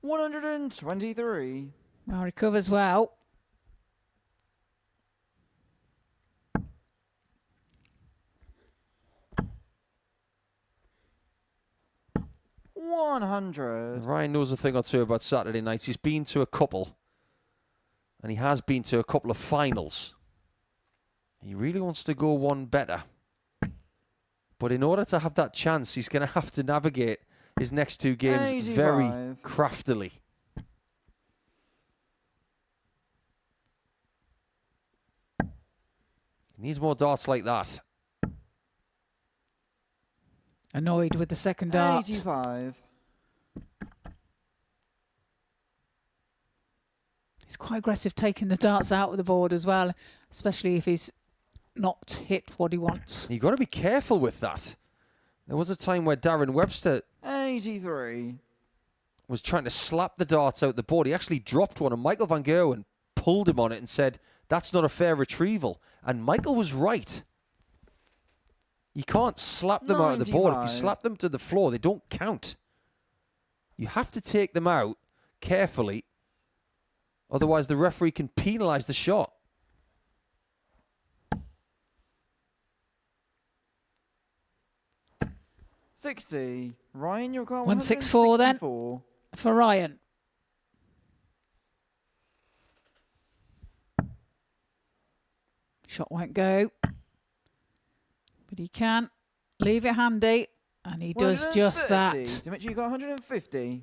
$123. Well, recovers well. $100. Ryan knows a thing or two about Saturday nights. He's been to a couple. And he has been to a couple of finals. He really wants to go one better. But in order to have that chance, he's going to have to navigate his next two games 85. very craftily. He needs more darts like that. Annoyed with the second dart. 85. He's quite aggressive taking the darts out of the board as well, especially if he's not hit what he wants. You've got to be careful with that. There was a time where Darren Webster 83. was trying to slap the darts out the board. He actually dropped one, and Michael Van Gerwen pulled him on it and said, that's not a fair retrieval. And Michael was right. You can't slap them out of the board. If you 95. slap them to the floor, they don't count. You have to take them out carefully. Otherwise, the referee can penalise the shot. $60. Ryan, you require 164 then. 164. For Ryan. Shot won't go. But he can leave it handy. And he does just 130. that. Dimitri, you got 150.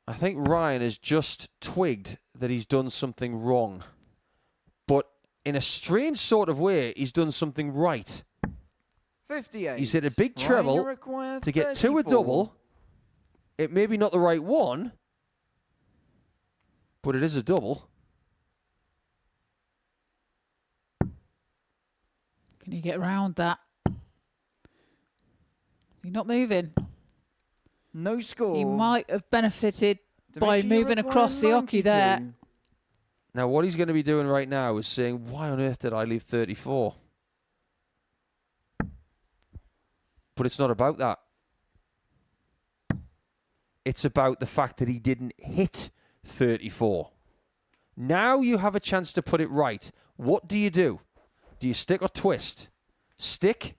I think Ryan has just twigged that he's done something wrong. But in a strange sort of way, he's done something right. 58. He's hit a big Ryan, treble you require to get to a 34. double. It may be not the right one, but it is a double. Can he get around that? He's not moving. No score. He might have benefited by Dimitri, you moving require across the hockey there. 92. Now, what he's going to be doing right now is saying, why on earth did I leave 34? But it's not about that. It's about the fact that he didn't hit 34. Now you have a chance to put it right. What do you do? Do you stick or twist? Stick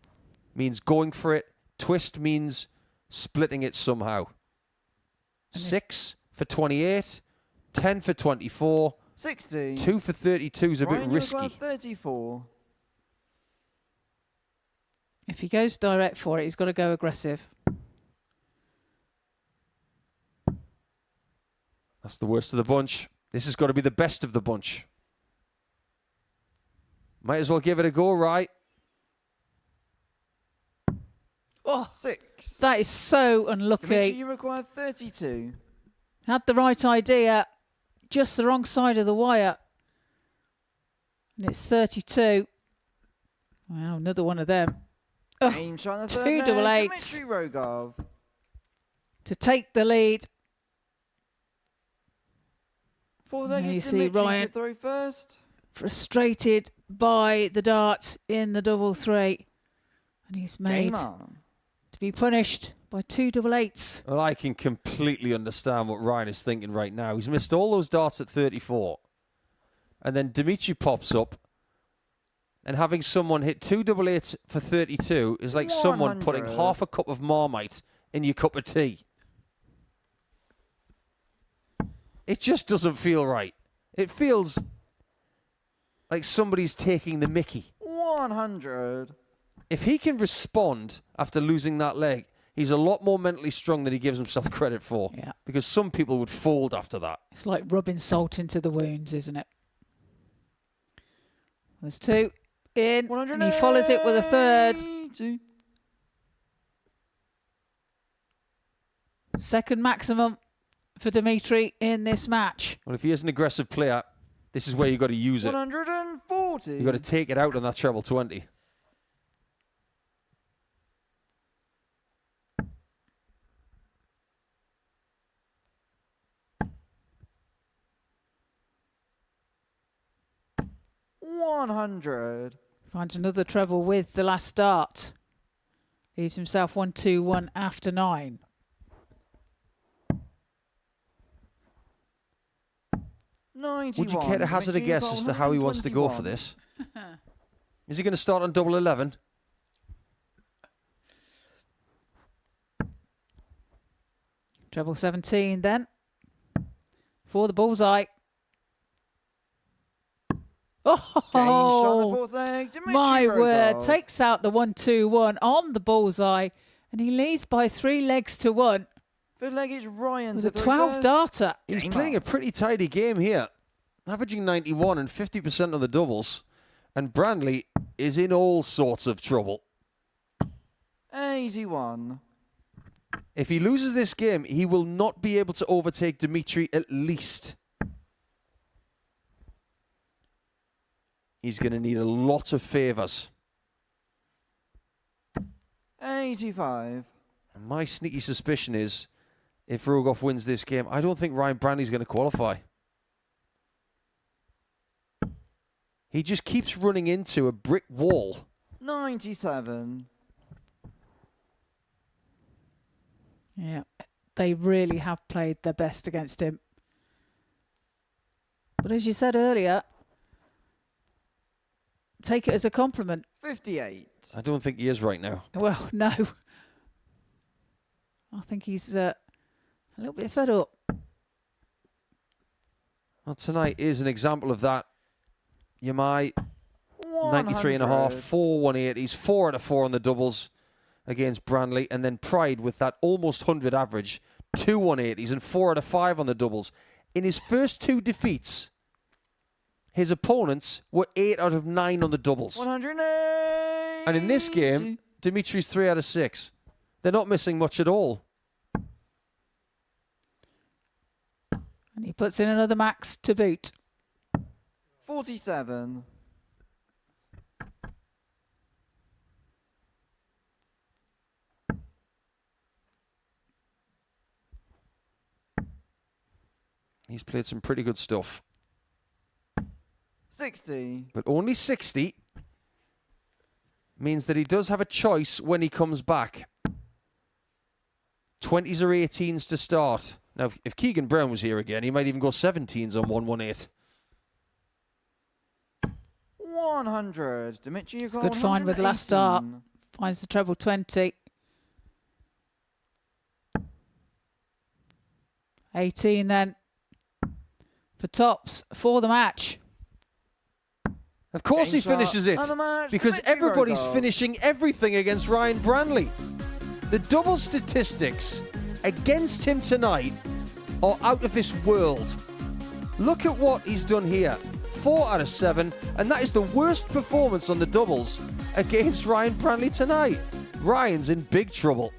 means going for it. Twist means splitting it somehow. 6 for 28, 10 for 24, 60. 2 for 32 is a Ryan, bit you risky. require 34. If he goes direct for it, he's got to go aggressive. That's the worst of the bunch. This has got to be the best of the bunch. Might as well give it a go, right? Oh, 6. that is so unlucky. Dimitri, you require 32. Had the right idea, just the wrong side of the wire. And it's 32. Wow, another one of them. Oh, Game shot on the two third double leg, eights. Dimitri Rogoff. To take the lead. Fourth There leg you is see Dimitri Ryan. to throw first. Frustrated by the dart in the double three. And he's made Game on. to be punished by 2 double eights. Well, I can completely understand what Ryan is thinking right now. He's missed all those darts at 34. And then Dimitri pops up. And having someone hit 2 double eights for 32 is like someone putting 100. half a cup of Marmite in your cup of tea. It just doesn't feel right. It feels like somebody's taking the mickey. 100. If he can respond after losing that leg, he's a lot more mentally strong than he gives himself credit for. Yeah. Because some people would fold after that. It's like rubbing salt into the wounds, isn't it? There's 2 in, and he follows it with a third. 180. Second maximum for Dimitri in this match. Well, if he is an aggressive player, this is where you've got to use it. 140. You've got to take it out on that treble 20. Finds another treble with the last start. Leaves himself 1-2-1 after 9. Would you care to hazard a guess as to how he wants to go for this? Is he going to start on double 11? Treble 17 then. For the bullseye. Oh, my word. Takes out the 1-2-1 on the bullseye. And he leads by 3 legs to 1. Third leg is Ryan With to a throw 12 first. darter. He's Game playing on. a pretty tidy game here. Averaging 91 and 50% on the doubles. And Brandley is in all sorts of trouble. 81. If he loses this game, he will not be able to overtake Dimitri at least. He's going to need a lot of favours. 85. And my sneaky suspicion is, if Rogoff wins this game, I don't think Ryan Brandley's going to qualify. He just keeps running into a brick wall. 97. Yeah, they really have played their best against him. But as you said earlier, take it as a compliment. 58. I don't think he is right now. Well, no. I think he's a little bit fed up. Well, tonight is an example of that. Yamai, 93.5, 4 180s, 4 out of 4 on the doubles against Brandley, and then Pride with that almost 100 average, 2 180s and 4 out of 5 on the doubles. In his first 2 defeats, his opponents were 8 out of 9 on the doubles. 180. And in this game, Dimitri's 3 out of 6. They're not missing much at all. And he puts in another max to boot. 47. He's played some pretty good stuff. 60. But only 60 means that he does have a choice when he comes back. 20s or 18s to start. Now, if Keegan Brown was here again, he might even go 17s on 118. 100. Dimitri, you've got Good find with last start. Finds the treble 20. 18 then. For tops for the match. Of course Game he finishes it. Another match, Because Dimitri everybody's Rogoff. finishing everything against Ryan Brandley. The double statistics against him tonight are out of this world. Look at what he's done here. 4 out of 7, and that is the worst performance on the doubles against Ryan Brandley tonight. Ryan's in big trouble.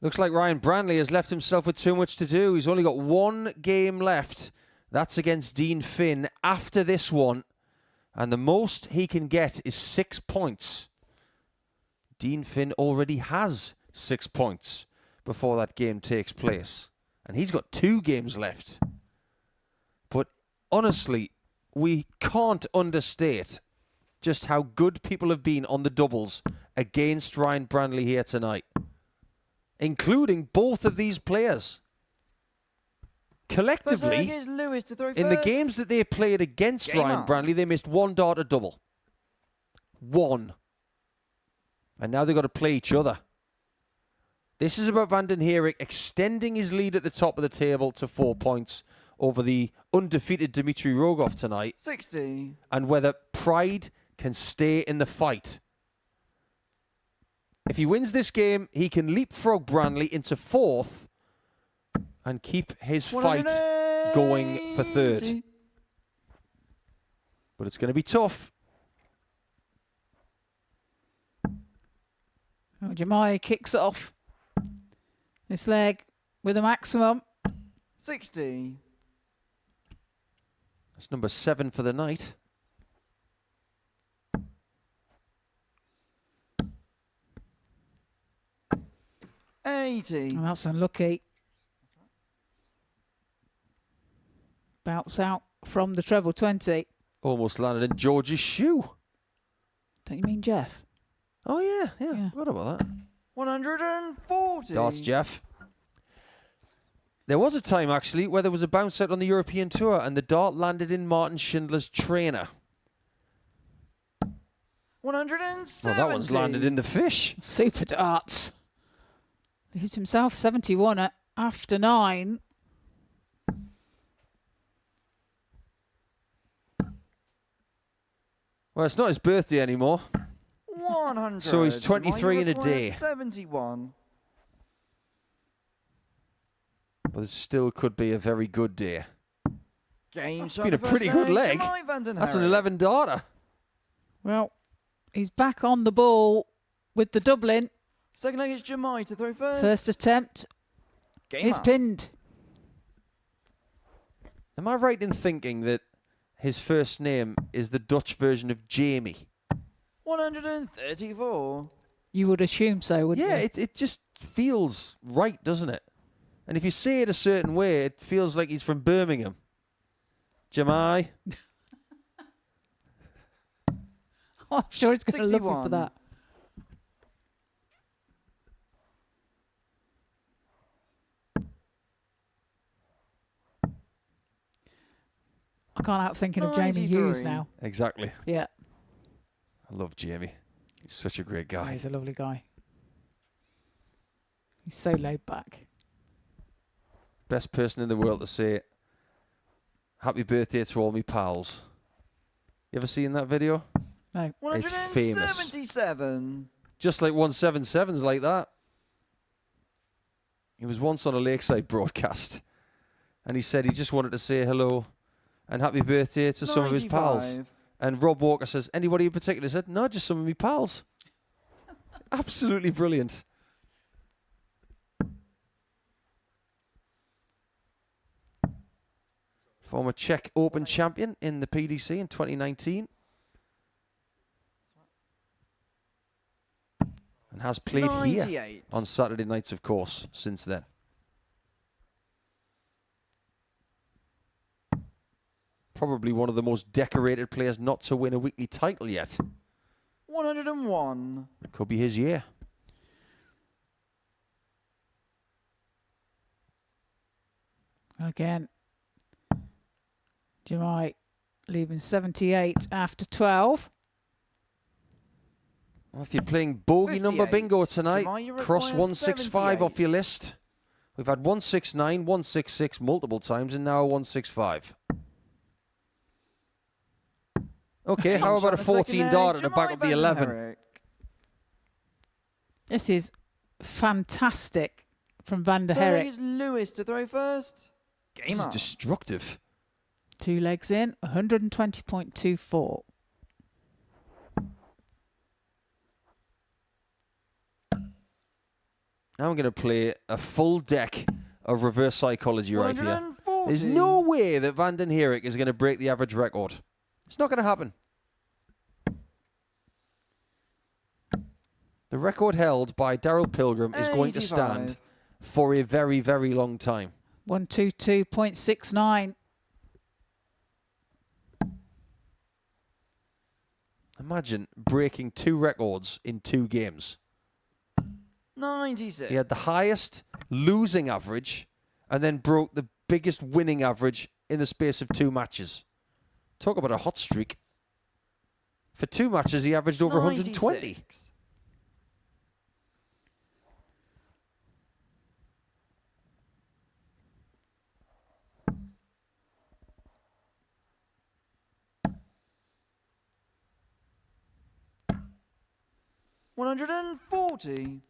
Looks like Ryan Brandley has left himself with too much to do. He's only got one game left. That's against Dean Finn after this one. And the most he can get is 6 points. Dean Finn already has 6 points before that game takes place. And he's got 2 games left. But honestly, we can't understate just how good people have been on the doubles against Ryan Brandley here tonight. Including both of these players. Collectively, in the games that they played against Ryan Brandley, they missed 1 dart double. 1. And now they've got to play each other. This is about Vandenhick extending his lead at the top of the table to 4 points over the undefeated Dmitry Rogoff tonight. 60. And whether Pride can stay in the fight. If he wins this game, he can leapfrog Brandley into 4th and keep his fight going for 3rd. But it's going to be tough. Oh, Jemai kicks it off. This leg with a maximum. 60. That's number 7 for the night. And that's unlucky. Bounce out from the treble 20. Almost landed in George's shoe. Don't you mean Jeff? Oh, yeah. What about that? 140. Darts, Jeff. There was a time, actually, where there was a bounce out on the European Tour and the dart landed in Martin Schindler's trainer. 170. Well, that one's landed in the fish. Super darts. He's himself 71 at after 9. Well, it's not his birthday anymore. 100. So he's 23 in a day. 71. But it still could be a very good day. It's been a pretty good leg. That's an 11 darter. Well, he's back on the ball with the doubling. Second leg is Jemai to throw first. First attempt is pinned. Am I right in thinking that his first name is the Dutch version of Jamie? 134. You would assume so, wouldn't you? Yeah, it just feels right, doesn't it? And if you say it a certain way, it feels like he's from Birmingham. Jemai. Oh, I'm sure he's going to love you for that. I can't help thinking of Jamie Hughes now. Exactly. Yeah. I love Jamie. He's such a great guy. He's a lovely guy. He's so laid back. Best person in the world to say happy birthday to all me pals. You ever seen that video? No. It's famous. 177. Just like 177's like that. He was once on a Lakeside broadcast and he said he just wanted to say hello and happy birthday to some of his pals. And Rob Walker says, anybody in particular? He said, no, just some of me pals. Absolutely brilliant. Former Czech Open champion in the PDC in 2019. And has played 98. here on Saturday nights, of course, since then. Probably one of the most decorated players not to win a weekly title yet. 101. Could be his year. Again. Jemai leaving 78 after 12. Well, if you're playing bogey number bingo tonight, cross 165 off your list. We've had 169, 166 multiple times, and now 165. Okay, how about a 14 dart at the back of the 11? This is fantastic from Vandenhick. There is Lewis to throw first. This is destructive. 2 legs in, 120.24. Now I'm going to play a full deck of reverse psychology right here. 140. There's no way that Vandenhick is going to break the average record. It's not going to happen. The record held by Daryl Pilgrim is going to 85. stand for a very, very long time. 122.69. Imagine breaking 2 records in 2 games. 96. He had the highest losing average and then broke the biggest winning average in the space of 2 matches. Talk about a hot streak. For 2 matches, he averaged over 120. 96. $140.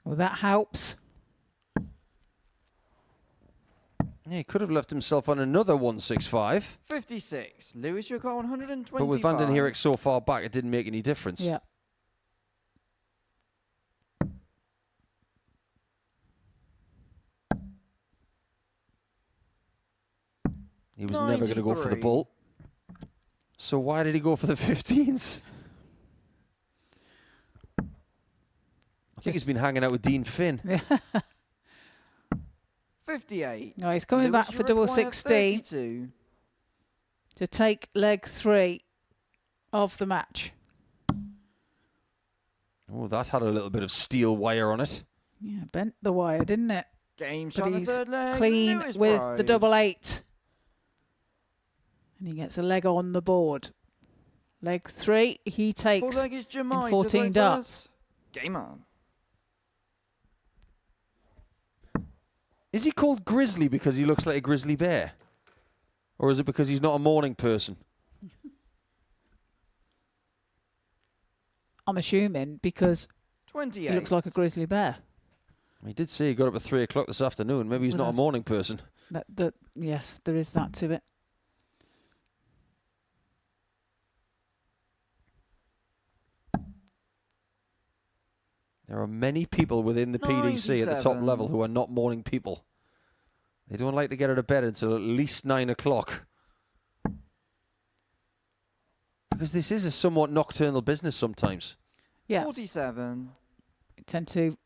Well, that helps. Yeah, he could have left himself on another 165. 56. Lewis, you got 125. But with Vandenhick so far back, it didn't make any difference. Yeah. He was never going to go for the 93. bull. So why did he go for the 15s? I think he's been hanging out with Dean Finn. 58. No, he's coming Lewis, back you for double require 16. 32. To take leg 3 of the match. Oh, that had a little bit of steel wire on it. Yeah, bent the wire, didn't it? Game But shot the he's third leg. clean Lewis with Bride. the double 8. And he gets a leg on the board. Leg 3, he takes Full leg is in Jemai to 14 throw darts. first. Game on. Is he called Grizzly because he looks like a grizzly bear? Or is it because he's not a morning person? I'm assuming because 28. he looks like a grizzly bear. He did say he got up at 3 o'clock this afternoon. Maybe he's Well, not a that's- morning person. Yes, there is that to it. There are many people within the PDC at the top 97. level who are not morning people. They don't like to get out of bed until at least 9 o'clock. Because this is a somewhat nocturnal business sometimes. Yeah, 47. you tend to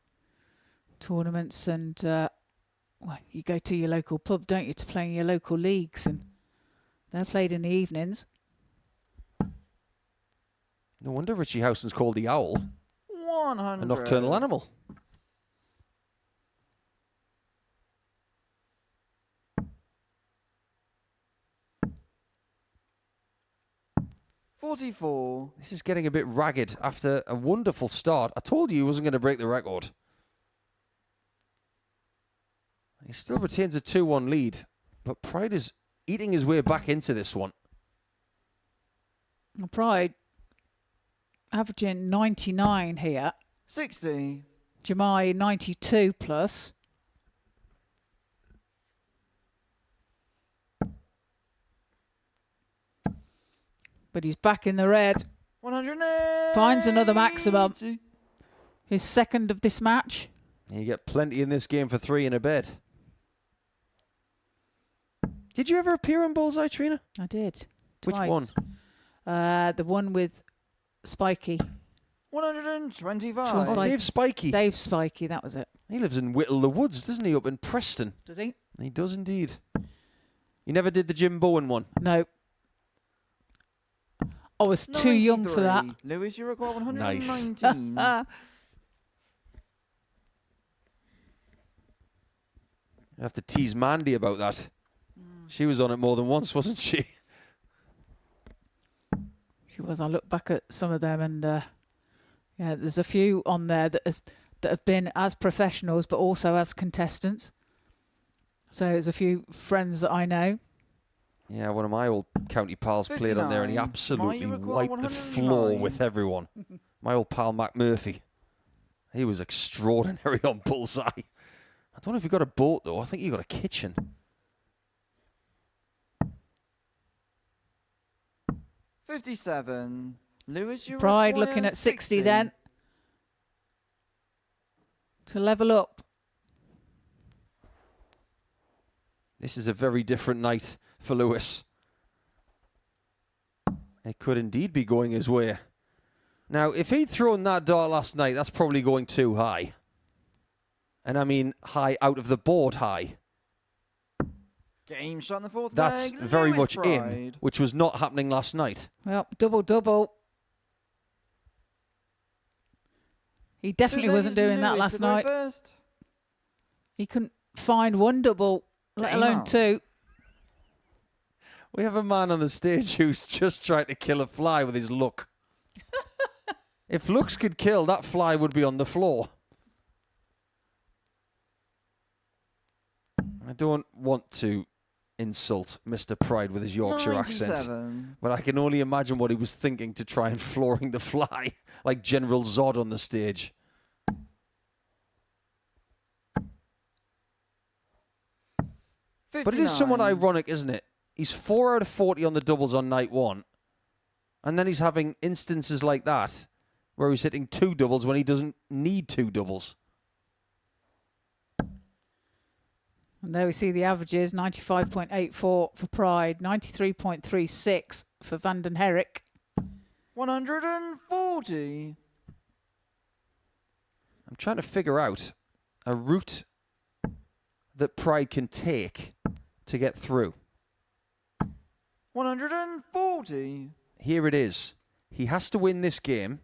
tournaments and well, you go to your local pub, don't you, to play in your local leagues, and they're played in the evenings. No wonder Richie Howson's called the owl, 100. a nocturnal animal. $44. This is getting a bit ragged after a wonderful start. I told you he wasn't going to break the record. He still retains a 2-1 lead, but Pride is eating his way back into this one. And Pride averaging 99 here. 60. Jemai 92 plus. But he's back in the red. 180. Finds another maximum. His second of this match. You get plenty in this game for 3 in a bed. Did you ever appear on Bullseye, Trina? I did. Which Twice. one? The one with Spiky. 125. Oh, Dave Spikey. Dave Spiky, that was it. He lives in Whittle the Woods, doesn't he, up in Preston? Does he? He does indeed. You never did the Jim Bowen one? No. I was too young for that. 93. Lewis, you require Nice. 119. You have to tease Mandy about that. She was on it more than once, wasn't she? She was. I look back at some of them, and yeah, there's a few on there that have been as professionals, but also as contestants. So there's a few friends that I know. Yeah, one of my old county pals played on there, and he 59. absolutely Mine, you recall wiped the floor 109. with everyone. My old pal Mac Murphy. He was extraordinary on Bullseye. I don't know if he got a boat, though. I think he got a kitchen. $57. Lewis, you Pride require looking at 60 then. to level up. This is a very different night for Lewis. It could indeed be going his way. Now, if he'd thrown that dart last night, that's probably going too high. And I mean high out of the board high. Game shot in the fourth That's leg. very Lewis much in, Pride. which was not happening last night. Well, double. He definitely wasn't doing that last night. First. He couldn't find one double, let Game alone on. two. We have a man on the stage who's just trying to kill a fly with his luck. If looks could kill, that fly would be on the floor. I don't want to insult Mr. Pride with his Yorkshire accent, 97. but I can only imagine what he was thinking to try and flooring the fly like General Zod on the stage. But it is somewhat 59. ironic, isn't it? He's 4 out of 40 on the doubles on night one, and then he's having instances like that where he's hitting 2 doubles when he doesn't need 2 doubles. And there we see the averages, 95.84 for Pride, 93.36 for Vandenhick. 140. I'm trying to figure out a route that Pride can take to get through. 140. Here it is. He has to win this game.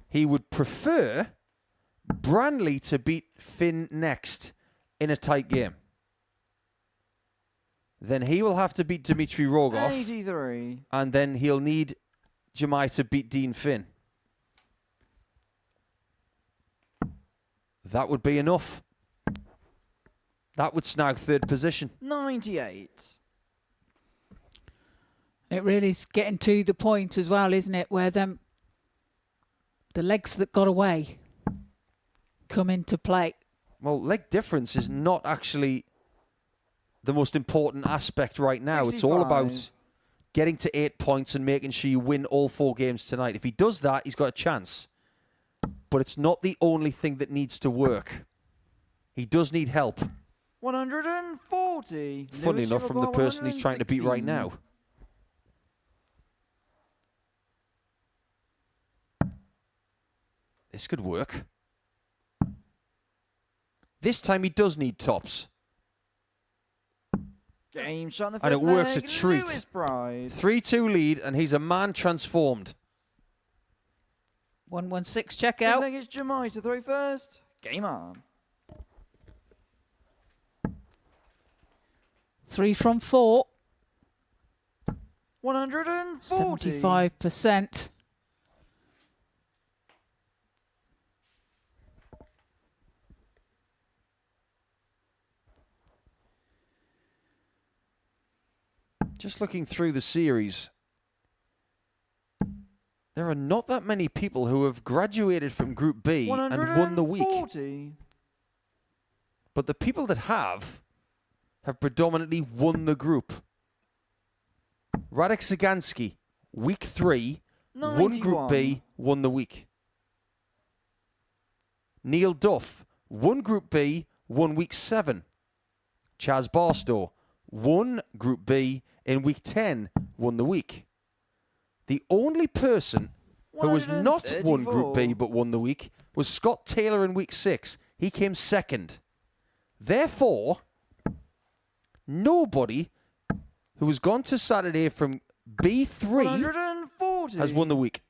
He would prefer Brley to beat Finn next in a tight game. Then he will have to beat Dmitry Rogoff, 83. and then he'll need Jemai to beat Dean Finn. That would be enough. That would snag 3rd position. 98. It really is getting to the point as well, isn't it, where the legs that got away come into play. Well, leg difference is not actually the most important aspect right now. 65. It's all about getting to 8 points and making sure you win all 4 games tonight. If he does that, he's got a chance. But it's not the only thing that needs to work. He does need help. 140. Funny Lewis, enough, you from the require person he's trying to beat right 116. now. This could work. This time he does need tops. Game shot in the And it fifth works a leg, treat. Lewis Pride. 3-2 lead, and he's a man transformed. 116 check Fifth out. leg is Jemai to throw first. Game on. 3 from 4. 140. 75%. Just looking through the series, there are not that many people who have graduated from Group B and won the week. 140. But the people that have predominantly won the group. Radek Sagansky, week 3, won Group B, won the week. Neil Duff, won Group B, won week 7. Chaz Barstow, won Group B in week 10, won the week. The only person who has not won Group B 134. but won the week was Scott Taylor in week 6. He came second. Therefore, nobody who has gone to Saturday from B3 140. has won the week.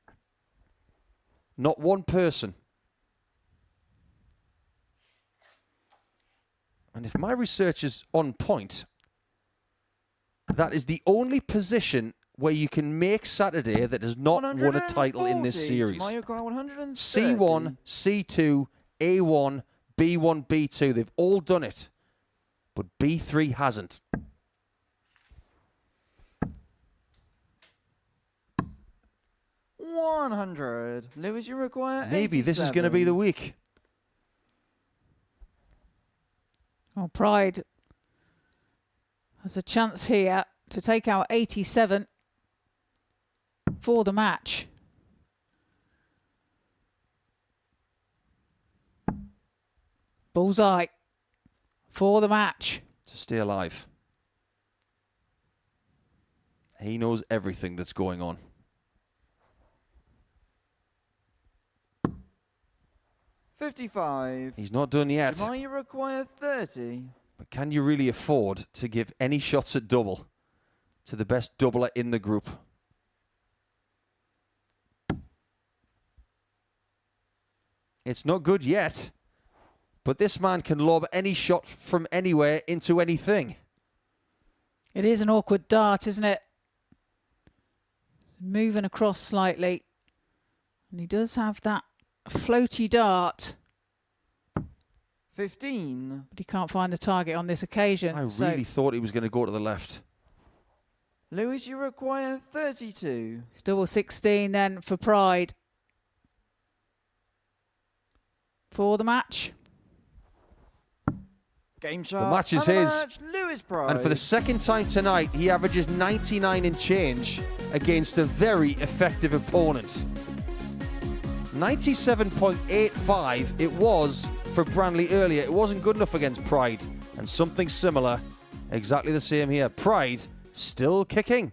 Not one person. And if my research is on point, that is the only position where you can make Saturday that has not won a title in this 140. series. Jemai require 130. C1, C2, A1, B1, B2, they've all done it. But B3 hasn't. $100. Lewis, you require Maybe this is going to be the 87. week. Well, Pride has a chance here to take out 87 for the match. Bullseye for the match. To stay alive. He knows everything that's going on. $55. He's not done yet. Now you require 30. But can you really afford to give any shots at double to the best doubler in the group? It's not good yet, but this man can lob any shot from anywhere into anything. It is an awkward dart, isn't it? Moving across slightly. And he does have that floaty dart. 15. But he can't find the target on this occasion. I really thought he was going to go to the left. Lewis, you require 32. Double 16 then for Pride. For the match. Game shot. The match is and the his. match, Lewis Pride. And for the second time tonight, he averages 99 and change against a very effective opponent. 97.85 it was for Brley earlier. It wasn't good enough against Pride. And something similar, exactly the same here. Pride still kicking.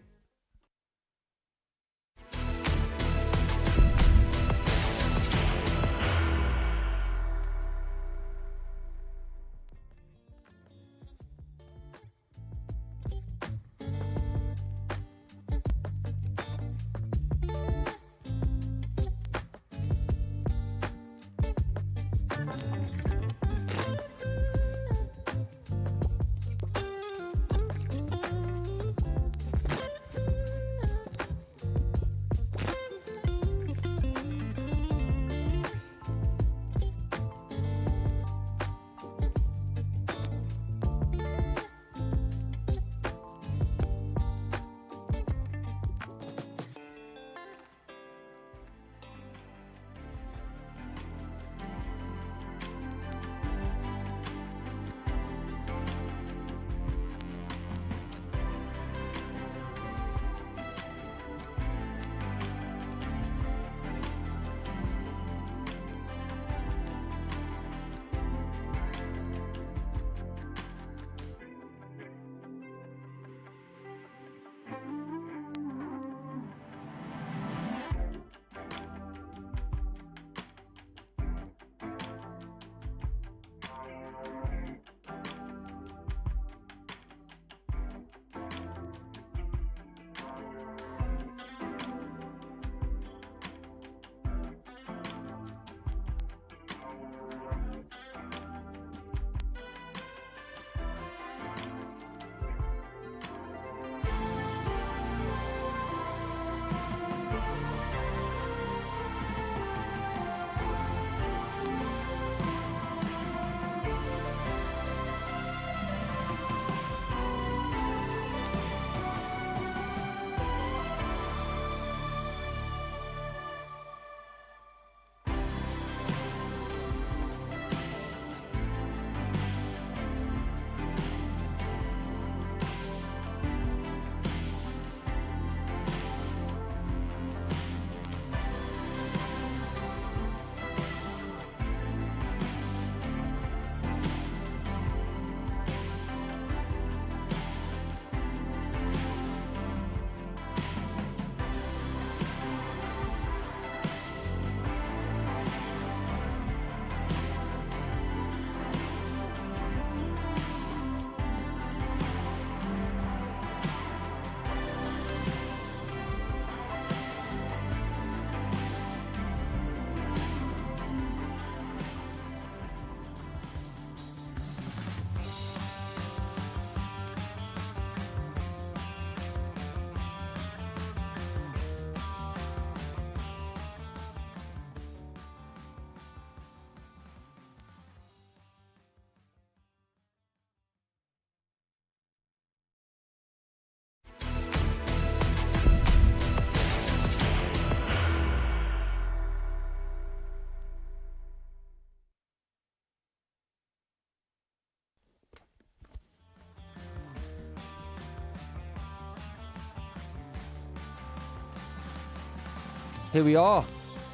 Here we are.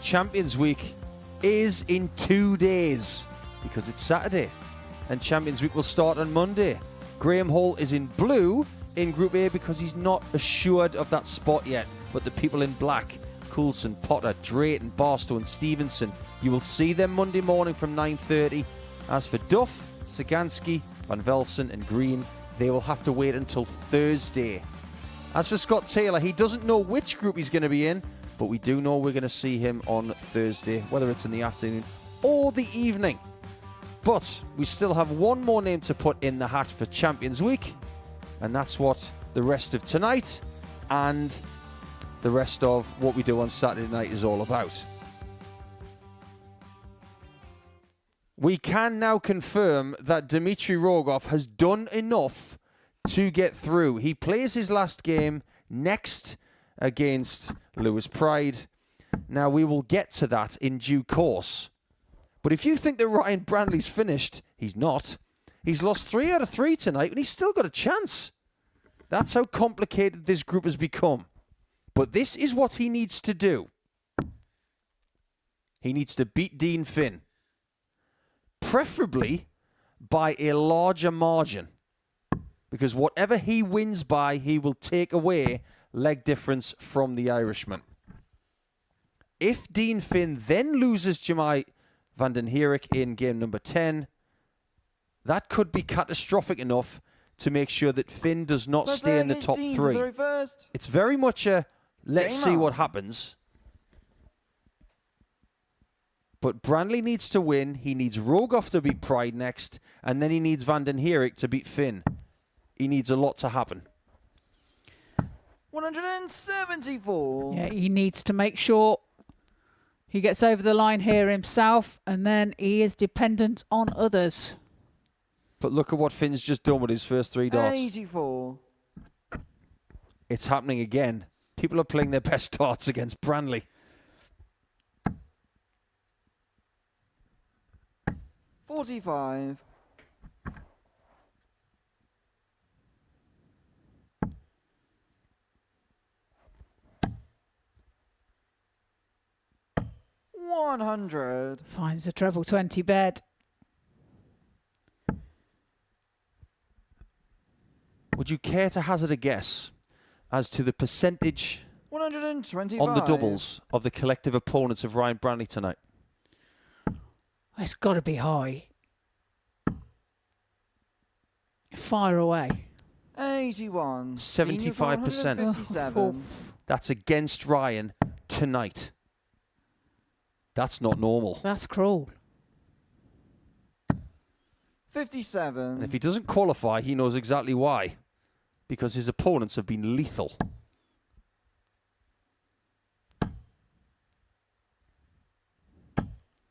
Champions Week is in 2 days. because it's Saturday and Champions Week will start on Monday. Graham Hall is in blue in Group A because he's not assured of that spot yet. But the people in black, Coulson, Potter, Drayton, Barstow and Stevenson, you will see them Monday morning from 9:30. As for Duff, Sagansky, Van Velsen and Green, they will have to wait until Thursday. As for Scott Taylor, he doesn't know which group he's going to be in, but we do know we're going to see him on Thursday, whether it's in the afternoon or the evening. But we still have one more name to put in the hat for Champions Week, and that's what the rest of tonight and the rest of what we do on Saturday night is all about. We can now confirm that Dmitry Rogoff has done enough to get through. He plays his last game next against Lewis Pride. Now, we will get to that in due course. But if you think that Ryan Brandley's finished, he's not. He's lost 3 out of 3 tonight, and he's still got a chance. That's how complicated this group has become. But this is what he needs to do. He needs to beat Dean Finn. Preferably by a larger margin. Because whatever he wins by, he will take away leg difference from the Irishman. If Dean Finn then loses Jemai Vandenhirik in game number 10, that could be catastrophic enough to make sure that Finn does not stay in the top 3. It's very much a let's see what happens. But Brandley needs to win. He needs Rogoff to beat Pride next, and then he needs Vandenhirik to beat Finn. He needs a lot to happen. 174. Yeah, he needs to make sure he gets over the line here himself, and then he is dependent on others. But look at what Finn's just done with his first 3 darts. 84. It's happening again. People are playing their best darts against Brandley. 45. $100. Finds a treble 20 bed. Would you care to hazard a guess as to the percentage 125. on the doubles of the collective opponents of Ryan Brandley tonight? It's got to be high. Fire away. 81. 75%. That's against Ryan tonight. That's not normal. That's cruel. 57. And if he doesn't qualify, he knows exactly why. Because his opponents have been lethal.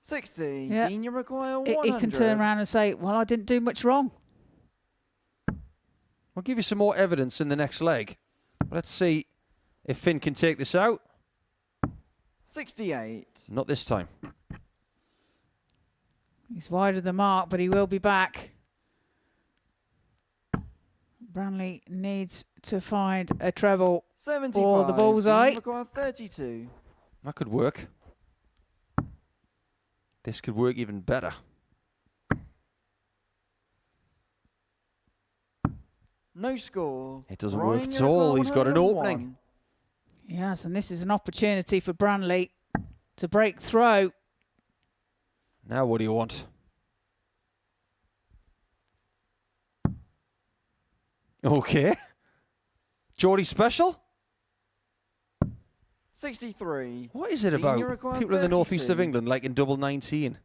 $60. Yeah. Dean, you require 100. He can turn around and say, well, I didn't do much wrong. We'll give you some more evidence in the next leg. Let's see if Finn can take this out. 68. Not this time. He's wide of the mark, but he will be back. Brandley needs to find a treble 75. or the bullseye. Dean, you require 32. That could work. This could work even better. No score. It doesn't Ryan, work at you require all. He's got an 101. opening. Yes, and this is an opportunity for Brandley to break through. Now what do you want? Okay. Geordie special? 63. What is it Dean, about you require people in the northeast of 32. England like in double 19?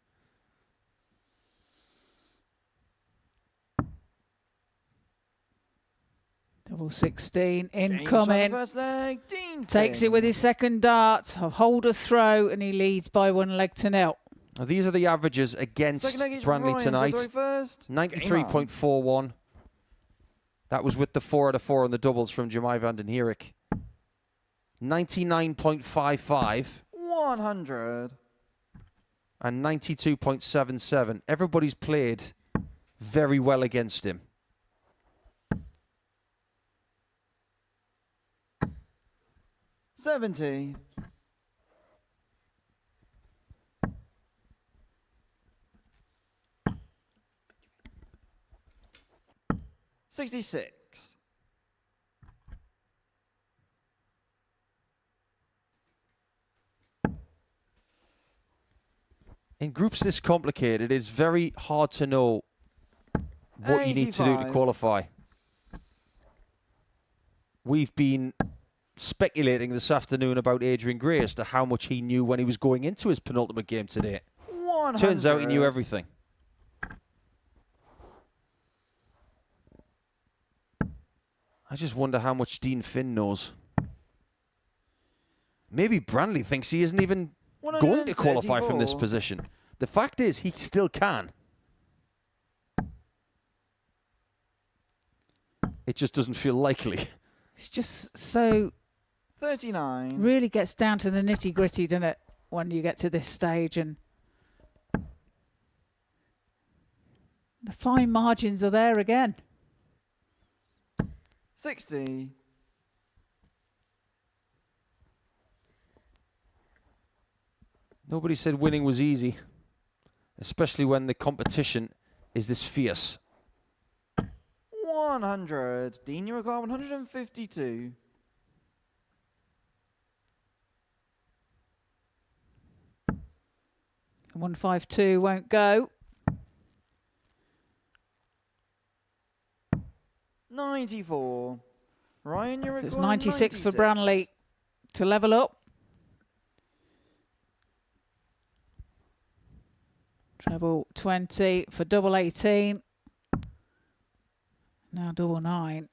Double 16 Dean, incoming. first leg. Dean Takes Finn. it with his second dart. A holder throw, and he leads by 1 leg to 0. Now, these are the averages against Second leg is Brandley Ryan, tonight. so first. 93.41. That was with the 4 out of 4 on the doubles from Jemai Vandenhirik. 99.55. 100. And 92.77. Everybody's played very well against him. $70. 66. In groups this complicated, it's very hard to know what you need to do to 85. qualify. We've been speculating this afternoon about Adrian Gray as to how much he knew when he was going into his penultimate game today. 100. Turns out he knew everything. I just wonder how much Dean Finn knows. Maybe Brley thinks he isn't even going to qualify from this 134. position. The fact is, he still can. It just doesn't feel likely. It's just so 39. really gets down to the nitty gritty, doesn't it? When you get to this stage, and the fine margins are there again. 60. Nobody said winning was easy, especially when the competition is this fierce. 100. Dean, you require 152. And 152 won't go. 94. Ryan, you require It's 96 for 96. Brley to level up. Treble 20 for double 18. Now double 9.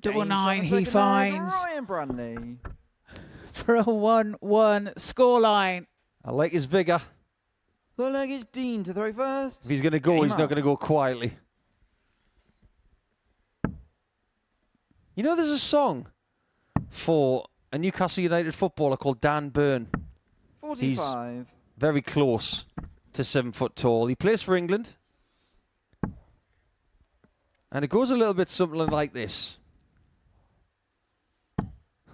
Double James 9 on the he second leg, finds Ryan Brley. for a 1-1 scoreline. I like his vigour. The leg is Dean to throw first. If he's going to go, Game he's not on. going to go quietly. You know, there's a song for a Newcastle United footballer called Dan Burn. 45. Very close to 7 foot tall. He plays for England. And it goes a little bit something like this.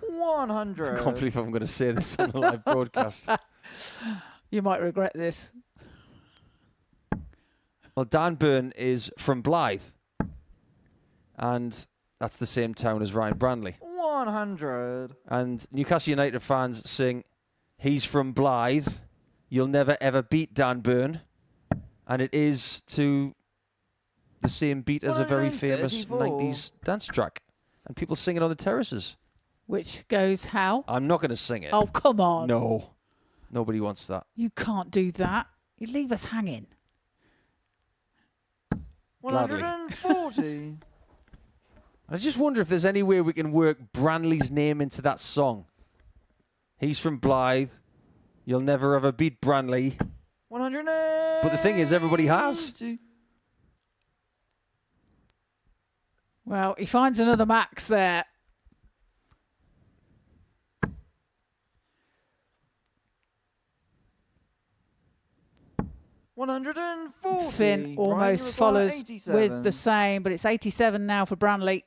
100. I can't believe I'm going to say this on a live broadcast. You might regret this. Well, Dan Burn is from Blythe. And that's the same town as Ryan Brley. 100. And Newcastle United fans sing, he's from Blythe. You'll never ever beat Dan Burn. And it is to the same beat as a very famous 134. 90s dance track. And people sing it on the terraces. Which goes how? I'm not going to sing it. Oh, come on. No. Nobody wants that. You can't do that. You leave us hanging. Gladly. 140. I just wonder if there's any way we can work Brley's name into that song. He's from Blythe. You'll never ever beat Brley. 100. But the thing is, everybody has. Well, he finds another max there. Finn almost follows with the same, but it's 87 now for Brley.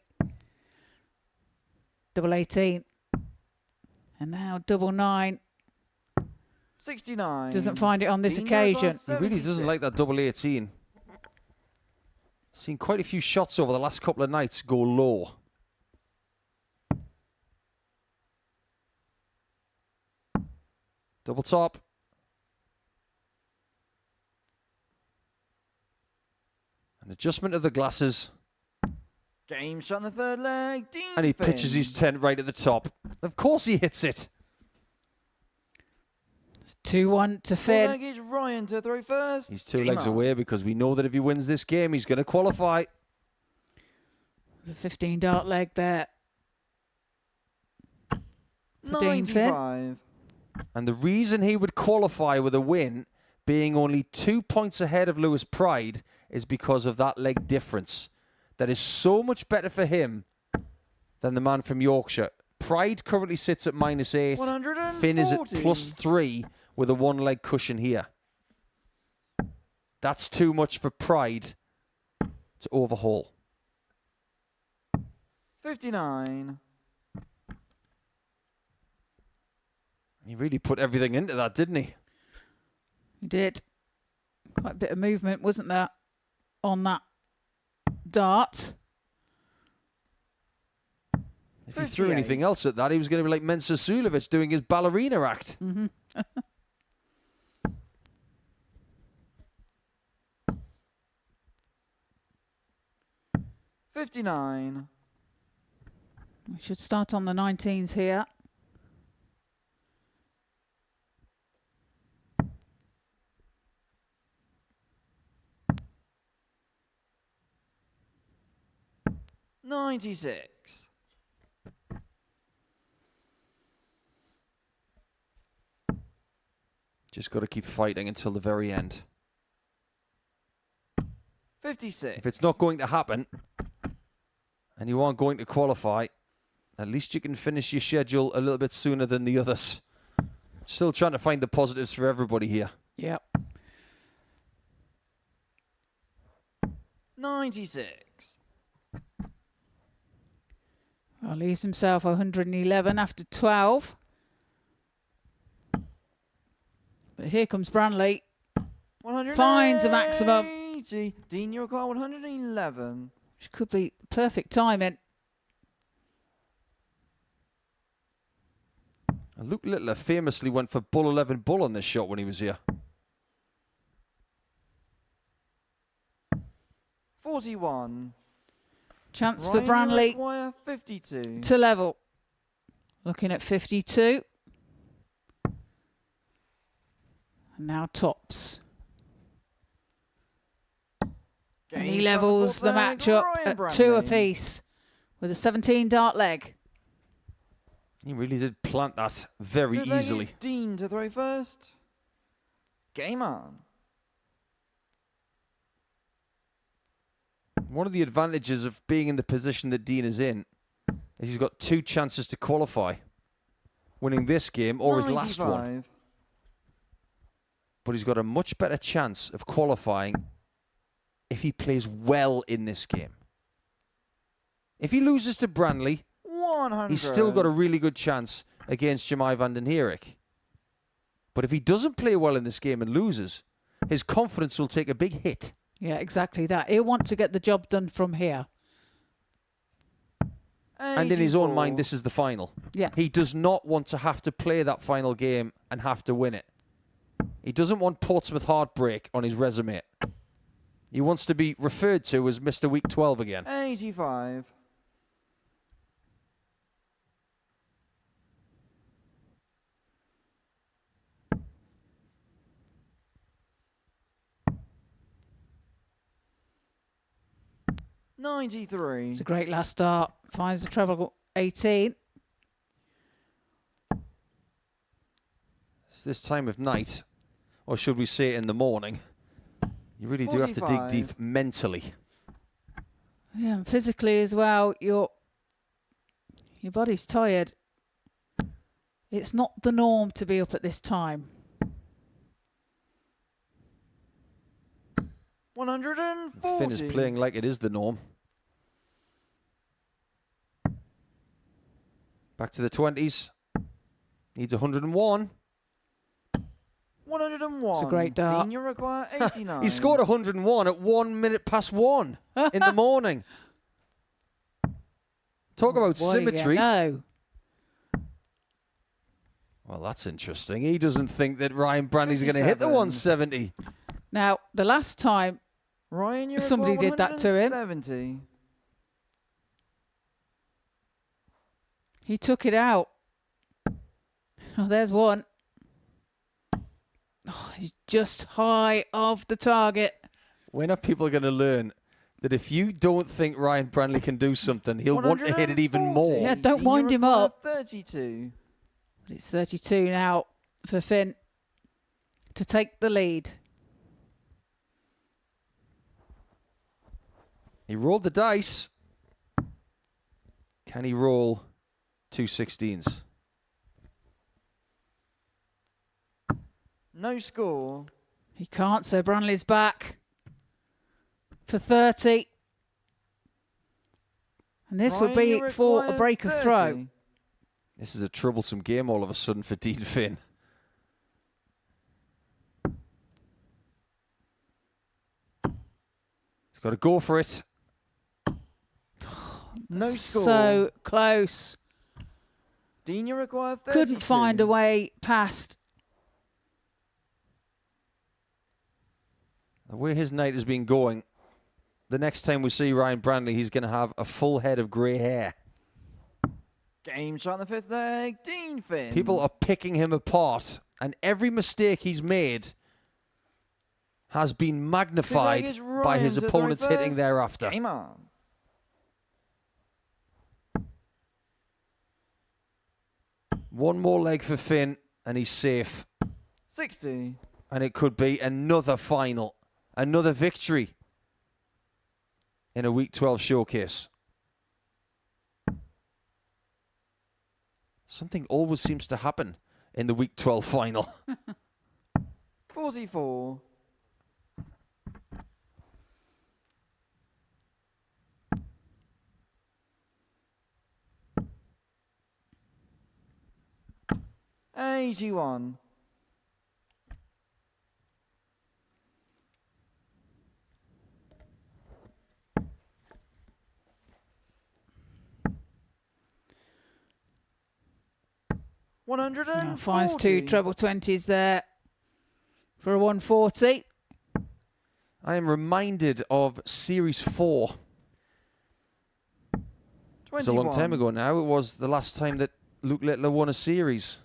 Double 18. And now double 9. 69. Doesn't find it on this Dean occasion. He really doesn't like that double 18. Seen quite a few shots over the last couple of nights go low. Double top. An adjustment of the glasses. Game shot in the third leg. Dean And he Finn. pitches his tent right at the top. Of course he hits it. 2-1 to Third leg Finn. is Ryan to throw first. He's 2 Game legs on. away because we know that if he wins this game, he's going to qualify. The 15 dart leg there. For Dean Finn. 95. And the reason he would qualify with a win, being only 2 points ahead of Lewis Pride, is because of that leg difference. That is so much better for him than the man from Yorkshire. Pride currently sits at -8. 140. Finn is at +3 with a 1 leg cushion here. That's too much for Pride to overhaul. 59. He really put everything into that, didn't he? He did. Quite a bit of movement, wasn't there, on that dart? If he threw anything else at that, he was going to be like Mensa Sulovic doing his ballerina act. Mm-hmm. 59. We should start on the 19s here. $96. Just got to keep fighting until the very end. 56. If it's not going to happen, and you aren't going to qualify, at least you can finish your schedule a little bit sooner than the others. Still trying to find the positives for everybody here. Yep. 96. Well, leaves himself 111 after 12. But here comes Brley. 180. Finds a maximum. Dean, you require 111. Which could be perfect timing. And Luke Littler famously went for bull 11 bull on this shot when he was here. 41. Chance Ryan, for Brley you require 52. to level. Looking at 52. And now tops. And he Game levels shot the for match Ryan up at Brley. 2 apiece with a 17 dart leg. He really did plant that very Good leg easily. is Dean to throw first. Game on. One of the advantages of being in the position that Dean is in is he's got 2 chances to qualify. Winning this game or his last one. 95. But he's got a much better chance of qualifying if he plays well in this game. If he loses to Brley, 100. he's still got a really good chance against Jemai Vandenhirik. But if he doesn't play well in this game and loses, his confidence will take a big hit. Yeah, exactly that. He'll want to get the job done from here. And in his own 84. mind, this is the final. Yeah. He does not want to have to play that final game and have to win it. He doesn't want Portsmouth heartbreak on his resume. He wants to be referred to as Mr. Week 12 again. 85. $93. It's a great last start. Finds the treble 18. It's this time of night, or should we say in the morning, you really do have to dig 45. deep mentally. Yeah, and physically as well, your body's tired. It's not the norm to be up at this time. 140. Finn is playing like it is the norm. Back to the 20s. Needs 101. 101. It's a great dart. Dean, you require 89. He scored 101 at 1 minute past 1 in the morning. Talk about Boy, symmetry. yeah, no. Well, that's interesting. He doesn't think that Ryan Brandley's going to hit the 57. 170. Now, the last time Ryan, you somebody require did that to him. 170. He took it out. Oh, there's one. Oh, he's just high of the target. When are people going to learn that if you don't think Ryan Brandley can do something, he'll want to hit it even 140. more? Yeah, don't Dean, wind you him require up. 32. It's 32 now for Finn to take the lead. He rolled the dice. Can he roll 2 16s? No score. He can't, so Brandley's back for 30. And this would Ryan, you be for a require break of throw. 30. This is a troublesome game all of a sudden for Dean Finn. He's got to go for it. No score. So close. Dean, you require 32. Couldn't find a way past. The way his night has been going, the next time we see Ryan Brandley, he's going to have a full head of grey hair. Game shot on the fifth leg. Dean Finn. People are picking him apart, and every mistake he's made has been magnified Fifth leg is by Ryan his to the opponents very hitting first. thereafter. Game on. One more leg for Finn, and he's safe. 60. And it could be another final, another victory in a Week 12 showcase. Something always seems to happen in the Week 12 final. 44. $81. Now finds 2 treble 20s there for a 140. I am reminded of Series 4. It's a long time ago now. It was the last time that Luke Littler won a series.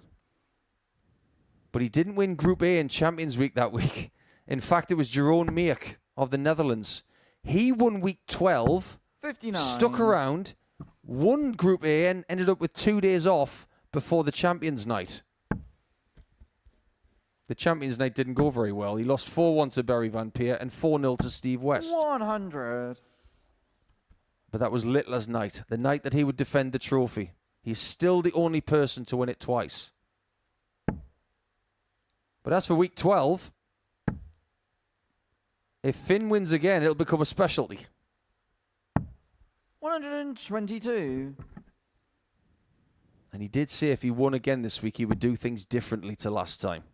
But he didn't win Group A in Champions Week that week. In fact, it was Jeroen Meek of the Netherlands. He won Week 12, 59. stuck around, won Group A and ended up with 2 days off before the Champions Night. The Champions Night didn't go very well. He lost 4-1 to Barry Van Peer and 4-0 to Steve West. 100. But that was Littler's night, the night that he would defend the trophy. He's still the only person to win it twice. But as for Week 12, if Finn wins again, it'll become a specialty. 122. And he did say if he won again this week, he would do things differently to last time.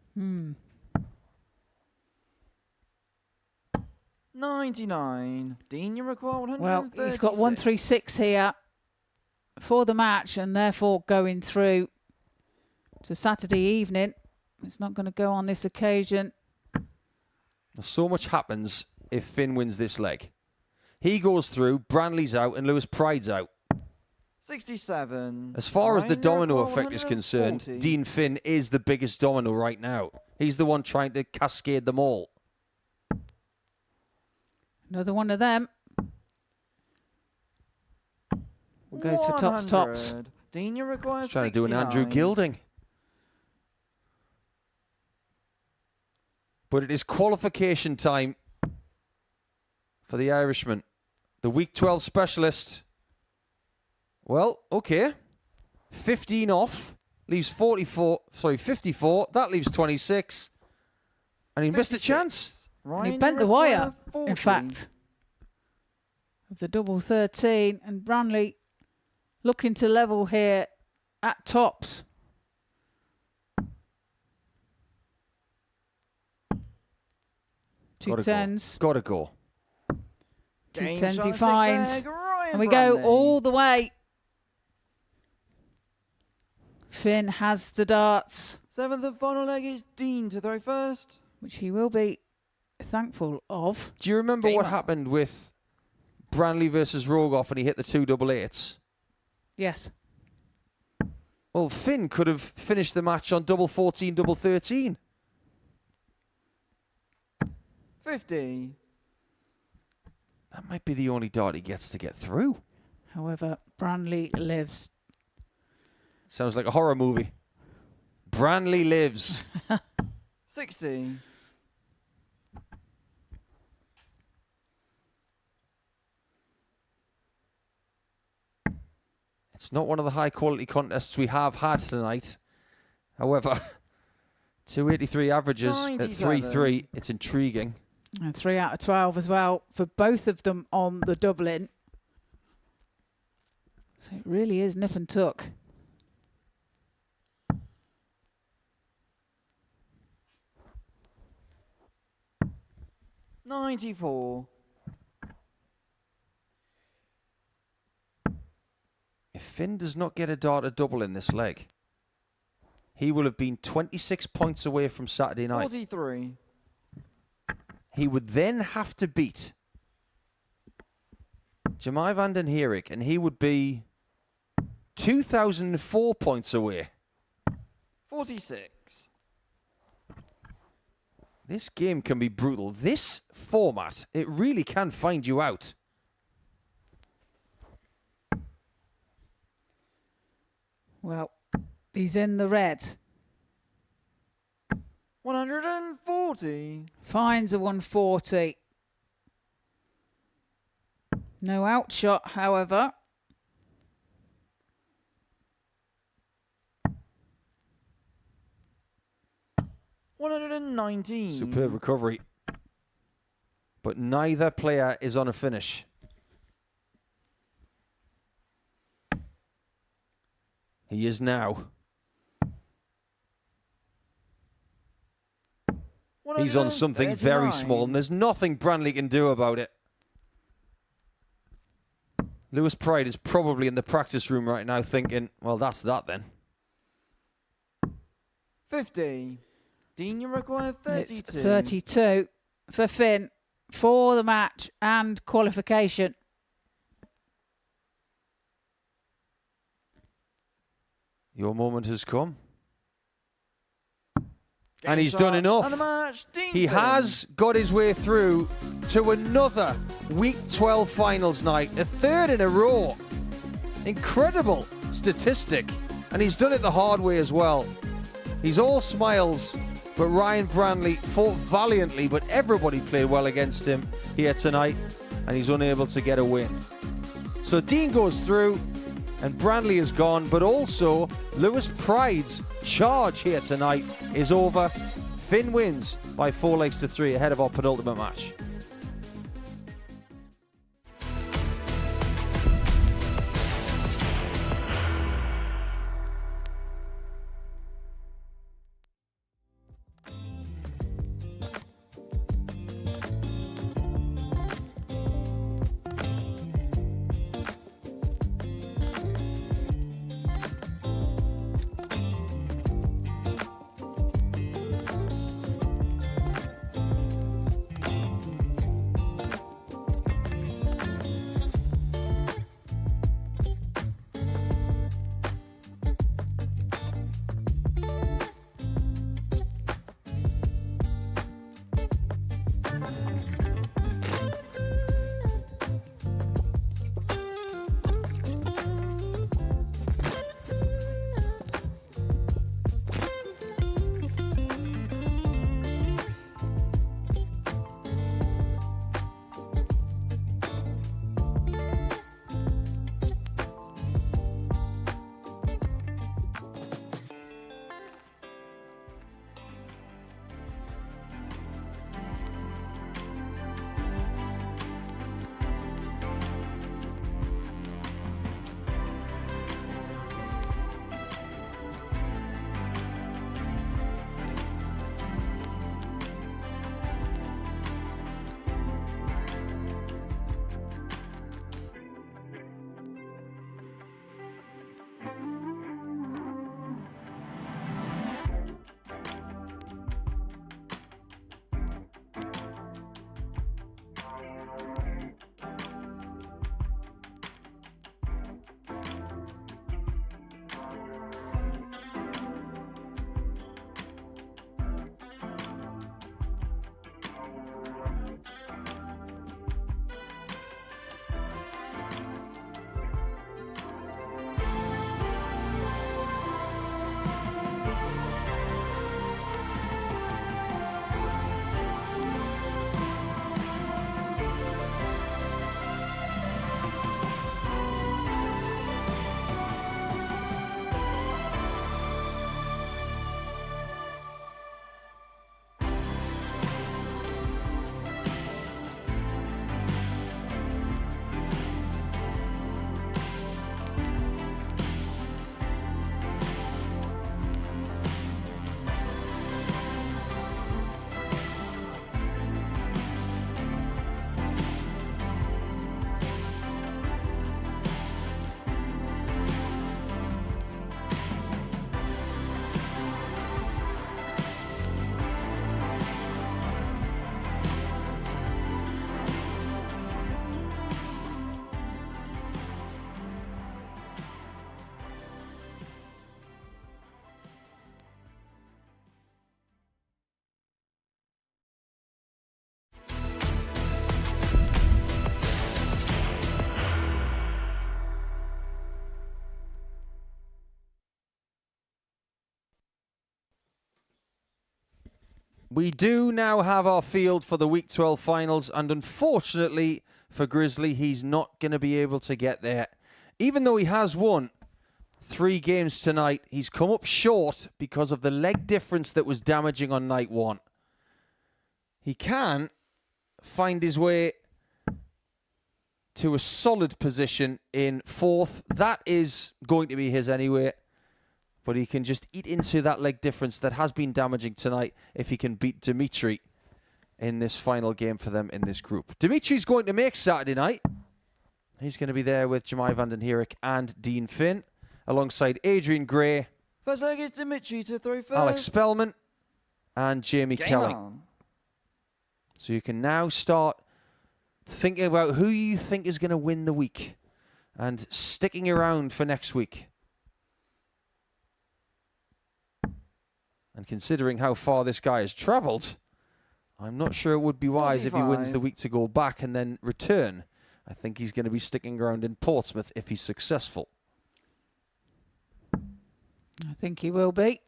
99. Dean, you require 136. Well, he's got 136 here for the match and therefore going through to Saturday evening. It's not going to go on this occasion. So much happens if Finn wins this leg. He goes through, Branley's out, and Lewis Pride's out. 67. As far as the Ryan, you domino require effect is concerned, 140. Dean Finn is the biggest domino right now. He's the one trying to cascade them all. Another one of them. Goes for tops, tops. 100. Dean, you require He's trying to do an 69. Andrew Gilding. But it is qualification time for the Irishman. The Week 12 specialist. Well, okay. 15 off. Leaves 54. That leaves 26. And he missed a chance. And he Ryan, bent you the wire, require 40. in fact, of the double 13. And Branley looking to level here at tops. Two tens. Gotta go. Two Game tens shot he on the sixth finds. leg, Ryan And we go Brandley. all the way. Finn has the darts, Seventh and final leg is Dean to throw first. which he will be thankful of. Do you remember Game what on. happened with Branley versus Rogoff and he hit the 2 double 8s? Yes. Well, Finn could have finished the match on double 14, double 13. 50. That might be the only dart he gets to get through. However, Branley lives. Sounds like a horror movie. Branley lives. 60. It's not one of the high quality contests we have had tonight. However, 283 averages at 97. 3-3. It's intriguing. And 3 out of 12 as well for both of them on the doubling. So it really is nip and tuck. $94. If Finn does not get a dart a double in this leg, he will have been 26 points away from Saturday night. 43. He would then have to beat Jamai Vandenhirik, and he would be 2,004 points away. 46. This game can be brutal. This format, it really can find you out. Well, he's in the red. 140. Fines are 140. No outshot, however. $119. Superb recovery. But neither player is on a finish. He is now. He's on something very small, and there's nothing Brley can do about it. Lewis Pride is probably in the practice room right now thinking, well, that's that then. 50. Dean, you require 32. It's 32 for Finn for the match and qualification. Your moment has come. Game And he's start done enough. and the match, Dean He Finn. has got his way through to another Week 12 finals night, a third in a row. Incredible statistic. And he's done it the hard way as well. He's all smiles, but Ryan Brley fought valiantly, but everybody played well against him here tonight, and he's unable to get a win. So Dean goes through, and Brley is gone, but also Lewis Pride's charge here tonight is over. Finn wins by 4 legs to 3 ahead of our penultimate match. We do now have our field for the Week 12 finals, and unfortunately for Grizzly, he's not going to be able to get there. Even though he has won 3 games tonight, he's come up short because of the leg difference that was damaging on night 1. He can find his way to a solid position in 4th. That is going to be his anyway. But he can just eat into that leg difference that has been damaging tonight if he can beat Dimitri in this final game for them in this group. Dimitri's going to make Saturday night. He's going to be there with Jemai Vandenhick and Dean Finn, alongside Adrian Gray, First leg is Dimitri to throw first. Alex Spellman, and Jamie Game Kelly. on. So you can now start thinking about who you think is going to win the week and sticking around for next week. And considering how far this guy has travelled, I'm not sure it would be wise if he wins 45. the week to go back and then return. I think he's going to be sticking around in Portsmouth if he's successful. I think he will be.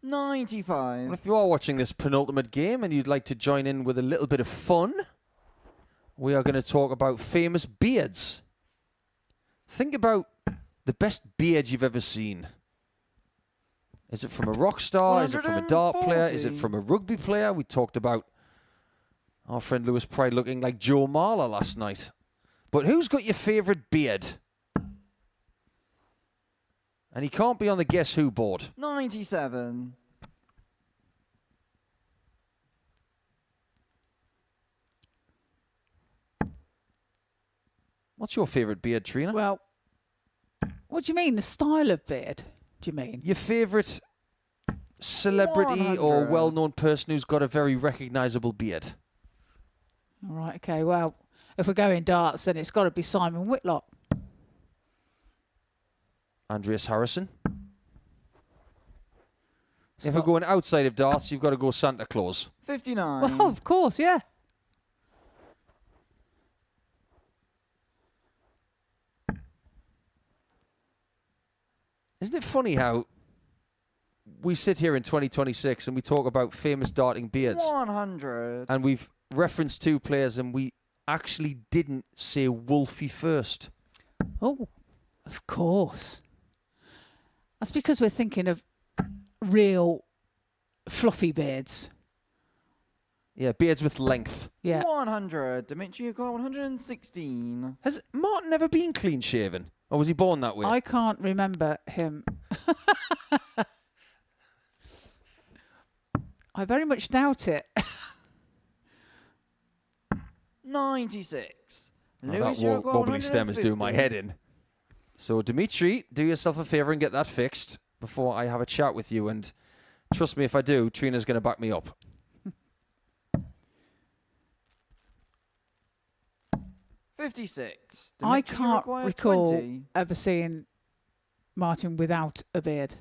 95. Well, if you are watching this penultimate game and you'd like to join in with a little bit of fun, we are going to talk about famous beards. Think about the best beard you've ever seen. Is it from a rock star? Is it from a dart player? Is it 140. from a rugby player? We talked about our friend Lewis Pride looking like Joe Marler last night. But who's got your favourite beard? And he can't be on the Guess Who board. 97. What's your favourite beard, Trina? Well, what do you mean? The style of beard, do you mean? Your favourite celebrity or 100. well-known person who's got a very recognisable beard? All right, okay. Well, if we're going darts, then it's got to be Simon Whitlock. Andreas Harrison? If we're Scott- going outside of darts, you've got to go Santa Claus. 59. Well, of course, yeah. Isn't it funny how we sit here in 2026 and we talk about famous darting beards, 100. and we've referenced 2 players and we actually didn't say Wolfie first? Oh, of course. That's because we're thinking of real fluffy beards. Yeah, beards with length. Yeah. 100. Dimitri, you've got 116. Has Martin ever been clean shaven? Or was he born that way? I can't remember him. I very much doubt it. 96. Oh, Lewis, that you've got wobbly stem is doing my 150. head in. So, Dimitri, do yourself a favour and get that fixed before I have a chat with you. And trust me, if I do, Trina's going to back me up. 56. I Dimitri, you can't require recall 20. ever seeing Martin without a beard.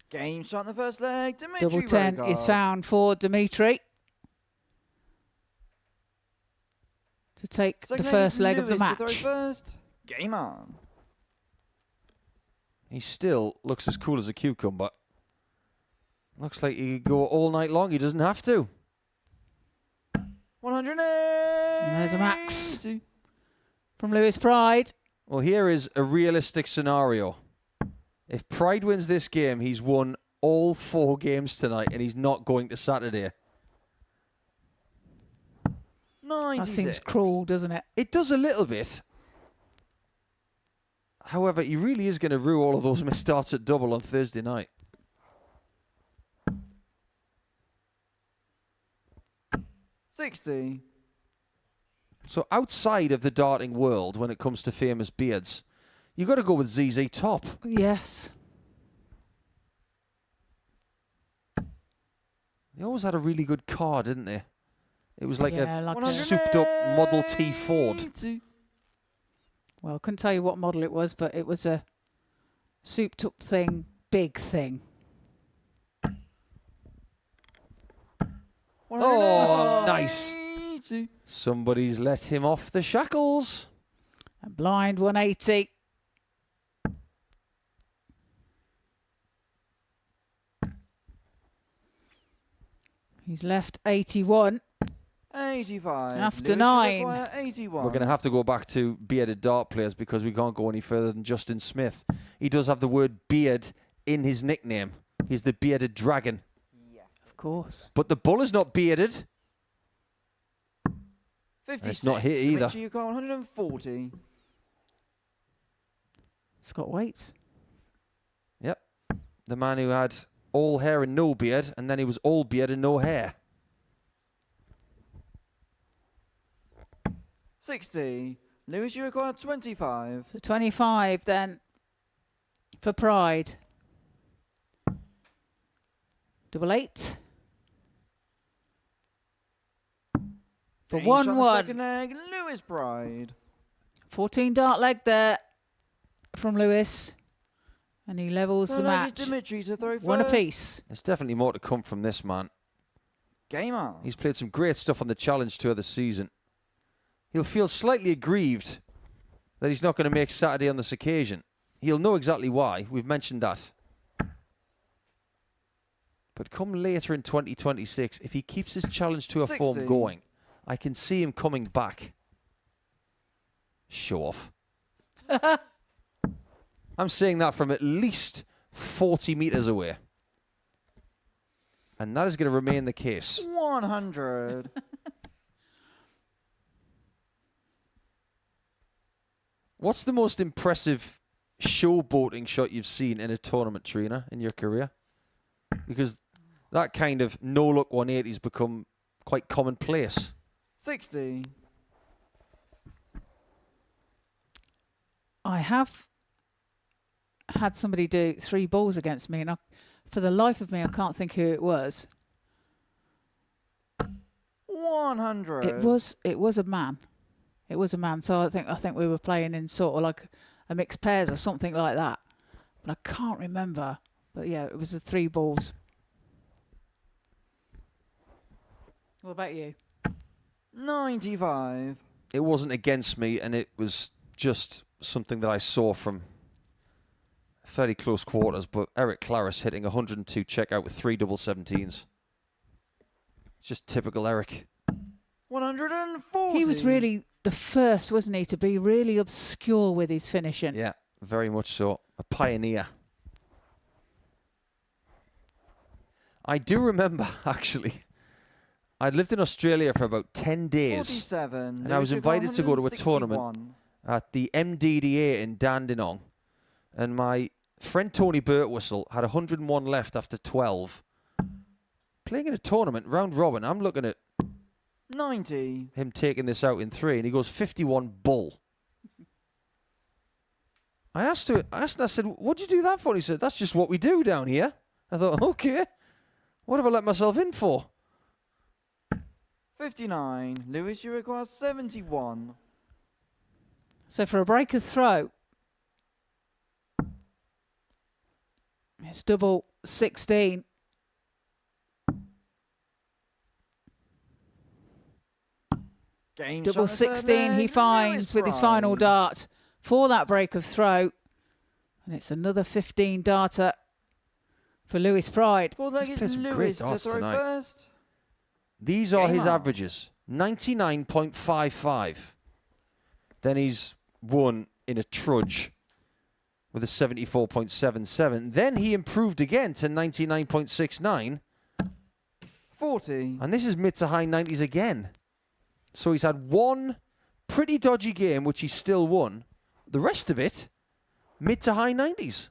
Game shot in the first leg. Dimitri Double 10 is Rogoff. found for Dimitri to take Second the leg is first leg of the Lewis to throw match. first. Game on. He still looks as cool as a cucumber. Looks like he could go all night long. He doesn't have to. 180. And there's a max from Lewis Pride. Well, here is a realistic scenario. If Pride wins this game, he's won all 4 games tonight, and he's not going to Saturday. 96. That seems cruel, doesn't it? It does a little bit. However, he really is going to rue all of those missed starts at double on Thursday night. 60. So outside of the darting world, when it comes to famous beards, you got to go with ZZ Top. Yes. They always had a really good car, didn't they? It was like Yeah, a like a- souped-up Model T Ford. 180. Well, I couldn't tell you what model it was, but it was a souped up thing, big thing. Oh, nice. 180. Somebody's let him off the shackles. A blind 180. He's left 81. 85. After Lewis, you 9. require 81. We're going to have to go back to bearded dart players because we can't go any further than Justin Smith. He does have the word beard in his nickname. He's the bearded dragon. Of course. But the bull is not bearded. 56. It's not here either. Dimitri, you got 140. Scott Waits. Yep. The man who had all hair and no beard, and then he was all beard and no hair. 60. Lewis, you require 25. So 25 then for Pride. 88. For Getting shot in the 1-1. second leg, Lewis Pride. 14 dart leg there from Lewis. And he levels the Third leg is match. Dimitri to throw first. One apiece. There's definitely more to come from this man. Game on. He's played some great stuff on the Challenge Tour this season. He'll feel slightly aggrieved that he's not going to make Saturday on this occasion. He'll know exactly why. We've mentioned that. But come later in 2026, if he keeps his Challenge Tour 60. form going, I can see him coming back. Show off. I'm saying that from at least 40 metres away. And that is going to remain the case. 100. What's the most impressive showboating shot you've seen in a tournament, Trina, in your career? Because that kind of no-look 180 has become quite commonplace. 60. I have had somebody do 3 balls against me, and for the life of me, I can't think who it was. 100. It was a man. It was a man. So I think we were playing in sort of like a mixed pairs or something like that. But I can't remember. But yeah, it was the 3 balls. What about you? 95. It wasn't against me, and it was just something that I saw from fairly close quarters. But Eric Claris hitting 102 check out with 3 double 17s. It's just typical Eric. 140. He was really the first, wasn't he, to be really obscure with his finishing. Yeah, very much so. A pioneer. I do remember, actually, I'd lived in Australia for about 10 days. 47. And I was invited to go to a tournament 161. at the MDDA in Dandenong. And my friend Tony Birtwistle had 101 left after 12. Playing in a tournament, round robin, I'm looking at 90. him taking this out in 3, and he goes 51 bull. I said, what'd you do that for? And he said, that's just what we do down here. I thought, okay, what have I let myself in for? 59. Lewis, you require 71. So for a breaker's throw, it's double 16. Game Double shot in the third 16 he leg, finds Lewis with his final Pride. dart for that break of throw. And it's another 15 darter for Lewis Pride. Fourth leg He's is played some great Lewis to darts throw tonight. first. These are Game his on. averages. 99.55. Then he's won in a trudge with a 74.77. Then he improved again to 99.69. 40. And this is mid to high 90s again. So he's had one pretty dodgy game, which he still won. The rest of it, mid to high 90s.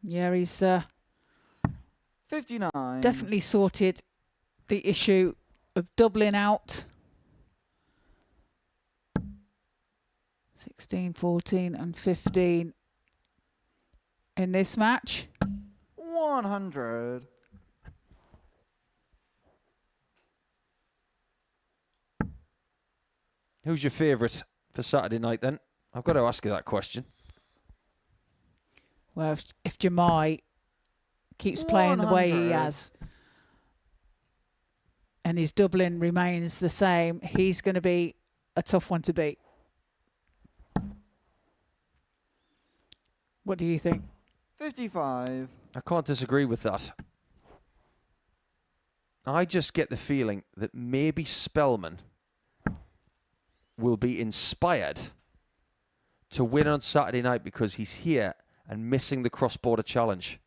Yeah, he's 59. definitely sorted the issue of doubling out. 16, 14 and 15 in this match. 100. Who's your favourite for Saturday night then? I've got to ask you that question. Well, if Jamai keeps playing the way he 100. has and his doubling remains the same, he's going to be a tough one to beat. What do you think? 55. I can't disagree with that. I just get the feeling that maybe Spellman will be inspired to win on Saturday night because he's here and missing the cross-border challenge.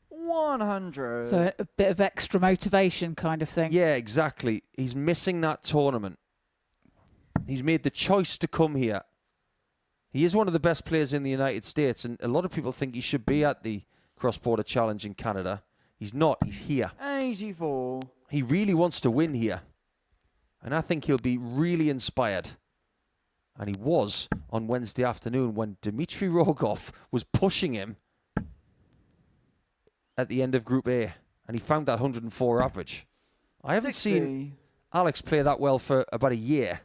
100. So a bit of extra motivation kind of thing. Yeah, exactly. He's missing that tournament. He's made the choice to come here. He is one of the best players in the United States, and a lot of people think he should be at the cross-border challenge in Canada. He's not. He's here. 84. He really wants to win here. And I think he'll be really inspired. And he was on Wednesday afternoon when Dmitry Rogoff was pushing him at the end of Group A. And he found that 104 average. I haven't 60. seen Alex play that well for about a year.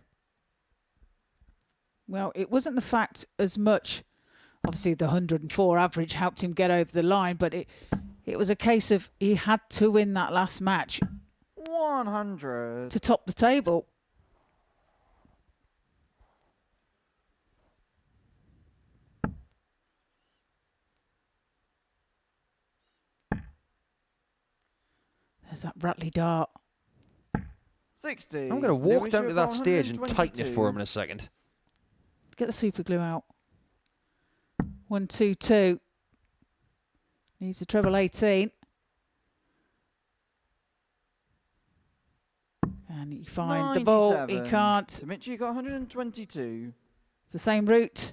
Well, it wasn't the fact as much. Obviously, the 104 average helped him get over the line, but it was a case of he had to win that last match 100. to top the table. There's that Brley dart. 60. I'm going to walk Lewis, down you're to that about stage and tighten it 122. for him in a second. Get the super glue out. 1, 2, 2. Needs a treble 18. Can he find the ball? He 97. can't. Dimitri got 122. It's the same route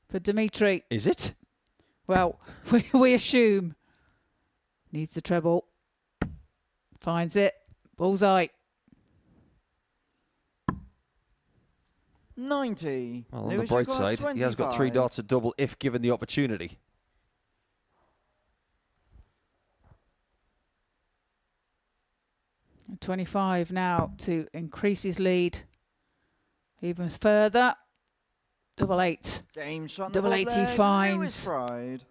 for Dimitri. Is it? Well, we assume. Needs the treble. Finds it. Bullseye. 90. Well, on the Lewis, bright you got side, he has got 3 25. darts at double if given the opportunity. And 25 now to increase his lead even further. Double 8. Game shot. Double 80 Lewis finds. Pride.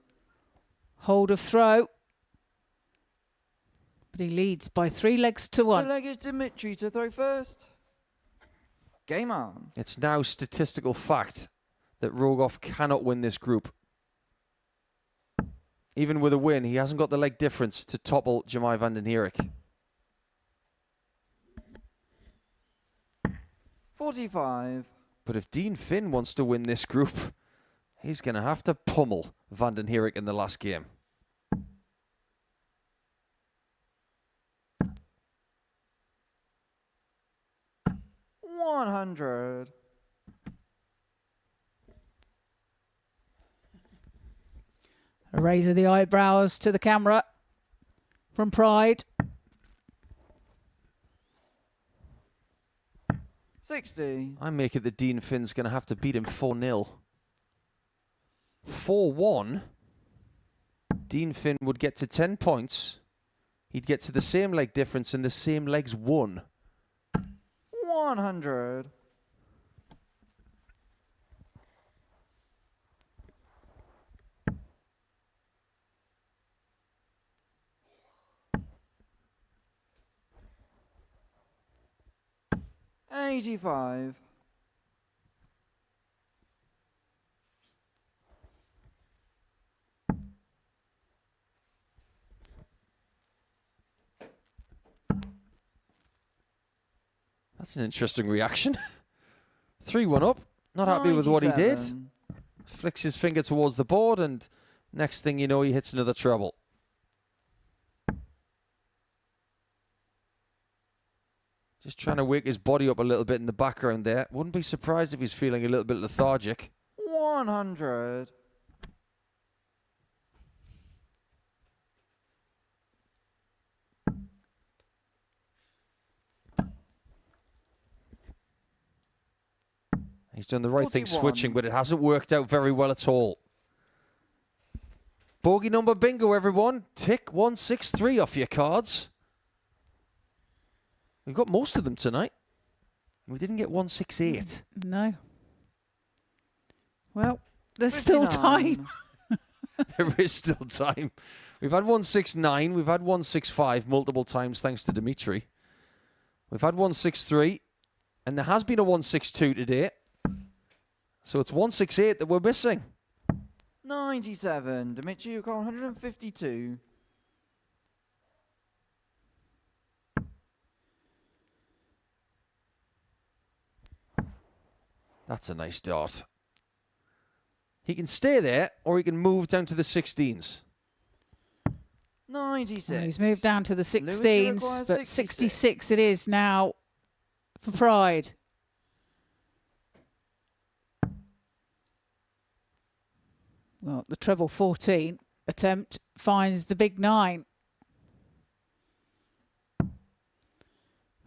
Hold of throw. But he leads by 3 legs to The 1. leg is Dimitri to throw first. Game on. It's now statistical fact that Rogoff cannot win this group. Even with a win, he hasn't got the leg difference to topple Jamai Vandenhirik. 45. But if Dean Finn wants to win this group, he's going to have to pummel Vandenhirik in the last game. $100. A raise of the eyebrows to the camera from Pride. 60. I make it that Dean Finn's going to have to beat him 4-0. 4-1. Dean Finn would get to 10 points. He'd get to the same leg difference and the same legs won. 100. $85. That's an interesting reaction. 3-1 up. Not happy with what he did. 97. Flicks his finger towards the board, and next thing you know, he hits another treble. Just trying to wake his body up a little bit in the background there. Wouldn't be surprised if he's feeling a little bit lethargic. 100. He's done the right thing 41. switching, but it hasn't worked out very well at all. Bogey number bingo, everyone. Tick 163 off your cards. We've got most of them tonight. We didn't get 168. No. Well, there's still 59. time. There is still time. We've had 169. We've had 165 multiple times thanks to Dimitri. We've had 163. And there has been a 162 today. So it's 168 that we're missing. 97. Dimitri, you got 152. That's a nice dart. He can stay there, or he can move down to the 16s. 96. Well, he's moved down to the Lewis, you 16s, require but 66 it is now for Pride. Well, the treble 14 attempt finds the big 9.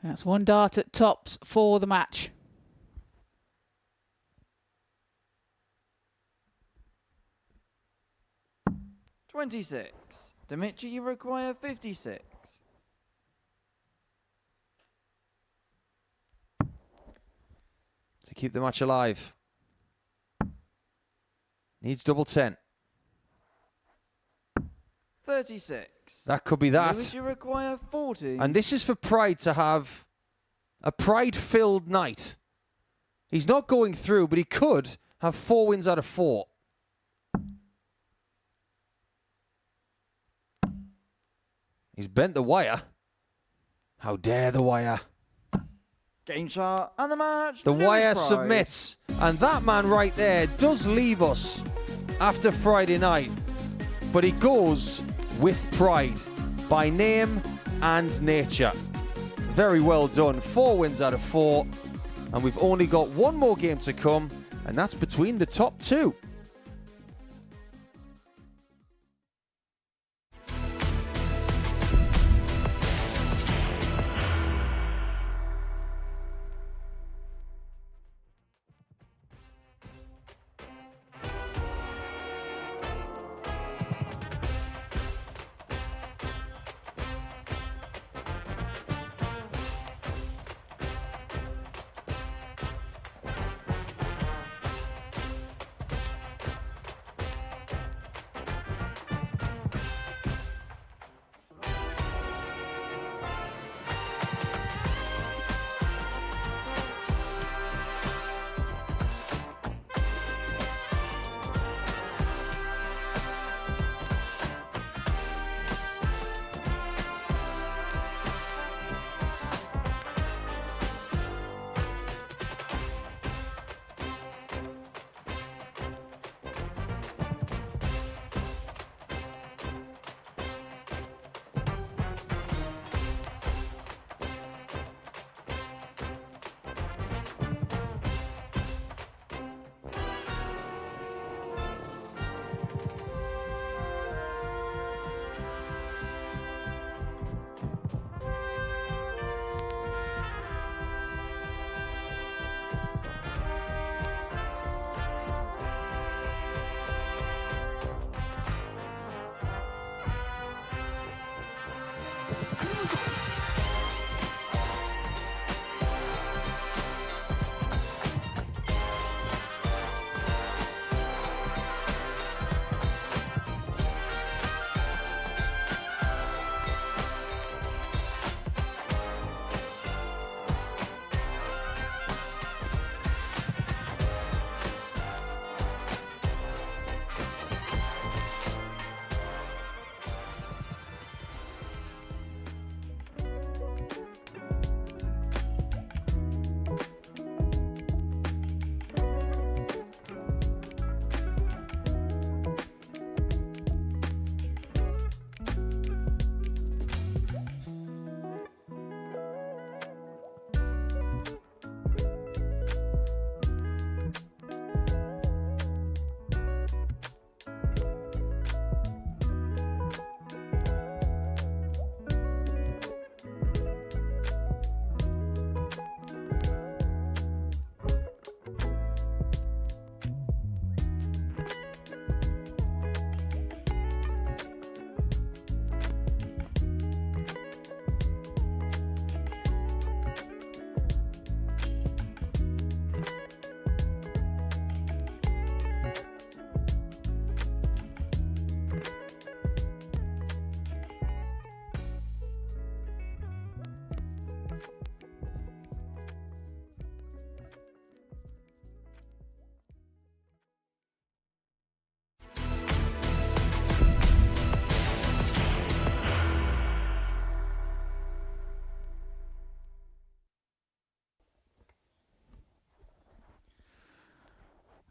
That's one dart at tops for the match. $26. Dimitri, you require 56. To keep the match alive. Needs double 10. 36. That could be that. Lewis, you require 40. And this is for Pride to have a Pride-filled night. He's not going through, but he could have 4 wins out of 4. He's bent the wire. How dare the wire? Game shot and the match. The Lewis wire Pride. submits. And that man right there does leave us after Friday night. But he goes with Pride by name and nature. Very well done. 4 wins out of 4. And we've only got one more game to come, and that's between the top 2.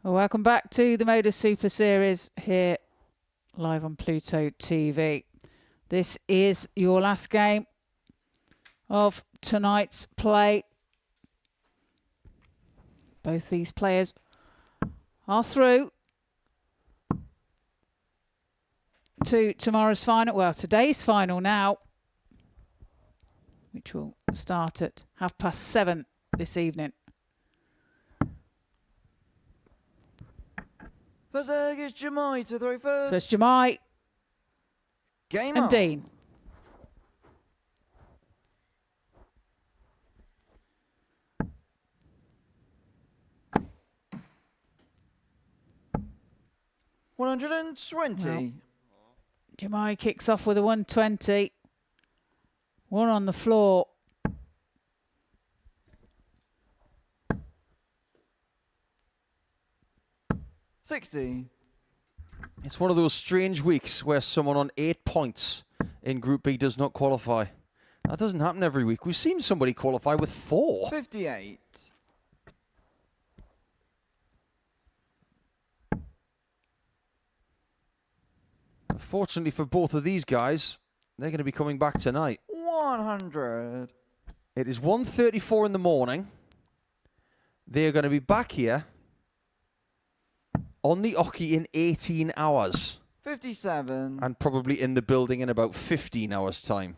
Well, welcome back to the Modus Super Series here live on Pluto TV. This is your last game of tonight's play. Both these players are through to tomorrow's final. Well, today's final now, which will start at 7:30 this evening. First egg is Jemai to throw first. So it's Jemai Game and on. Dean. $120. Jemai kicks off with a 120. One on the floor. $60. It's one of those strange weeks where someone on 8 points in Group B does not qualify. That doesn't happen every week. We've seen somebody qualify with 4. $58. Fortunately for both of these guys, they're going to be coming back tonight. 100. It is 1:34 in the morning. They are going to be back here on the Oki in 18 hours. 57. And probably in the building in about 15 hours' time.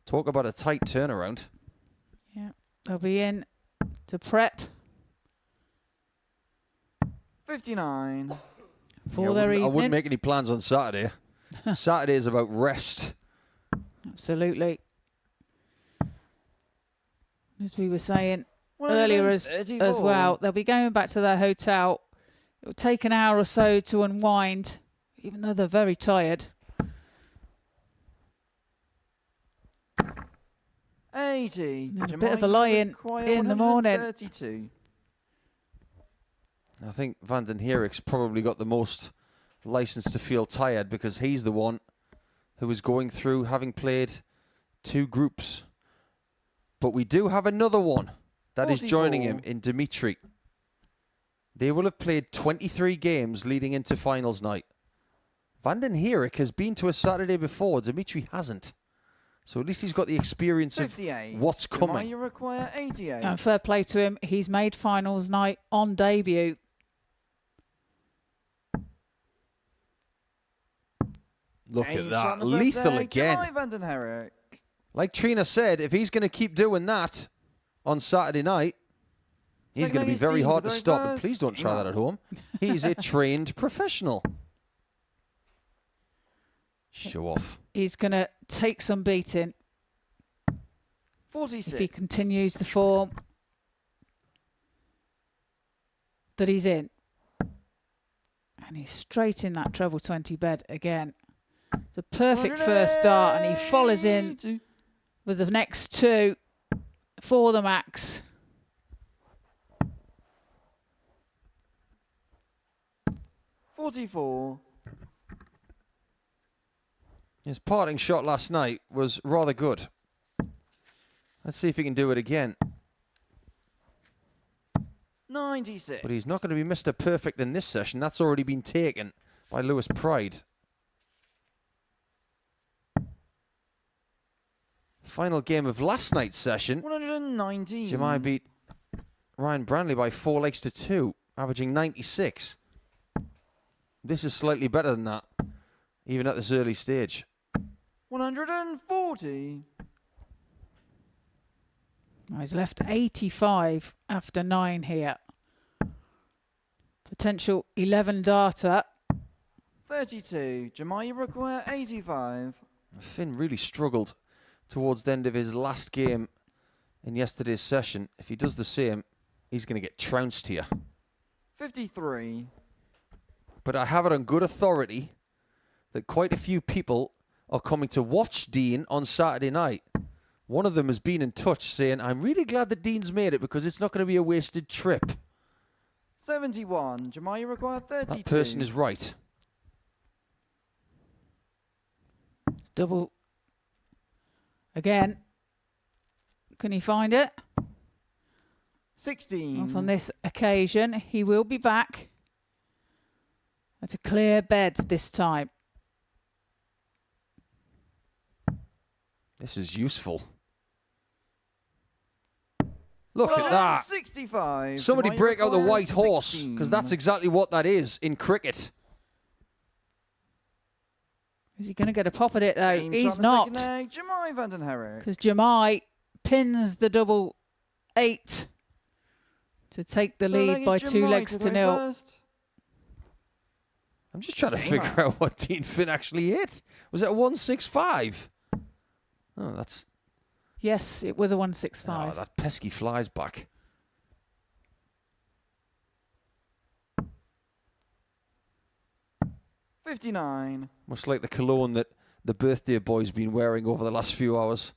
Talk about a tight turnaround. Yeah, they'll be in to prep 59. for their I evening. wouldn't make any plans on Saturday. Saturday is about rest. Absolutely. As we were saying earlier as well, they'll be going back to their hotel. It will take an hour or so to unwind, even though they're very tired. 80. And a bit of a lie-in in the morning. 32. I think Vandenhierik's probably got the most license to feel tired because he's the one who is going through having played 2 groups. But we do have another one that is joining him in Dimitri. They will have played 23 games leading into finals night. Vandenhierik has been to a Saturday before. Dimitri hasn't. So at least he's got the experience of what's coming. You require 88. And fair play to him. He's made finals night on debut. Look at that. Lethal again. Vandenhirik. Like Trina said, if he's going to keep doing that on Saturday night, he's going to be very hard to stop. And please don't try that at home. He's a trained professional. Show off. He's going to take some beating 46. if he continues the form that he's in. And he's straight in that treble 20 bed again. It's a perfect first start, and he follows in with the next 2 for the max. $44. His parting shot last night was rather good. Let's see if he can do it again. 96. But he's not going to be Mr. Perfect in this session. That's already been taken by Lewis Pride. Final game of last night's session. 119. Jemai beat Ryan Brley by 4 legs to 2, averaging 96. This is slightly better than that, even at this early stage. 140. He's left 85 after 9 here. Potential 11 data. 32. Jemai, you require 85. Finn really struggled towards the end of his last game in yesterday's session. If he does the same, he's going to get trounced here. 53. But I have it on good authority that quite a few people are coming to watch Dean on Saturday night. One of them has been in touch saying, I'm really glad that Dean's made it because it's not going to be a wasted trip. 71. Jemai, you require 32. That person is right. It's double again. Can he find it? 16. Not on this occasion. He will be back. It's a clear bed this time. This is useful. Look at that. 65. Somebody Jemai break out the requires white horse, 16. because that's exactly what that is in cricket. Is he going to get a pop at it though? Game He's shot in the not. second leg, Jemai Vandenhick. Because Jemai pins the double 8 to take the lead by 2 legs to nil. First. I'm just trying to figure out what Dean Finn actually hit. Was it a 165? Oh, that's... Yes, it was a 165. Oh, that pesky flies back. $59. Much like the cologne that the birthday boy's been wearing over the last few hours.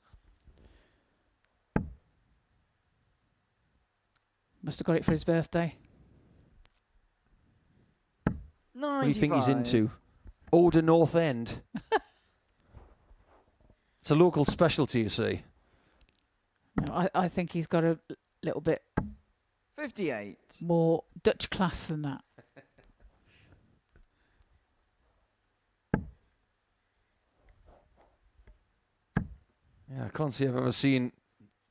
Must have got it for his birthday. 95. What do you think he's into? Older North End. It's a local specialty, you see. No, I think he's got a little bit 58. more Dutch class than that. Yeah, I can't say I've ever seen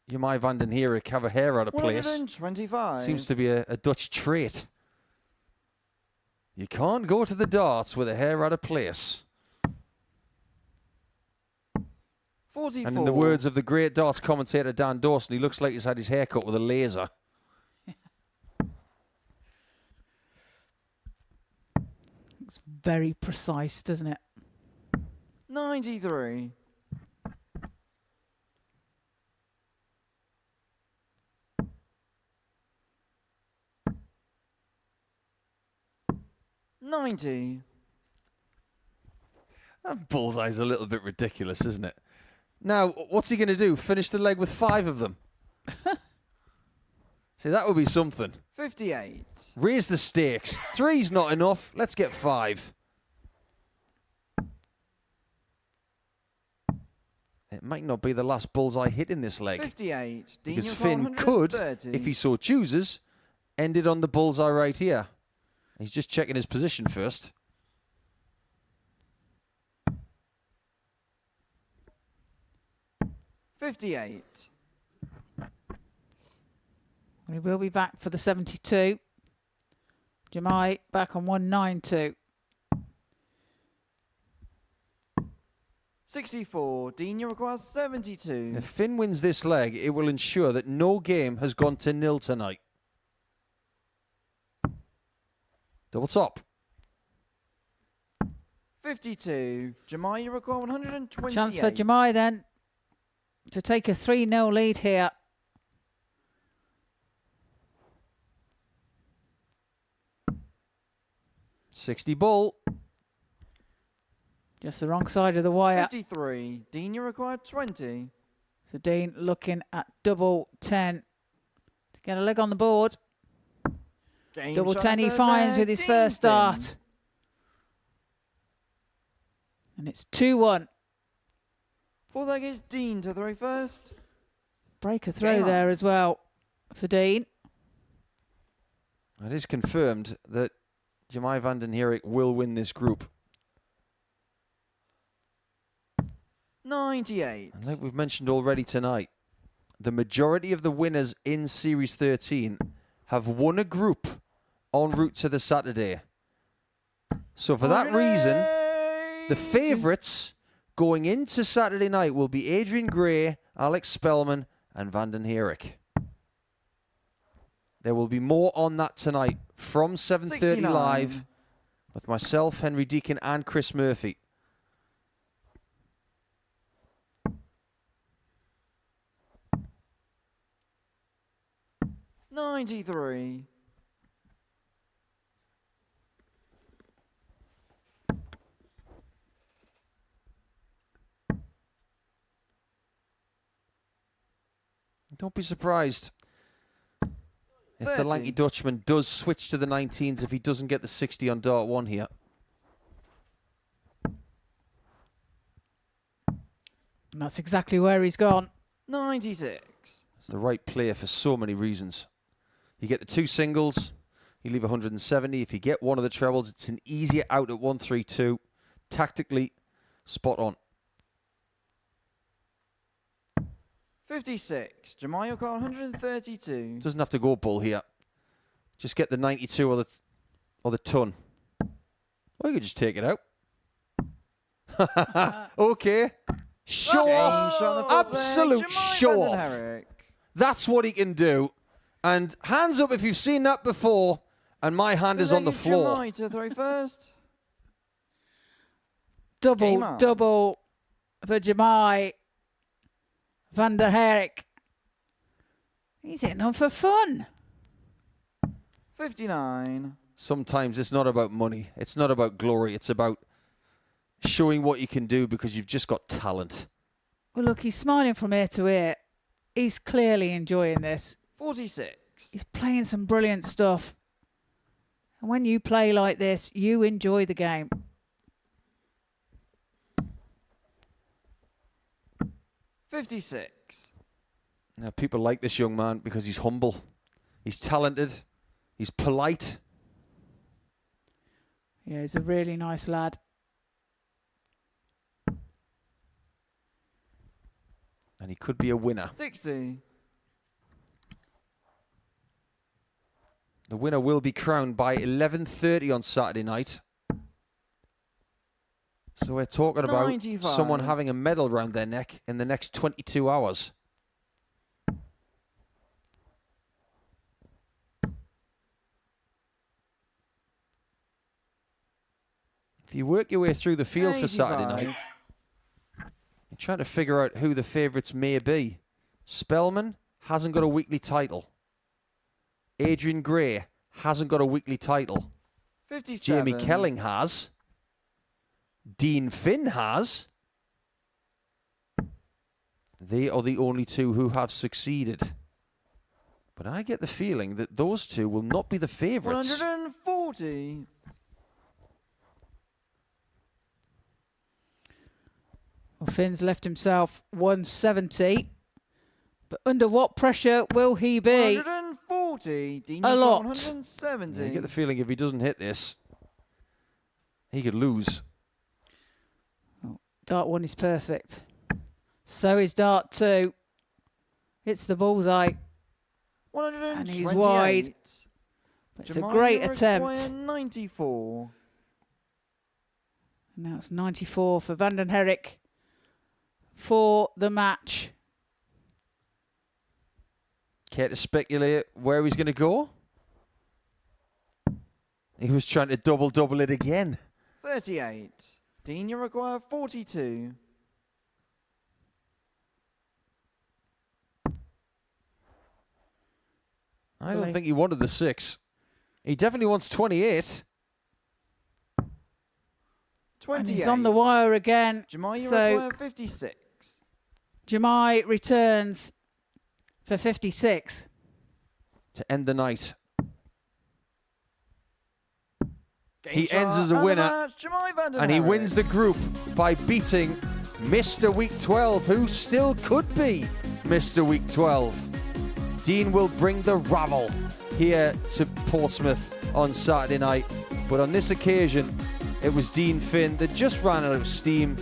Jemai Vandenhirik have a hair out of place. 125. Seems to be a Dutch trait. You can't go to the darts with a hair out of place. 44. And in the words of the great darts commentator Dan Dawson, he looks like he's had his hair cut with a laser. It's very precise, doesn't it? 93. $90. That bullseye's a little bit ridiculous, isn't it? Now, what's he going to do? Finish the leg with 5 of them? See, that would be something. 58. Raise the stakes. 3's not enough. Let's get 5. It might not be the last bullseye hit in this leg. 58. Because Dean, Finn could, if he so chooses, end it on the bullseye right here. He's just checking his position first. $58. We will be back for the 72. Jemai back on 192. 64. Dean, you require 72. If Finn wins this leg, it will ensure that no game has gone to nil tonight. Double top. 52. Jemai, you require 128. Chance for Jemai then to take a 3-0 lead here. $60 bull. Just the wrong side of the wire. 53. Dean, you require 20. So Dean looking at double 10 to get a leg on the board. Game Double shot 10 he third finds leg, with his Dean first Finn. start. And it's 2-1. Fourth leg is Dean to throw first. Break a throw Game there on. as well for Dean. It is confirmed that Jemai Vandenhirik will win this group. 98. And like we've mentioned already tonight, the majority of the winners in Series 13 have won a group en route to the Saturday. So for that reason, the favourites going into Saturday night will be Adrian Gray, Alex Spellman and Vandenhirik. There will be more on that tonight from 7:30 69. live with myself, Henry Deacon and Chris Murphy. $93. Don't be surprised if the 30. lanky Dutchman does switch to the 19s if he doesn't get the 60 on dart 1 here. And that's exactly where he's gone. 96. It's the right player for so many reasons. You get the 2 singles, You leave 170. If you get one of the trebles, it's an easier out at 132. Tactically, spot on. 56. Jamal, you've got 132. Doesn't have to go bull here. Just get the 92 or the ton. Or you could just take it out. Okay. Show off. Absolute show off. That's what he can do. And hands up if you've seen that before. And my hand is on the floor. Jamai to throw first. Double for Jamai. Vandenhick. He's hitting on for fun. 59. Sometimes it's not about money. It's not about glory. It's about showing what you can do because you've just got talent. Well, look, he's smiling from ear to ear. He's clearly enjoying this. 46. He's playing some brilliant stuff. And when you play like this, you enjoy the game. 56. Now, people like this young man because he's humble. He's talented. He's polite. Yeah, he's a really nice lad. And he could be a winner. 60. The winner will be crowned by 11:30 on Saturday night. So we're talking about 95. someone having a medal around their neck in the next 22 hours. If you work your way through the field for Saturday night, you're trying to figure out who the favourites may be. Spellman hasn't got a weekly title. Adrian Gray hasn't got a weekly title. 57. Jamie Kelling has. Dean Finn has. They are the only two who have succeeded. But I get the feeling that those two will not be the favourites. 140. Well, Finn's left himself 170. But under what pressure will he be? 140. Dean, A lot. 170. I get the feeling if he doesn't hit this, he could lose. Dart 1 is perfect. So is Dart 2. It's the bullseye. 128. And he's wide. It's a great attempt. 94. And now it's 94 for Vandenhick for the match. Care to speculate where he's going to go? He was trying to double it again. 38. Dean, you require 42. I don't think he wanted the 6. He definitely wants 28. 28. And he's on the wire again. Jamai, you so require 56. Jamai returns for 56. To end the night. Game He ends start as a and the winner. match, Jamai Vandenhick. And he wins the group by beating Mr. Week 12, who still could be Mr. Week 12. Dean will bring the ravel here to Portsmouth on Saturday night. But on this occasion, it was Dean Finn that just ran out of steam,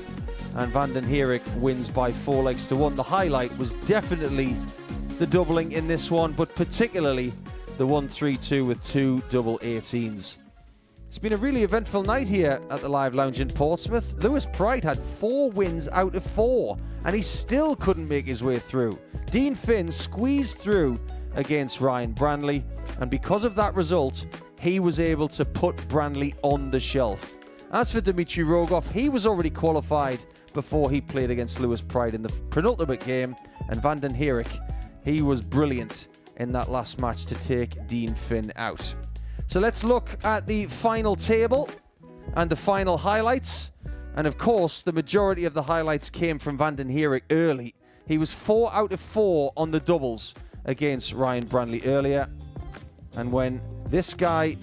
and Vandenhick wins by 4 legs to 1. The highlight was definitely the doubling in this one, but particularly the 1-3-2 with 2 double 18s. It's been a really eventful night here at the Live Lounge in Portsmouth. Lewis Pride had 4 wins out of 4, and he still couldn't make his way through. Dean Finn squeezed through against Ryan Brandley, and because of that result, he was able to put Brandley on the shelf. As for Dmitry Rogoff, he was already qualified before he played against Lewis Pride in the penultimate game, and Vandenhick, he was brilliant in that last match to take Dean Finn out. So let's look at the final table and the final highlights. And of course, the majority of the highlights came from Vandenhick early. He was 4 out of 4 on the doubles against Ryan Brandley earlier. And when this guy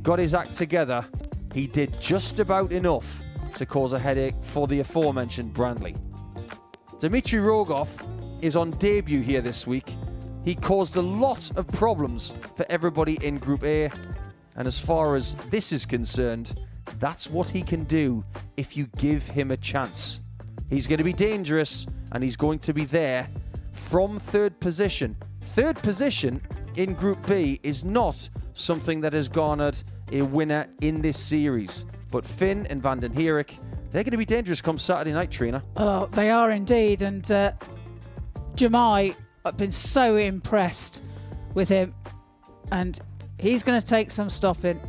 got his act together, he did just about enough to cause a headache for the aforementioned Brandley. Dmitry Rogoff is on debut here this week. He caused a lot of problems for everybody in Group A. And as far as this is concerned, that's what he can do if you give him a chance. He's going to be dangerous, and he's going to be there from third position. Third position in Group B is not something that has garnered a winner in this series. But Finn and Vandenhick, they're going to be dangerous come Saturday night, Trina. Oh, they are indeed. And Jamai, I've been so impressed with him. And he's going to take some stopping.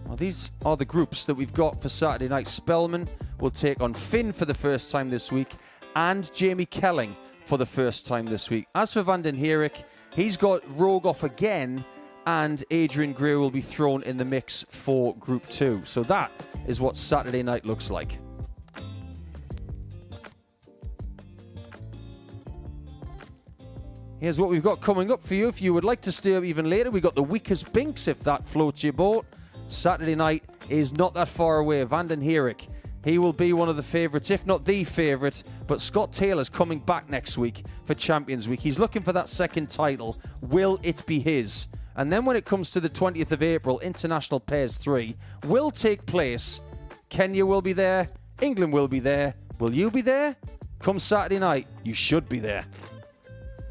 Well, these are the groups that we've got for Saturday night. Spellman will take on Finn for the first time this week, and Jamie Kelling for the first time this week. As for Vandenhick, he's got Rogoff again, and Adrian Gray will be thrown in the mix for Group 2. So that is what Saturday night looks like. Here's what we've got coming up for you. If you would like to stay up even later, we've got the Weakest Binks, if that floats your boat. Saturday night is not that far away. Vandenhick, he will be one of the favourites, if not the favourite. But Scott Taylor's coming back next week for Champions Week. He's looking for that second title. Will it be his? And then when it comes to the 20th of April, International Pairs 3 will take place. Kenya will be there. England will be there. Will you be there? Come Saturday night, you should be there.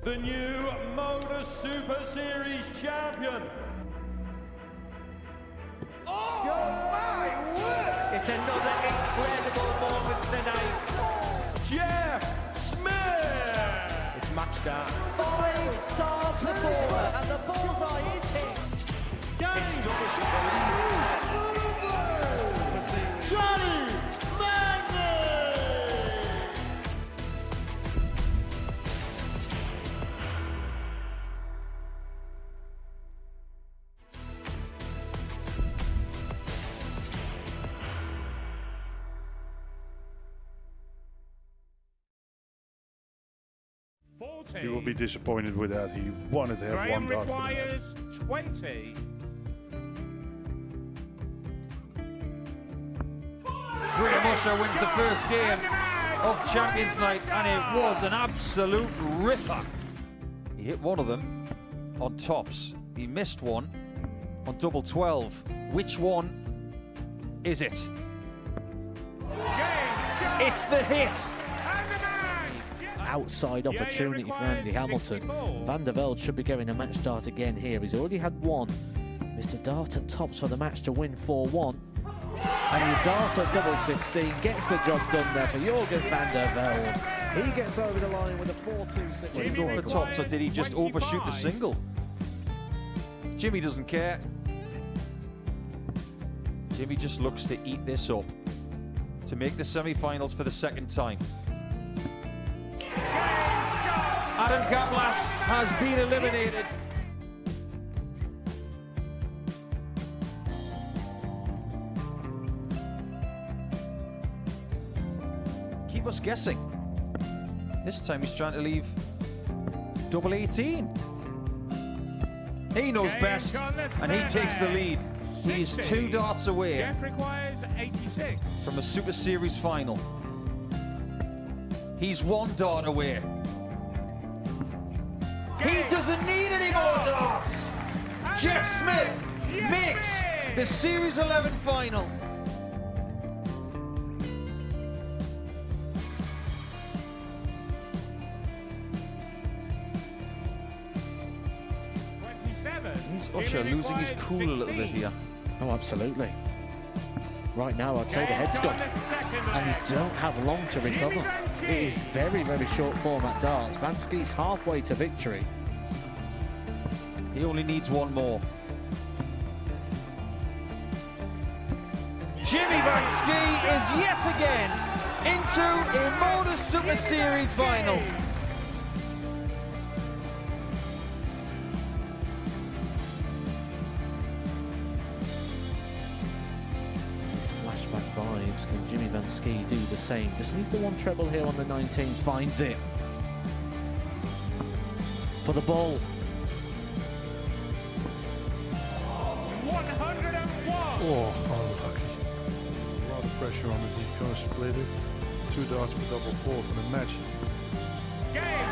The new Modus Super Series champion. It's another incredible moment tonight. Jeff Smith. It's match start. 5-star performer, and the bullseye is hit. It's double super. Johnny Vandenhick. He will be disappointed with that. He wanted to have Graham one dart. requires 20. Graham Usher wins the first game of Champions Night, and it was an absolute ripper. He hit one of them on tops. He missed one on double 12. Which one is it? It's the hit. Outside opportunity for Andy Hamilton. Van der Velde should be getting a match start again here. He's already had one. Mr. Dart at tops for the match to win 4-1. And the Dart at double 16 gets the job done there for Jürgen van der Velde. He gets over the line with a 4-2-6. Did he go for tops, or did he just overshoot the single? Jimmy doesn't care. Jimmy just looks to eat this up to make the semi-finals for the second time. Adam Kaplas has been eliminated. Keep us guessing. This time he's trying to leave double 18. He knows best, and he takes the lead. He is 2 darts away Jeff requires 86. from a Super Series final. He's 1 dart away. He doesn't need any more darts. Jeff Smith makes the Series 11 final. Is Usher losing his cool a little bit here? Oh, absolutely. Right now, I'd say the head's gone. And you don't have long to recover. It is very, very short format darts. Vansky's halfway to victory. He only needs one more. Jimmy Vansky is yet again into a Modus Super Series final. Flashback vibes. Can Jimmy Vansky do the same? Just needs the one treble here on the 19s. Finds it. For the ball. 101. Oh, unlucky. A lot of pressure on it. He's going to split it. 2 darts for double 4 for the match. Game